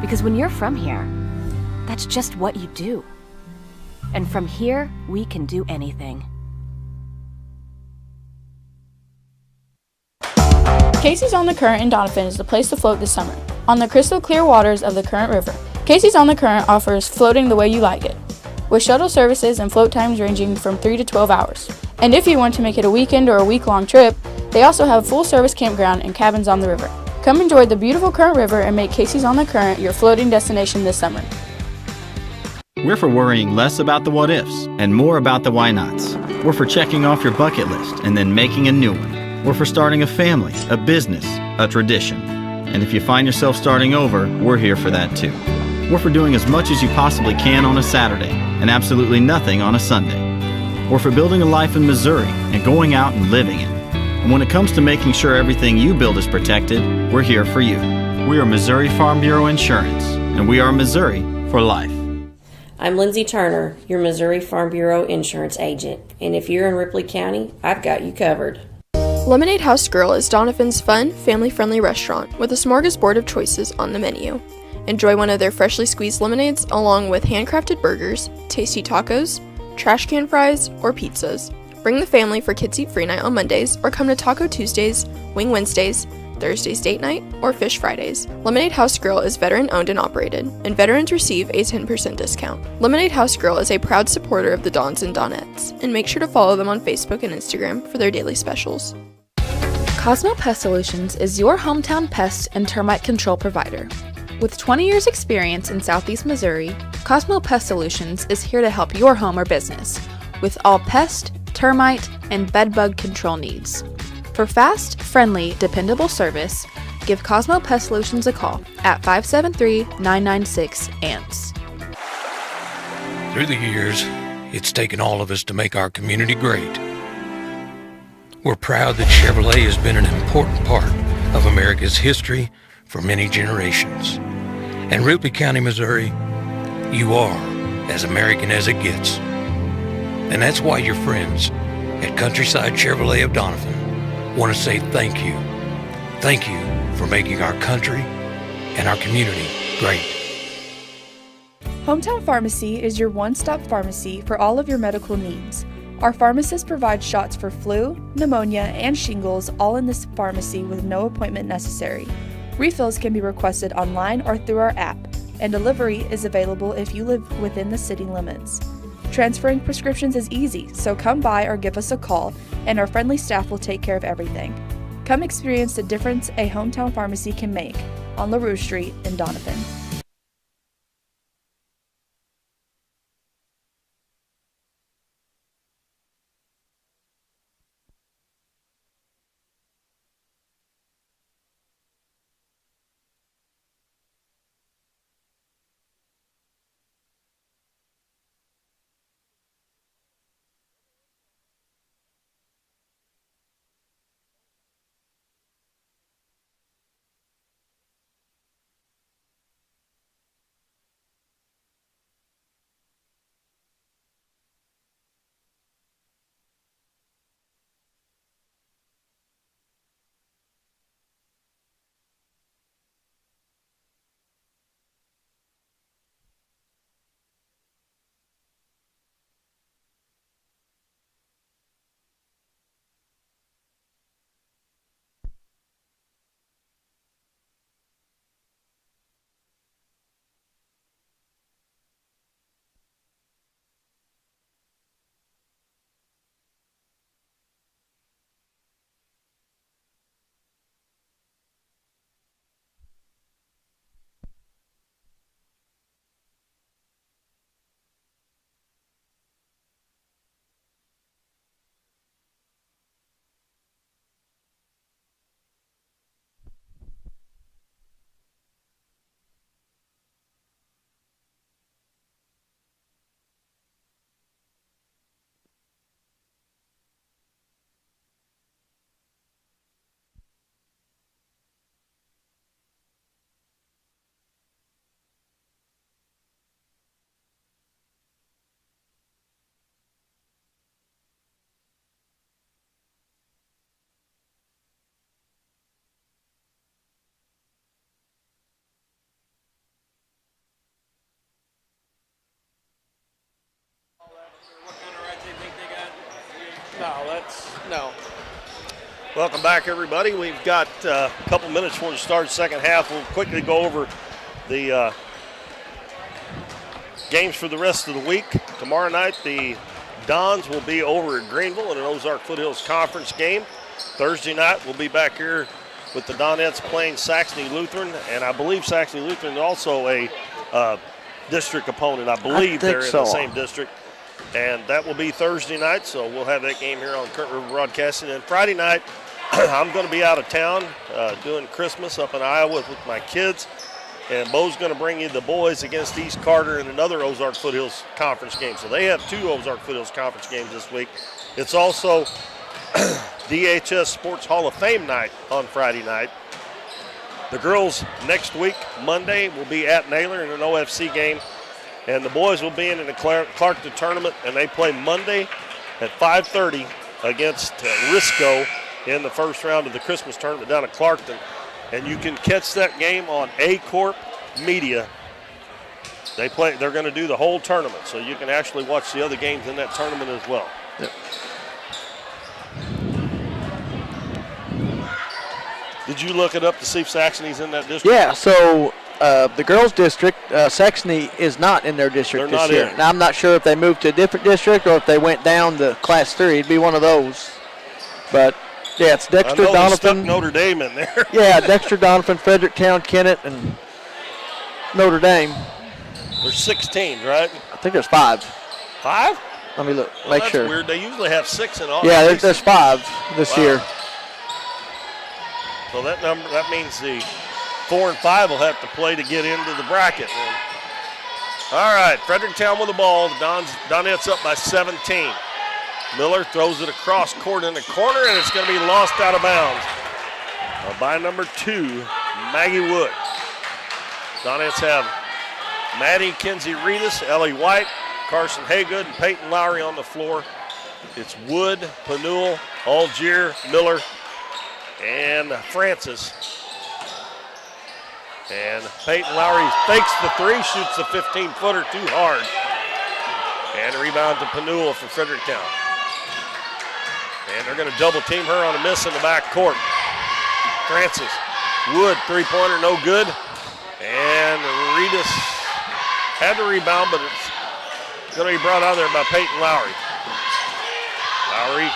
Speaker 7: Because when you're from here, that's just what you do. And from here, we can do anything.
Speaker 8: Casey's on the Current in Doniphan is the place to float this summer. On the crystal clear waters of the Current River, Casey's on the Current offers floating the way you like it, with shuttle services and float times ranging from 3 to 12 hours. And if you want to make it a weekend or a week-long trip, they also have a full-service campground and cabins on the river. Come enjoy the beautiful Current River and make Casey's on the Current your floating destination this summer.
Speaker 9: We're for worrying less about the what-ifs and more about the why-nots. We're for checking off your bucket list and then making a new one. We're for starting a family, a business, a tradition. And if you find yourself starting over, we're here for that too. We're for doing as much as you possibly can on a Saturday and absolutely nothing on a Sunday. We're for building a life in Missouri and going out and living it. And when it comes to making sure everything you build is protected, we're here for you. We are Missouri Farm Bureau Insurance, and we are Missouri for life.
Speaker 10: I'm Lindsay Turner, your Missouri Farm Bureau Insurance agent. And if you're in Ripley County, I've got you covered.
Speaker 11: Lemonade House Grill is Doniphan's fun, family-friendly restaurant with a smorgasbord of choices on the menu. Enjoy one of their freshly squeezed lemonades along with handcrafted burgers, tasty tacos, trash can fries, or pizzas. Bring the family for Kids Eat Free Night on Mondays or come to Taco Tuesdays, Wing Wednesdays, Thursdays Date Night, or Fish Fridays. Lemonade House Grill is veteran owned and operated, and veterans receive a 10% discount. Lemonade House Grill is a proud supporter of the Dons and Donettes, and make sure to follow them on Facebook and Instagram for their daily specials.
Speaker 5: Cosmo Pest Solutions is your hometown pest and termite control provider. With 20 years experience in Southeast Missouri, Cosmo Pest Solutions is here to help your home or business with all pest, termite, and bedbug control needs. For fast, friendly, dependable service, give Cosmo Pest Solutions a call at 573-996-ANTS.
Speaker 3: Through the years, it's taken all of us to make our community great. We're proud that Chevrolet has been an important part of America's history for many generations. And Ripley County, Missouri, you are as American as it gets. And that's why your friends at Countryside Chevrolet of Doniphan want to say thank you. Thank you for making our country and our community great.
Speaker 4: Hometown Pharmacy is your one-stop pharmacy for all of your medical needs. Our pharmacists provide shots for flu, pneumonia, and shingles all in this pharmacy with no appointment necessary. Refills can be requested online or through our app, and delivery is available if you live within the city limits. Transferring prescriptions is easy, so come by or give us a call, and our friendly staff will take care of everything. Come experience the difference a hometown pharmacy can make on LaRue Street in Doniphan.
Speaker 1: No. Welcome back, everybody. We've got a couple minutes before the start of the second half. We'll quickly go over the games for the rest of the week. Tomorrow night, the Dons will be over at Greenville in an Ozark Foothills Conference game. Thursday night, we'll be back here with the Donettes playing Saxony Lutheran, and I believe Saxony Lutheran is also a district opponent. I believe they're in the same district. And that will be Thursday night, so we'll have that game here on Current River Broadcasting. And Friday night, I'm going to be out of town doing Christmas up in Iowa with my kids. And Bo's going to bring you the boys against East Carter in another Ozark Foothills Conference game. So they have two Ozark Foothills Conference games this week. It's also DHS Sports Hall of Fame night on Friday night. The girls next week, Monday, will be at Naylor in an OFC game. And the boys will be in the Clarkton tournament, and they play Monday at 5:30 against Risco in the first round of the Christmas tournament down at Clarkton. And you can catch that game on A-Corp Media. They're going to do the whole tournament, so you can actually watch the other games in that tournament as well.
Speaker 2: Yep.
Speaker 1: Did you look it up to see if Saxony's in that district?
Speaker 2: Yeah, so the girls' district, Saxony is not in their district
Speaker 1: They're
Speaker 2: this
Speaker 1: not
Speaker 2: year.
Speaker 1: in.
Speaker 2: Now, I'm not sure if they moved to a different district or if they went down to Class 3. It'd be one of those. But, yeah, it's Dexter,
Speaker 1: I know they stuck
Speaker 2: Doniphan.
Speaker 1: Notre Dame in there.
Speaker 2: Yeah, Dexter, Doniphan, Fredericktown, Kennett, and Notre Dame.
Speaker 1: There's 6 teams, right?
Speaker 2: I think there's 5.
Speaker 1: 5?
Speaker 2: Let me look,
Speaker 1: Well,
Speaker 2: make
Speaker 1: that's
Speaker 2: sure.
Speaker 1: weird. They usually have 6 in all.
Speaker 2: Yeah, there's 5 this year.
Speaker 1: So that means the 4 and 5 will have to play to get into the bracket. Then. All right, Fredericktown with the ball. The Donettes up by 17. Miller throws it across court in the corner, and it's going to be lost out of bounds by number 2, Maggie Wood. Donettes have Maddie, Kinsey Reedus, Ellie White, Carson Haygood, and Peyton Lowry on the floor. It's Wood, Panul, Algier, Miller, and Francis. And Peyton Lowry fakes the 3, shoots the 15-footer too hard. And a rebound to Panul for Fredericktown. And they're going to double team her on a miss in the back court. Francis, Wood, 3-pointer, no good. And Reedus had the rebound, but it's going to be brought out there by Peyton Lowry. Lowry,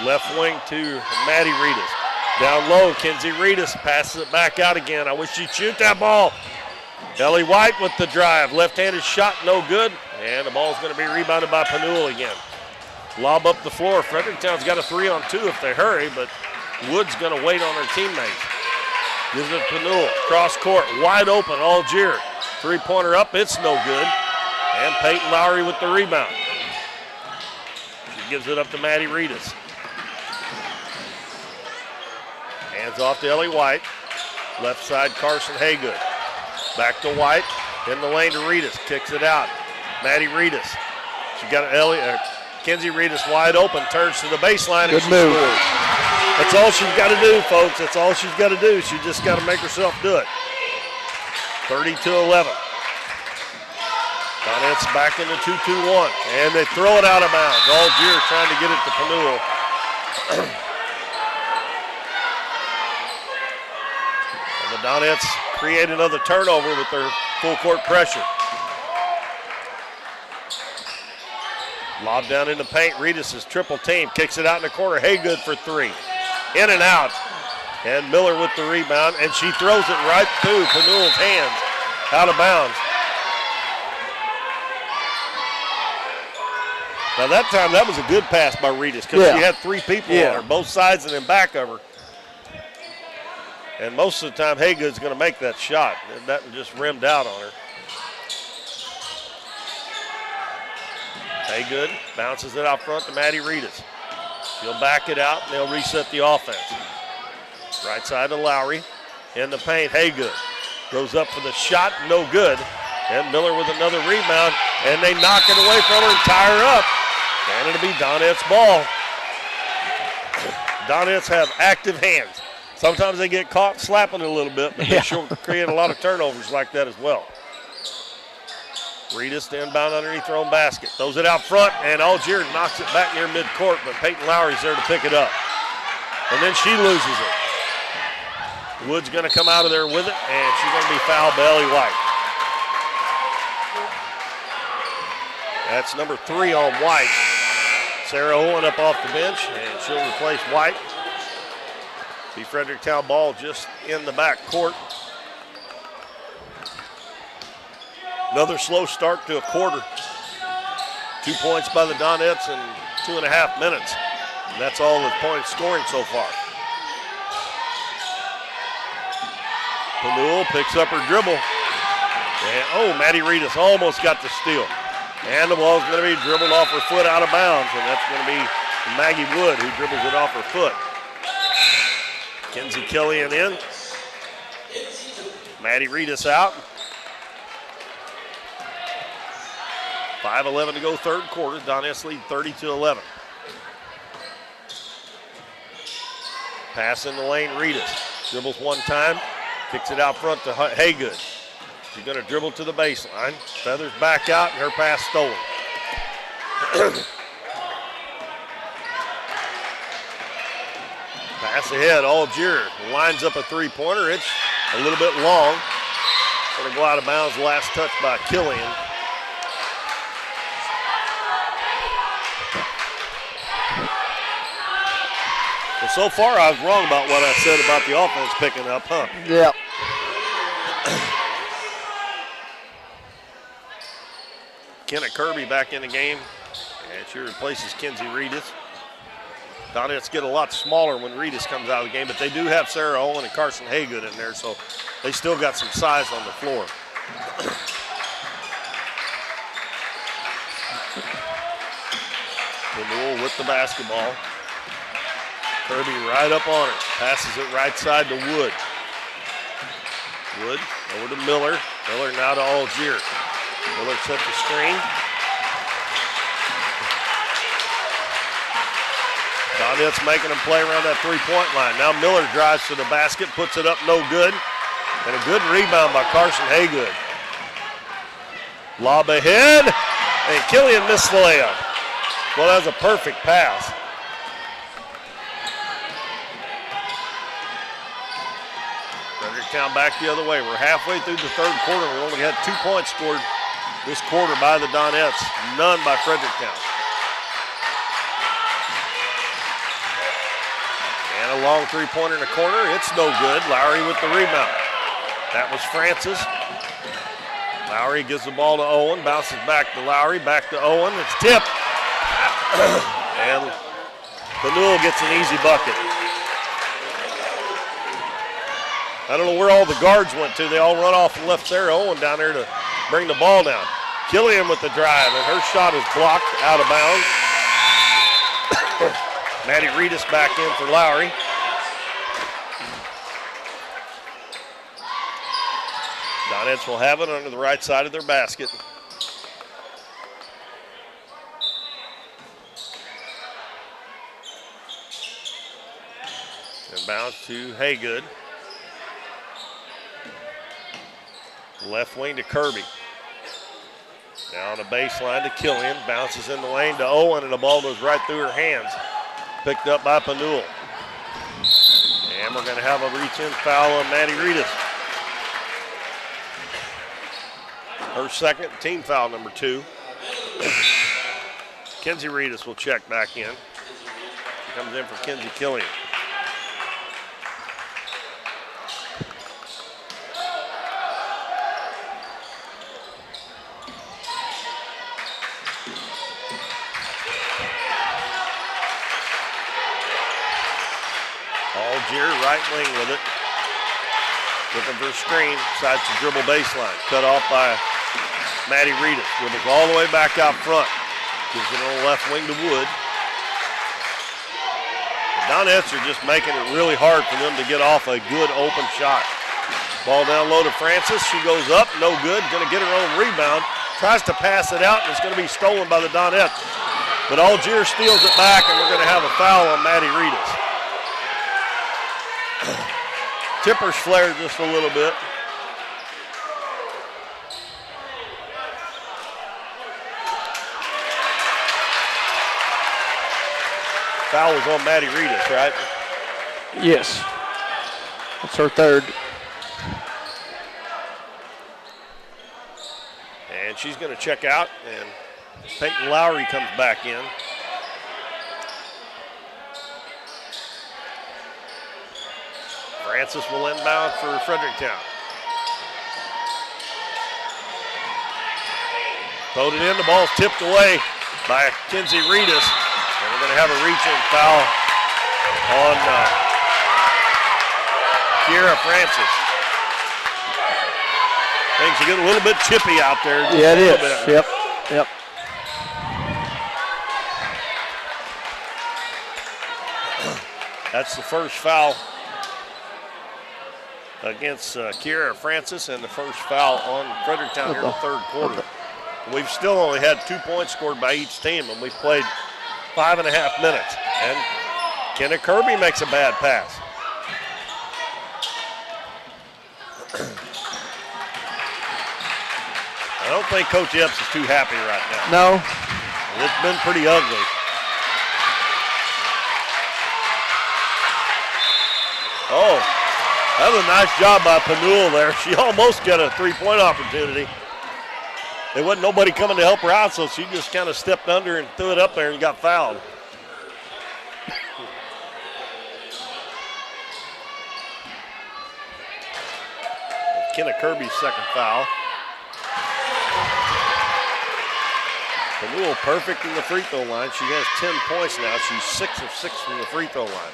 Speaker 1: left wing to Maddie Reedus. Down low, Kinsey Reedus passes it back out again. I wish she'd shoot that ball. Ellie White with the drive. Left-handed shot, no good. And the ball's going to be rebounded by Panul again. Lob up the floor. Fredericktown's got a 3-on-2 if they hurry, but Wood's going to wait on her teammates. Gives it to Panul. Cross court, wide open, Algier. 3-pointer up, it's no good. And Peyton Lowry with the rebound. She gives it up to Maddie Reedus. Hands off to Ellie White. Left side, Carson Haygood. Back to White. In the lane to Reedus. Kicks it out. Maddie Reedus. She got Kinsey Reedus wide open. Turns to the baseline.
Speaker 2: Good
Speaker 1: and she
Speaker 2: move.
Speaker 1: scores. That's all she's got to do, folks. That's all she's got to do. She just got to make herself do it. 30-11. Donettes back into 2-2-1. And they throw it out of bounds. Algier trying to get it to Panul. And the Donettes create another turnover with their full court pressure. Lob down in the paint. Reedus is triple team. Kicks it out in the corner. Haygood for 3. In and out. And Miller with the rebound. And she throws it right through Panul's hands. Out of bounds. Now that time, that was a good pass by Reedus because she had 3 people on her, both sides and then back of her. And most of the time, Haygood's going to make that shot. That just rimmed out on her. Haygood bounces it out front to Maddie Reedus. She'll back it out, and they'll reset the offense. Right side to Lowry. In the paint, Haygood goes up for the shot, no good. And Miller with another rebound, and they knock it away from her and tie her up. And it'll be Donette's ball. Donettes have active hands. Sometimes they get caught slapping it a little bit, but they sure create a lot of turnovers like that as well. Reedus to inbound underneath her own basket. Throws it out front, and Algier knocks it back near midcourt, but Peyton Lowry's there to pick it up. And then she loses it. Wood's going to come out of there with it, and she's going to be fouled by Ellie White. That's number 3 on White. Sarah Owen up off the bench, and she'll replace White. Be Fredericktown ball just in the back court. Another slow start to a quarter. 2 points by the Donettes in 2.5 minutes. And that's all the points scoring so far. Panul picks up her dribble. And, Maddie Reedus almost got the steal. And the ball's going to be dribbled off her foot out of bounds. And that's going to be Maggie Wood who dribbles it off her foot. Kenzie Killian in. Maddie Reedus out. 5:11 to go, third quarter. Donettes lead 30-11. Pass in the lane, Reedus. Dribbles one time, kicks it out front to Haygood. She's going to dribble to the baseline. Feathers back out, and her pass stolen. Pass ahead, Algier lines up a three-pointer. It's a little bit long. Going to go out of bounds, last touch by Killian. Well, so far I was wrong about what I said about the offense picking up, huh?
Speaker 2: Yep.
Speaker 1: Kenna Kirby back in the game, and she replaces Kenzie Reedus. Donettes get a lot smaller when Reedus comes out of the game, but they do have Sarah Owen and Carson Haygood in there, so they still got some size on the floor. Newell with the basketball. Kirby right up on her. Passes it right side to Wood. Wood over to Miller. Miller now to Algier. Miller sets the screen. Donettes making them play around that three-point line. Now Miller drives to the basket, puts it up, no good. And a good rebound by Carson Haygood. Lob ahead, and Killian missed the layup. Well, that was a perfect pass. Fredericktown back the other way. We're halfway through the third quarter. We only had 2 points scored this quarter by the Donettes, none by Fredericktown. And a long three-pointer in the corner. It's no good. Lowry with the rebound. That was Francis. Lowry gives the ball to Owen, bounces back to Lowry, back to Owen. It's tipped. And Newell gets an easy bucket. I don't know where all the guards went to. They all run off and left Sarah Owen down there to bring the ball down. Killian with the drive, and her shot is blocked out of bounds. Maddie Reedus back in for Lowry. Donettes will have it under the right side of their basket. And bounce to Haygood. Left wing to Kirby. Now on the baseline to Killian. Bounces in the lane to Owen, and the ball goes right through her hands. Picked up by Panul. And we're going to have a reach-in foul on Maddie Reedus. Her second, team foul number 2. Kenzie Reedus will check back in. Comes in for Kenzie Killian. Algier, right wing with it. Looking for a screen, decides to dribble baseline. Cut off by Maddie Reedus. Dribbles all the way back out front. Gives it on the left wing to Wood. The Donettes are just making it really hard for them to get off a good open shot. Ball down low to Francis. She goes up, no good. Going to get her own rebound. Tries to pass it out, and it's going to be stolen by the Donettes. But Algier steals it back, and we're going to have a foul on Maddie Reedus. Tippers flared just a little bit. Foul was on Maddie Reedus, right?
Speaker 2: Yes. That's her third.
Speaker 1: And she's going to check out, and Peyton Lowry comes back in. Francis will inbound for Fredericktown. Throwed it in, the ball's tipped away by Kenzie Reedus. And we're going to have a reach-in foul on Kiera Francis. Things are getting a little bit chippy out there.
Speaker 2: Yeah, it is. Yep, yep.
Speaker 1: That's the first foul against Kiera Francis, and the first foul on Fredericktown here in the third quarter. We've still only had 2 points scored by each team, and we've played 5.5 minutes. And Kenna Kirby makes a bad pass. don't think Coach Epps is too happy right now.
Speaker 2: No.
Speaker 1: It's been pretty ugly. Oh, that was a nice job by Panul there. She almost got a three-point opportunity. There wasn't nobody coming to help her out, so she just kind of stepped under and threw it up there and got fouled. Kenna Kirby's second foul. Panul perfect from the free throw line. She has 10 points now. She's 6 of 6 from the free throw line.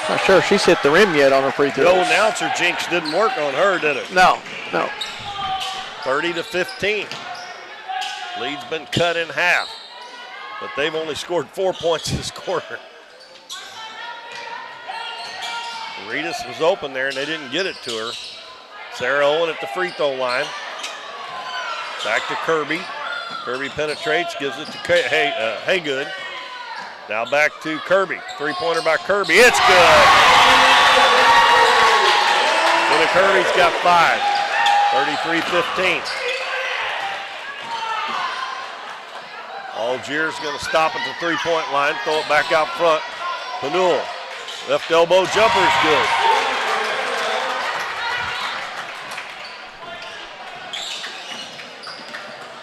Speaker 2: Not sure if she's hit the rim yet on her free throws.
Speaker 1: No announcer jinx didn't work on her, did it?
Speaker 2: No.
Speaker 1: 30-15. Lead's been cut in half, but they've only scored 4 points this quarter. Reedus was open there, and they didn't get it to her. Sarah Owen at the free throw line. Back to Kirby. Kirby penetrates, gives it to Haygood. Now back to Kirby. Three-pointer by Kirby. It's good. Kenna Kirby's got 5. 33-15. Algiers going to stop at the three-point line, throw it back out front. Panul. Left elbow jumper is good.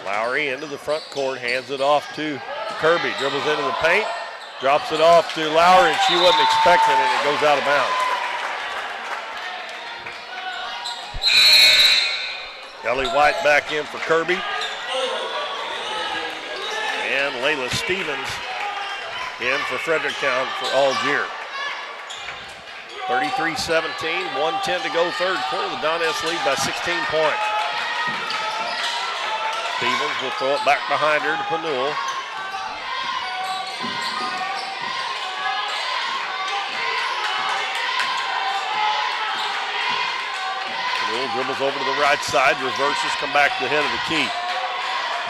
Speaker 1: Lowry into the front court, hands it off to Kirby. Dribbles into the paint, drops it off to Lowry, and she wasn't expecting it, and it goes out of bounds. Ellie White back in for Kirby. And Layla Stevens in for Fredericktown for Algiers. 33-17, 1:10 to go third quarter. The Donettes lead by 16 points. Stevens will throw it back behind her to Panul. Panul dribbles over to the right side, reverses, come back to the head of the key.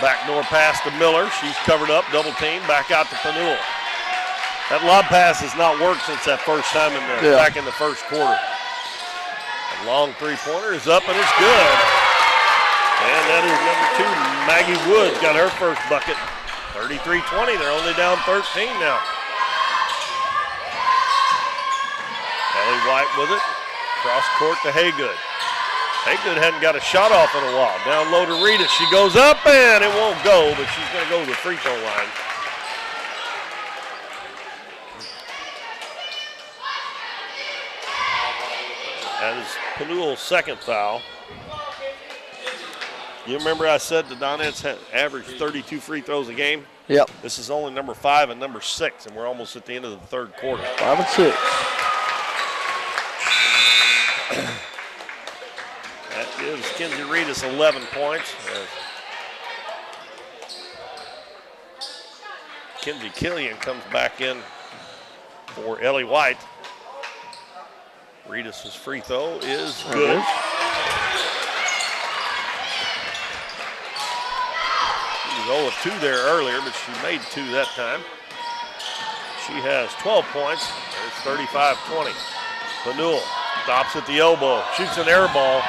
Speaker 1: Backdoor pass to Miller. She's covered up, double team, back out to Panul. That lob pass has not worked since that first time back in the first quarter. A long three-pointer is up and it's good. And that is number 2, Maggie Wood, got her first bucket. 33-20, they're only down 13 now. Ellie White with it, cross court to Haygood. Haygood hadn't got a shot off in a while. Down low to Rita, she goes up and it won't go, but she's gonna go to the free throw line. That is Panul's second foul. You remember I said the Donettes had averaged 32 free throws a game?
Speaker 2: Yep.
Speaker 1: This is only number 5 and number 6, and we're almost at the end of the third quarter.
Speaker 2: 5 and 6.
Speaker 1: That gives Kenzie Reedus 11 points. Kenzie Killian comes back in for Ellie White. Reedus' free throw is good. She was 0 of 2 there earlier, but she made 2 that time. She has 12 points. It's 35-20. Panul stops at the elbow, shoots an air ball.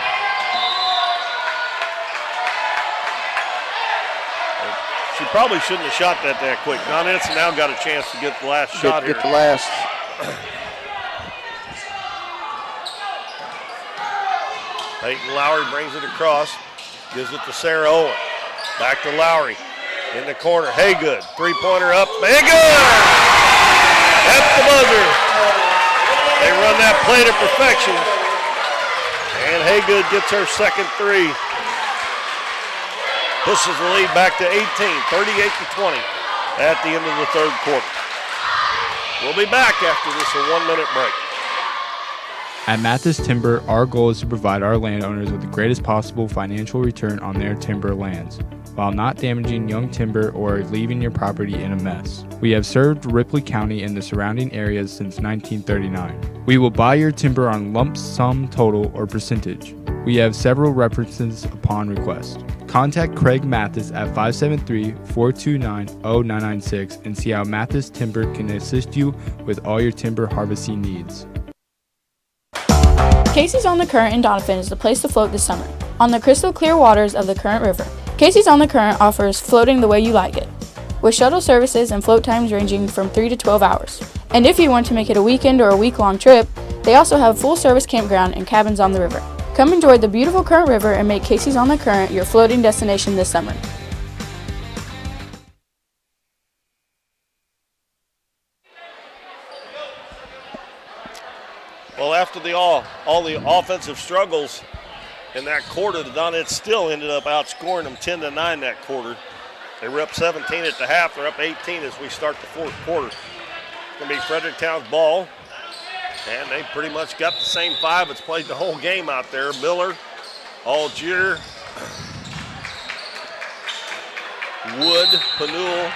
Speaker 1: She probably shouldn't have shot that quick. Donettes now got a chance to get the last shot here.
Speaker 2: Get the last.
Speaker 1: Peyton Lowry brings it across, gives it to Sarah Owen. Back to Lowry in the corner. Haygood, three-pointer up. Haygood! That's the buzzer. They run that play to perfection. And Haygood gets her second 3. Pushes the lead back to 18, 38-20 at the end of the third quarter. We'll be back after this 1-minute break.
Speaker 6: At Mathis Timber, our goal is to provide our landowners with the greatest possible financial return on their timber lands, while not damaging young timber or leaving your property in a mess. We have served Ripley County and the surrounding areas since 1939. We will buy your timber on lump sum total or percentage. We have several references upon request. Contact Craig Mathis at 573-429-0996 and see how Mathis Timber can assist you with all your timber harvesting needs.
Speaker 8: Casey's on the Current in Doniphan is the place to float this summer. On the crystal clear waters of the Current River, Casey's on the Current offers floating the way you like it, with shuttle services and float times ranging from 3 to 12 hours. And if you want to make it a weekend or a week-long trip, they also have full-service campground and cabins on the river. Come enjoy the beautiful Current River and make Casey's on the Current your floating destination this summer.
Speaker 1: Well, after all the offensive struggles in that quarter, the Donettes still ended up outscoring them 10-9 that quarter. They were up 17 at the half. They're up 18 as we start the fourth quarter. It's going to be Fredericktown's ball, and they pretty much got the same five that's played the whole game out there. Miller, Algier, Wood, Panul,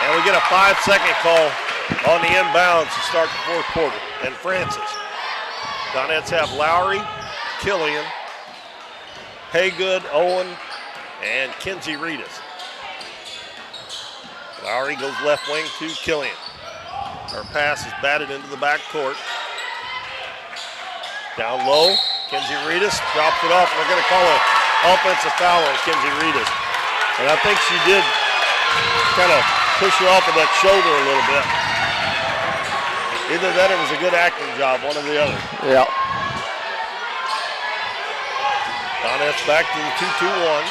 Speaker 1: and we get a 5-second call on the inbounds to start the fourth quarter. And Francis. Donettes have Lowry, Killian, Haygood, Owen, and Kinsey Reedus. Lowry goes left wing to Killian. Her pass is batted into the back court. Down low, Kinsey Reedus drops it off, and they're going to call an offensive foul on Kinsey Reedus. And I think she did kind of push her off of that shoulder a little bit. Either that or it was a good acting job, one or the other.
Speaker 2: Yeah.
Speaker 1: Donettes back to the 2-2-1.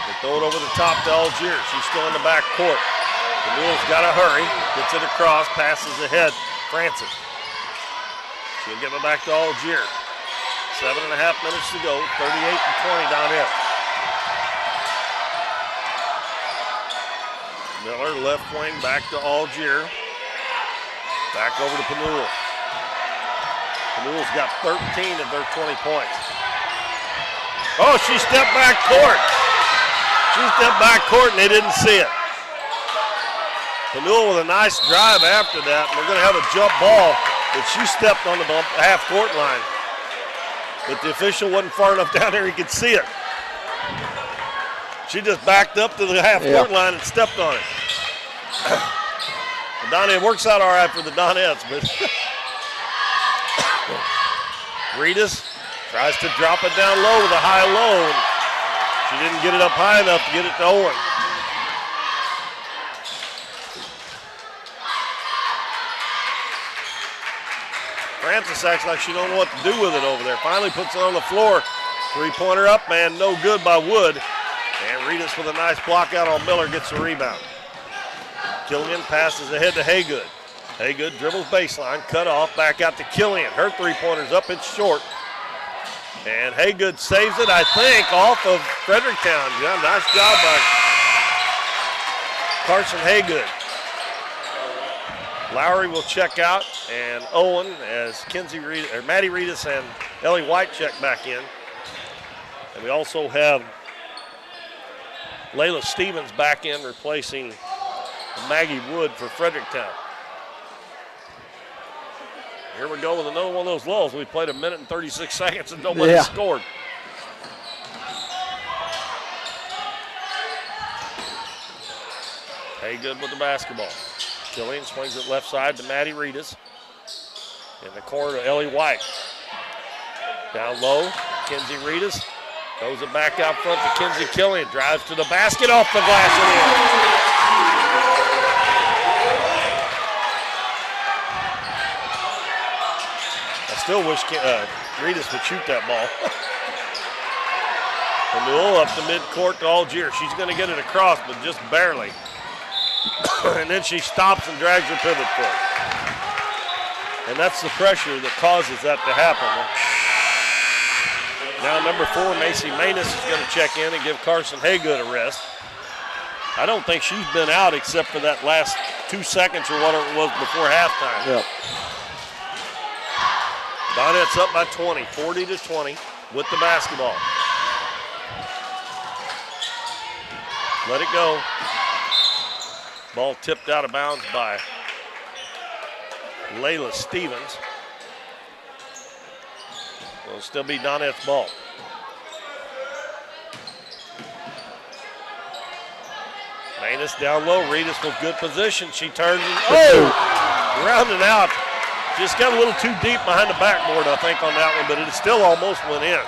Speaker 1: They throw it over the top to Algier. She's still in the back court. Camille's got to hurry. Gets it across, passes ahead. Francis. She'll give it back to Algier. 7.5 minutes to go. 38-20 Donettes. Miller left wing back to Algier. Back over to Panul. Panul's got 13 of their 20 points. Oh, she stepped back court. She stepped back court and they didn't see it. Panul with a nice drive after that. We're going to have a jump ball, but she stepped on the half court line. But the official wasn't far enough down there he could see it. She just backed up to the half court line and stepped on it. It works out all right for the Donettes, but Reedus tries to drop it down low with a high low. And she didn't get it up high enough to get it to Owen. Francis acts like she don't know what to do with it over there. Finally puts it on the floor. Three-pointer up, man, no good by Wood. And Reedus with a nice block out on Miller gets the rebound. Killian passes ahead to Haygood. Haygood dribbles baseline, cut off, back out to Killian. Her three-pointer's up, it's short. And Haygood saves it, I think, off of Fredericktown. Yeah, nice job by Carson Haygood. Lowry will check out, and Owen as Maddie Reedus and Ellie White check back in. And we also have Layla Stevens back in replacing Maggie Wood for Fredericktown. Here we go with another one of those lulls. We played 1 minute and 36 seconds and nobody scored. Haygood with the basketball. Killian swings it left side to Maddie Reedus. In the corner to Ellie White. Down low, Kinsey Reedus. Throws it back out front to Kinsey Killian. Drives to the basket, off the glass and in. I still wish Reedus would shoot that ball. Panul up the midcourt to Algier. She's going to get it across, but just barely. And then she stops and drags her pivot foot. And that's the pressure that causes that to happen. Now number 4, Macy Manus is going to check in and give Carson Haygood a rest. I don't think she's been out except for that last 2 seconds or whatever it was before halftime.
Speaker 2: Yep.
Speaker 1: Donettes up by 20, 40-20 with the basketball. Let it go. Ball tipped out of bounds by Layla Stevens. It'll still be Donette's ball. Manus down low. Reedus with good position. She turns and rounded out Just got a little too deep behind the backboard, I think, on that one, but it still almost went in.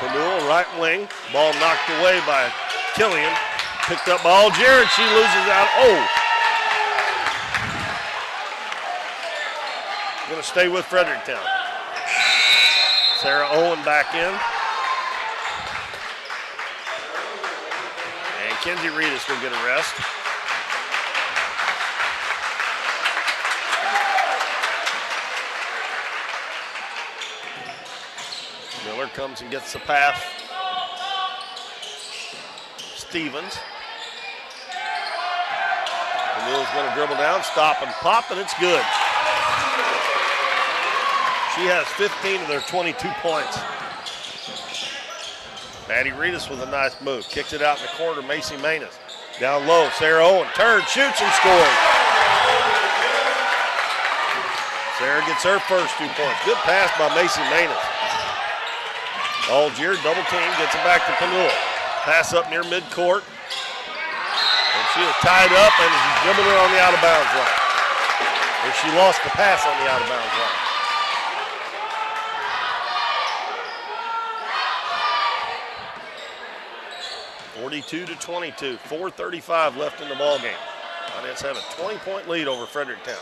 Speaker 1: Panul, right wing. Ball knocked away by Killian. Picked up by Algier, and she loses out. Oh! Going to stay with Fredericktown. Sarah Owen back in. And Kenzie Reedus will get a rest. Miller comes and gets the pass. Stevens. Camille's going to dribble down, stop and pop, and it's good. She has 15 of their 22 points. Maddie Reedus with a nice move. Kicks it out in the corner, Macy Manus. Down low, Sarah Owen turns, shoots, and scores. Sarah gets her first 2 points. Good pass by Macy Manus. Algier double team, gets it back to Panul. Pass up near midcourt. And she is tied up and is dribbling her on the out of bounds line. And she lost the pass on the out of bounds line. (42-22). 4:35 left in the ball game. Donettes have a 20-point lead over Fredericktown.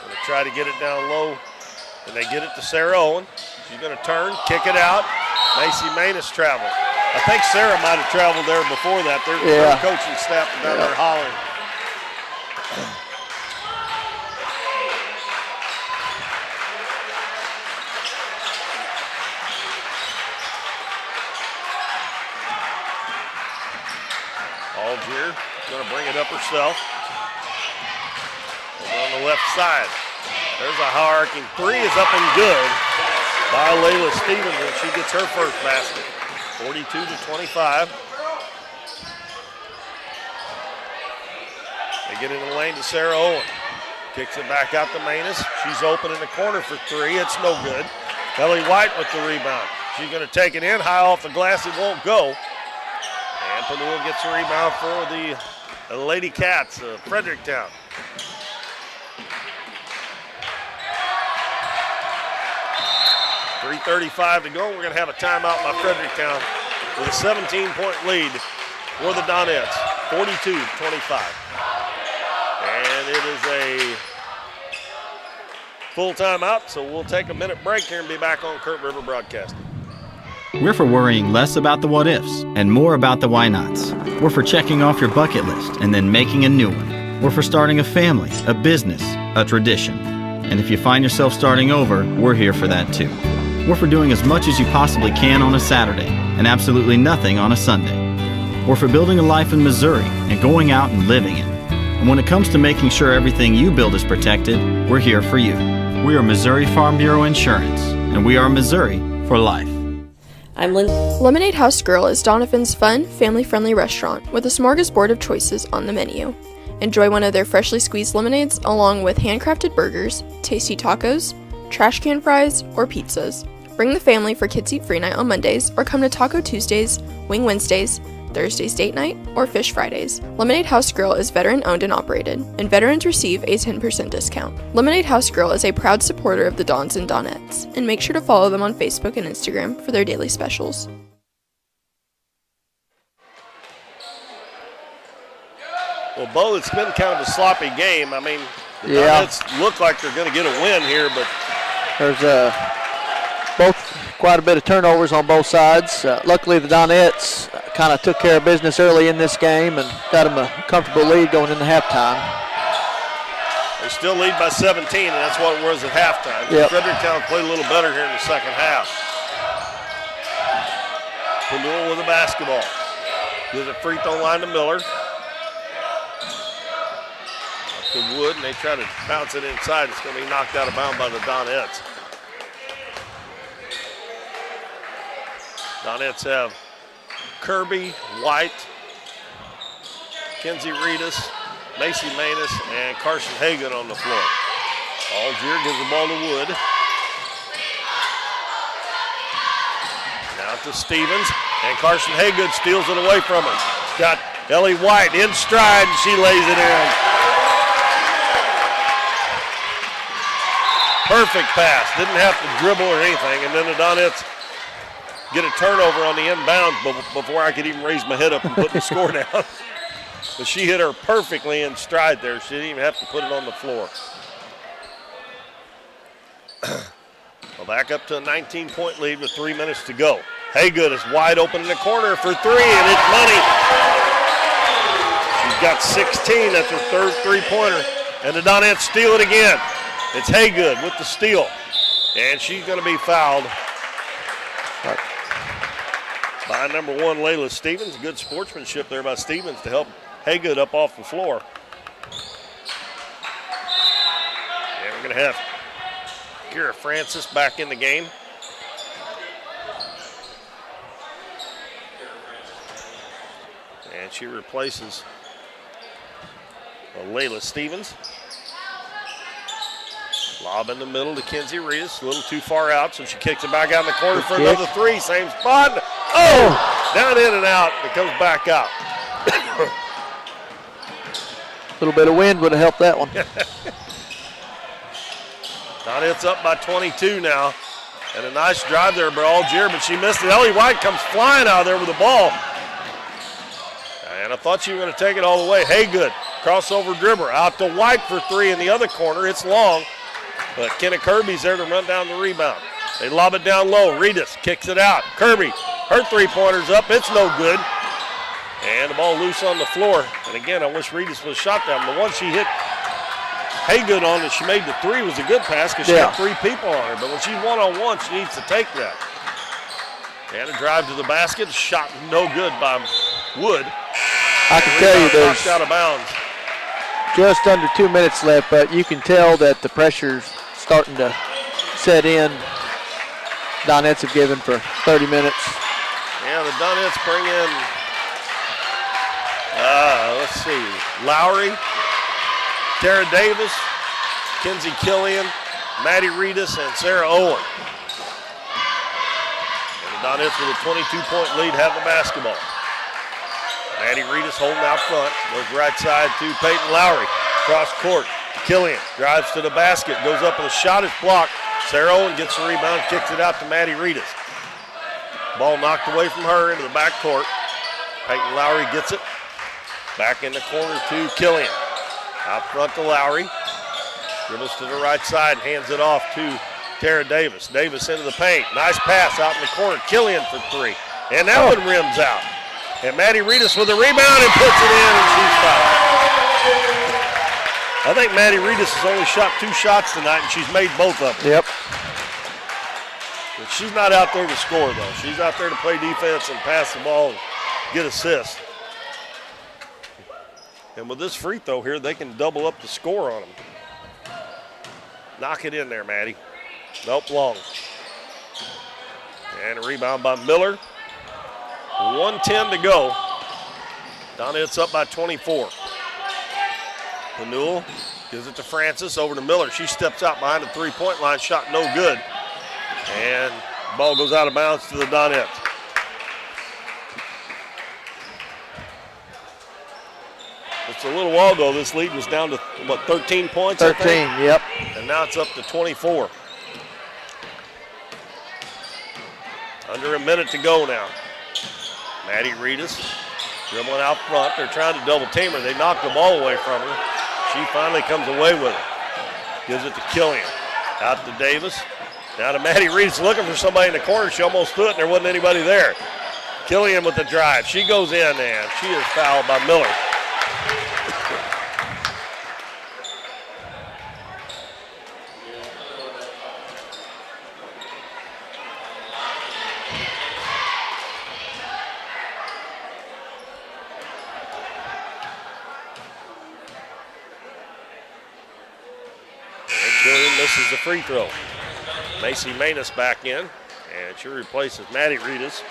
Speaker 1: Going to try to get it down low. And they get it to Sarah Owen. She's going to turn, kick it out. Macy Manus traveled. I think Sarah might have traveled there before that. Their coaching staff down there hollering. Algier going to bring it up herself. Over on the left side. There's a high-arcing three, is up and good by Layla Stevens, and she gets her first basket. 42-25. They get in the lane to Sarah Owen. Kicks it back out to Manus. She's open in the corner for three. It's no good. Ellie White with the rebound. She's going to take it in, high off the glass. It won't go. And Panul gets a rebound for the Ladycats of Fredericktown. .35 to go. We're going to have a timeout by Fredericktown with a 17-point lead for the Donettes, 42-25. And it is a full timeout, so we'll take a minute break here and be back on Kurt River Broadcasting.
Speaker 9: We're for worrying less about the what-ifs and more about the why-nots. We're for checking off your bucket list and then making a new one. We're for starting a family, a business, a tradition. And if you find yourself starting over, we're here for that too. We're for doing as much as you possibly can on a Saturday and absolutely nothing on a Sunday. We're for building a life in Missouri and going out and living it. And when it comes to making sure everything you build is protected, we're here for you. We are Missouri Farm Bureau Insurance, and we are Missouri for life.
Speaker 10: I'm Lindsay.
Speaker 11: Lemonade House Grill is Doniphan's fun, family-friendly restaurant with a smorgasbord of choices on the menu. Enjoy one of their freshly squeezed lemonades along with handcrafted burgers, tasty tacos, trash can fries, or pizzas. Bring the family for Kids Eat Free Night on Mondays or come to Taco Tuesdays, Wing Wednesdays, Thursday's Date Night, or Fish Fridays. Lemonade House Grill is veteran owned and operated, and veterans receive a 10% discount. Lemonade House Grill is a proud supporter of the Dons and Donettes, and make sure to follow them on Facebook and Instagram for their daily specials.
Speaker 1: Well, Bo, it's been kind of a sloppy game. I mean, the Donettes look like they're going to get a win here, but
Speaker 2: there's quite a bit of turnovers on both sides. Luckily, the Donettes kind of took care of business early in this game and got them a comfortable lead going into halftime.
Speaker 1: They still lead by 17, and that's what it was at halftime. Yep. Fredericktown played a little better here in the second half. Panul with the basketball. Gives a free throw line to Miller. To Wood, and they try to bounce it inside. It's going to be knocked out of bounds by the Donettes. Donettes have Kirby, White, Kenzie Reedus, Macy Manus, and Carson Hagan on the floor. Algier gives the ball to Wood. Now to Stevens, and Carson Hagan steals it away from him. Got Ellie White in stride, and she lays it in. Perfect pass. Didn't have to dribble or anything. And then the Donettes get a turnover on the inbound before I could even raise my head up and put the score down. But she hit her perfectly in stride there. She didn't even have to put it on the floor. Well, back up to a 19-point lead with 3 minutes to go. Haygood is wide open in the corner for three, and it's money. She's got 16. That's her third three-pointer. And the Donettes steal it again. It's Haygood with the steal. And she's going to be fouled by number 1, Layla Stevens. Good sportsmanship there by Stevens to help Haygood up off the floor. And we're going to have Kira Francis back in the game. And she replaces Layla Stevens. Lob in the middle to Kenzie Reedus. A little too far out, so she kicks it back out in the corner for another three. Same spot. Oh! Down, in, and out. It comes back out.
Speaker 2: A little bit of wind would have helped that one.
Speaker 1: Donettes up by 22 now. And a nice drive there by Algier, but she missed it. Ellie White comes flying out there with the ball. And I thought she was going to take it all the way. Haygood, crossover dribble, out to White for three in the other corner. It's long, but Kenna Kirby's there to run down the rebound. They lob it down low. Reedus kicks it out. Kirby, her three-pointer's up. It's no good. And the ball loose on the floor. And again, I wish Reedus was shot down. The one she hit Haygood on that she made the three was a good pass because she had three people on her. But when she's one-on-one, she needs to take that. And a drive to the basket. Shot no good by Wood.
Speaker 2: I can tell you there's
Speaker 1: out of bounds.
Speaker 2: Just under 2 minutes left, but you can tell that the pressure's starting to set in. Donettes have given for 30 minutes.
Speaker 1: Yeah, the Donettes bring in, let's see, Lowry, Tara Davis, Kenzie Killian, Maddie Reedus, and Sarah Owen. And the Donettes with a 22-point lead have the basketball. Maddie Reedus holding out front, goes right side to Peyton Lowry. Cross court, Killian drives to the basket, goes up with a shot, it's blocked. Sarah Owen gets the rebound, kicks it out to Maddie Reedus. Ball knocked away from her into the back court. Peyton Lowry gets it. Back in the corner to Killian. Out front to Lowry. Dribbles to the right side, hands it off to Tara Davis. Davis into the paint. Nice pass out in the corner. Killian for three. And that one rims out. And Maddie Reedus with a rebound and puts it in, and she's fouled. I think Maddie Reedus has only shot 2 shots tonight, and she's made both of them.
Speaker 2: Yep.
Speaker 1: But she's not out there to score, though. She's out there to play defense and pass the ball and get assists. And with this free throw here, they can double up the score on them. Knock it in there, Maddie. Nope, long. And a rebound by Miller. 1:10 to go. Donettes up by 24. Panul gives it to Francis, over to Miller. She steps out behind the three-point line, shot no good. And the ball goes out of bounds to the Donettes. Just a little while ago, this lead was down to, 13 points?
Speaker 2: 13, yep.
Speaker 1: And now it's up to 24. Under a minute to go now. Maddie Reedus dribbling out front. They're trying to double team her. They knocked the ball away from her. She finally comes away with it. Gives it to Killian. Out to Davis. Now to Maddie Reedus looking for somebody in the corner. She almost threw it and there wasn't anybody there. Killian with the drive. She goes in and she is fouled by Miller. Misses the free throw. Macy Manus back in, and she replaces Maddie Reedus.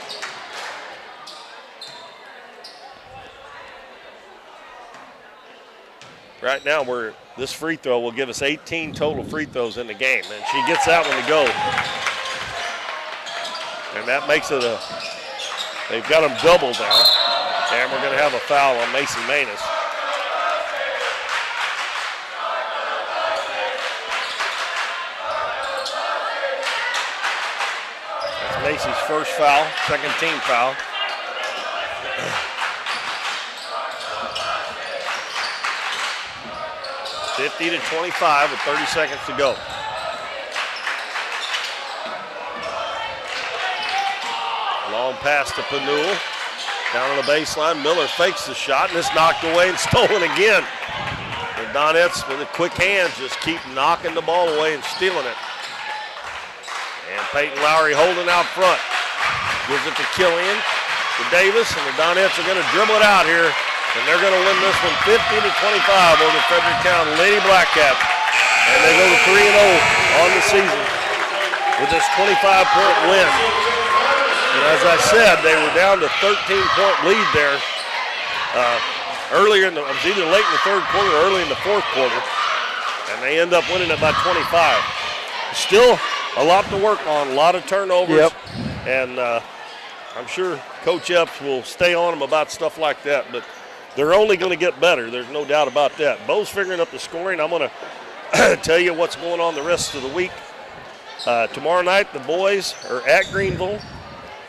Speaker 1: Right now, this free throw will give us 18 total free throws in the game, and she gets that one to go. And that makes it they've got them doubled now. And we're going to have a foul on Macy Manus. That's Macy's first foul, second team foul. (50-25) with 30 seconds to go. Long pass to Panul. Down on the baseline, Miller fakes the shot, and it's knocked away and stolen again. The Donettes with a quick hand just keep knocking the ball away and stealing it. And Peyton Lowry holding out front. Gives it to Killian, to Davis, and the Donettes are going to dribble it out here, and they're going to win this one 50-25 over the Fredericktown Lady Blackcats. And they go to 3-0 on the season with this 25-point win. And as I said, they were down to 13-point lead there earlier it was either late in the third quarter or early in the fourth quarter, and they end up winning it by 25. Still a lot to work on, a lot of turnovers, and I'm sure Coach Epps will stay on them about stuff like that, but they're only going to get better. There's no doubt about that. Bo's figuring up the scoring. I'm going to tell you what's going on the rest of the week. Tomorrow night, the boys are at Greenville.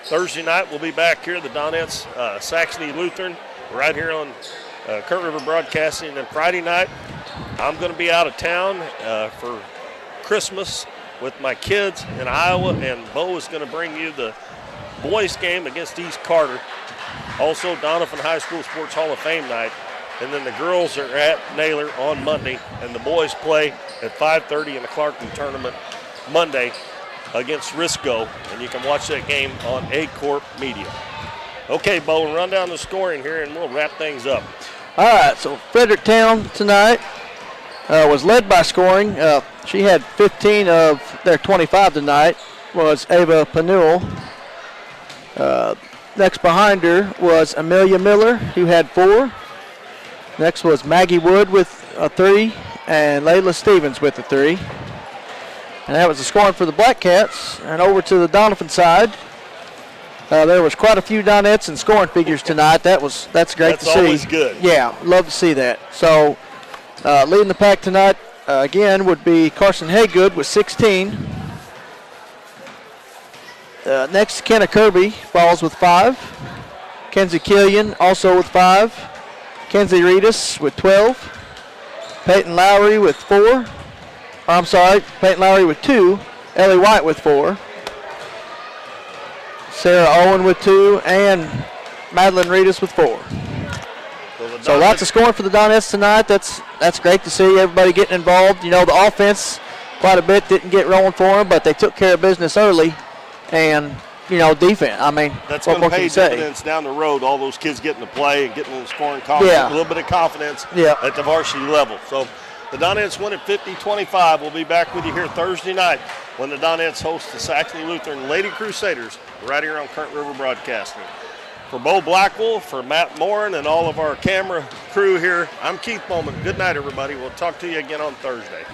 Speaker 1: Thursday night, we'll be back here, the Donettes, Saxony Lutheran, right here on Current River Broadcasting. And then Friday night, I'm going to be out of town for Christmas with my kids in Iowa, and Bo is going to bring you the boys game against East Carter. Also, Doniphan High School Sports Hall of Fame night. And then the girls are at Naylor on Monday, and the boys play at 5:30 in the Clarkton tournament Monday against Risco, and you can watch that game on A-Corp Media. Okay, Bo, run down the scoring here, and we'll wrap things up.
Speaker 2: All right, so Fredericktown tonight was led by scoring. She had 15 of their 25 tonight, was Ava Panul. Next behind her was Amelia Miller, who had 4. Next was Maggie Wood with a 3, and Layla Stevens with a 3. And that was the scoring for the Blackcats. And over to the Doniphan side, there was quite a few Donettes and scoring figures tonight. That's great to see. That's
Speaker 1: always good.
Speaker 2: Yeah, love to see that. So leading the pack tonight again would be Carson Haygood with 16. Next, Kenna Kirby falls with 5. Kenzie Killian also with 5. Kenzie Reedus with 12. Peyton Lowry with 4. Peyton Lowry with 2. Ellie White with 4. Sarah Owen with 2. And Madeline Reedus with 4. So lots of scoring for the Donettes tonight. That's great to see everybody getting involved. You know, the offense quite a bit didn't get rolling for them, but they took care of business early. And, you know, defense, I mean,
Speaker 1: that's going to pay dividends down the road, all those kids getting to play and getting in the scoring confidence, a little bit of confidence at the varsity level. So the Donettes win at 50-25. We'll be back with you here Thursday night when the Donettes host the Saxony Lutheran Lady Crusaders right here on Current River Broadcasting. For Bo Blackwell, for Matt Morin, and all of our camera crew here, I'm Keith Bowman. Good night, everybody. We'll talk to you again on Thursday.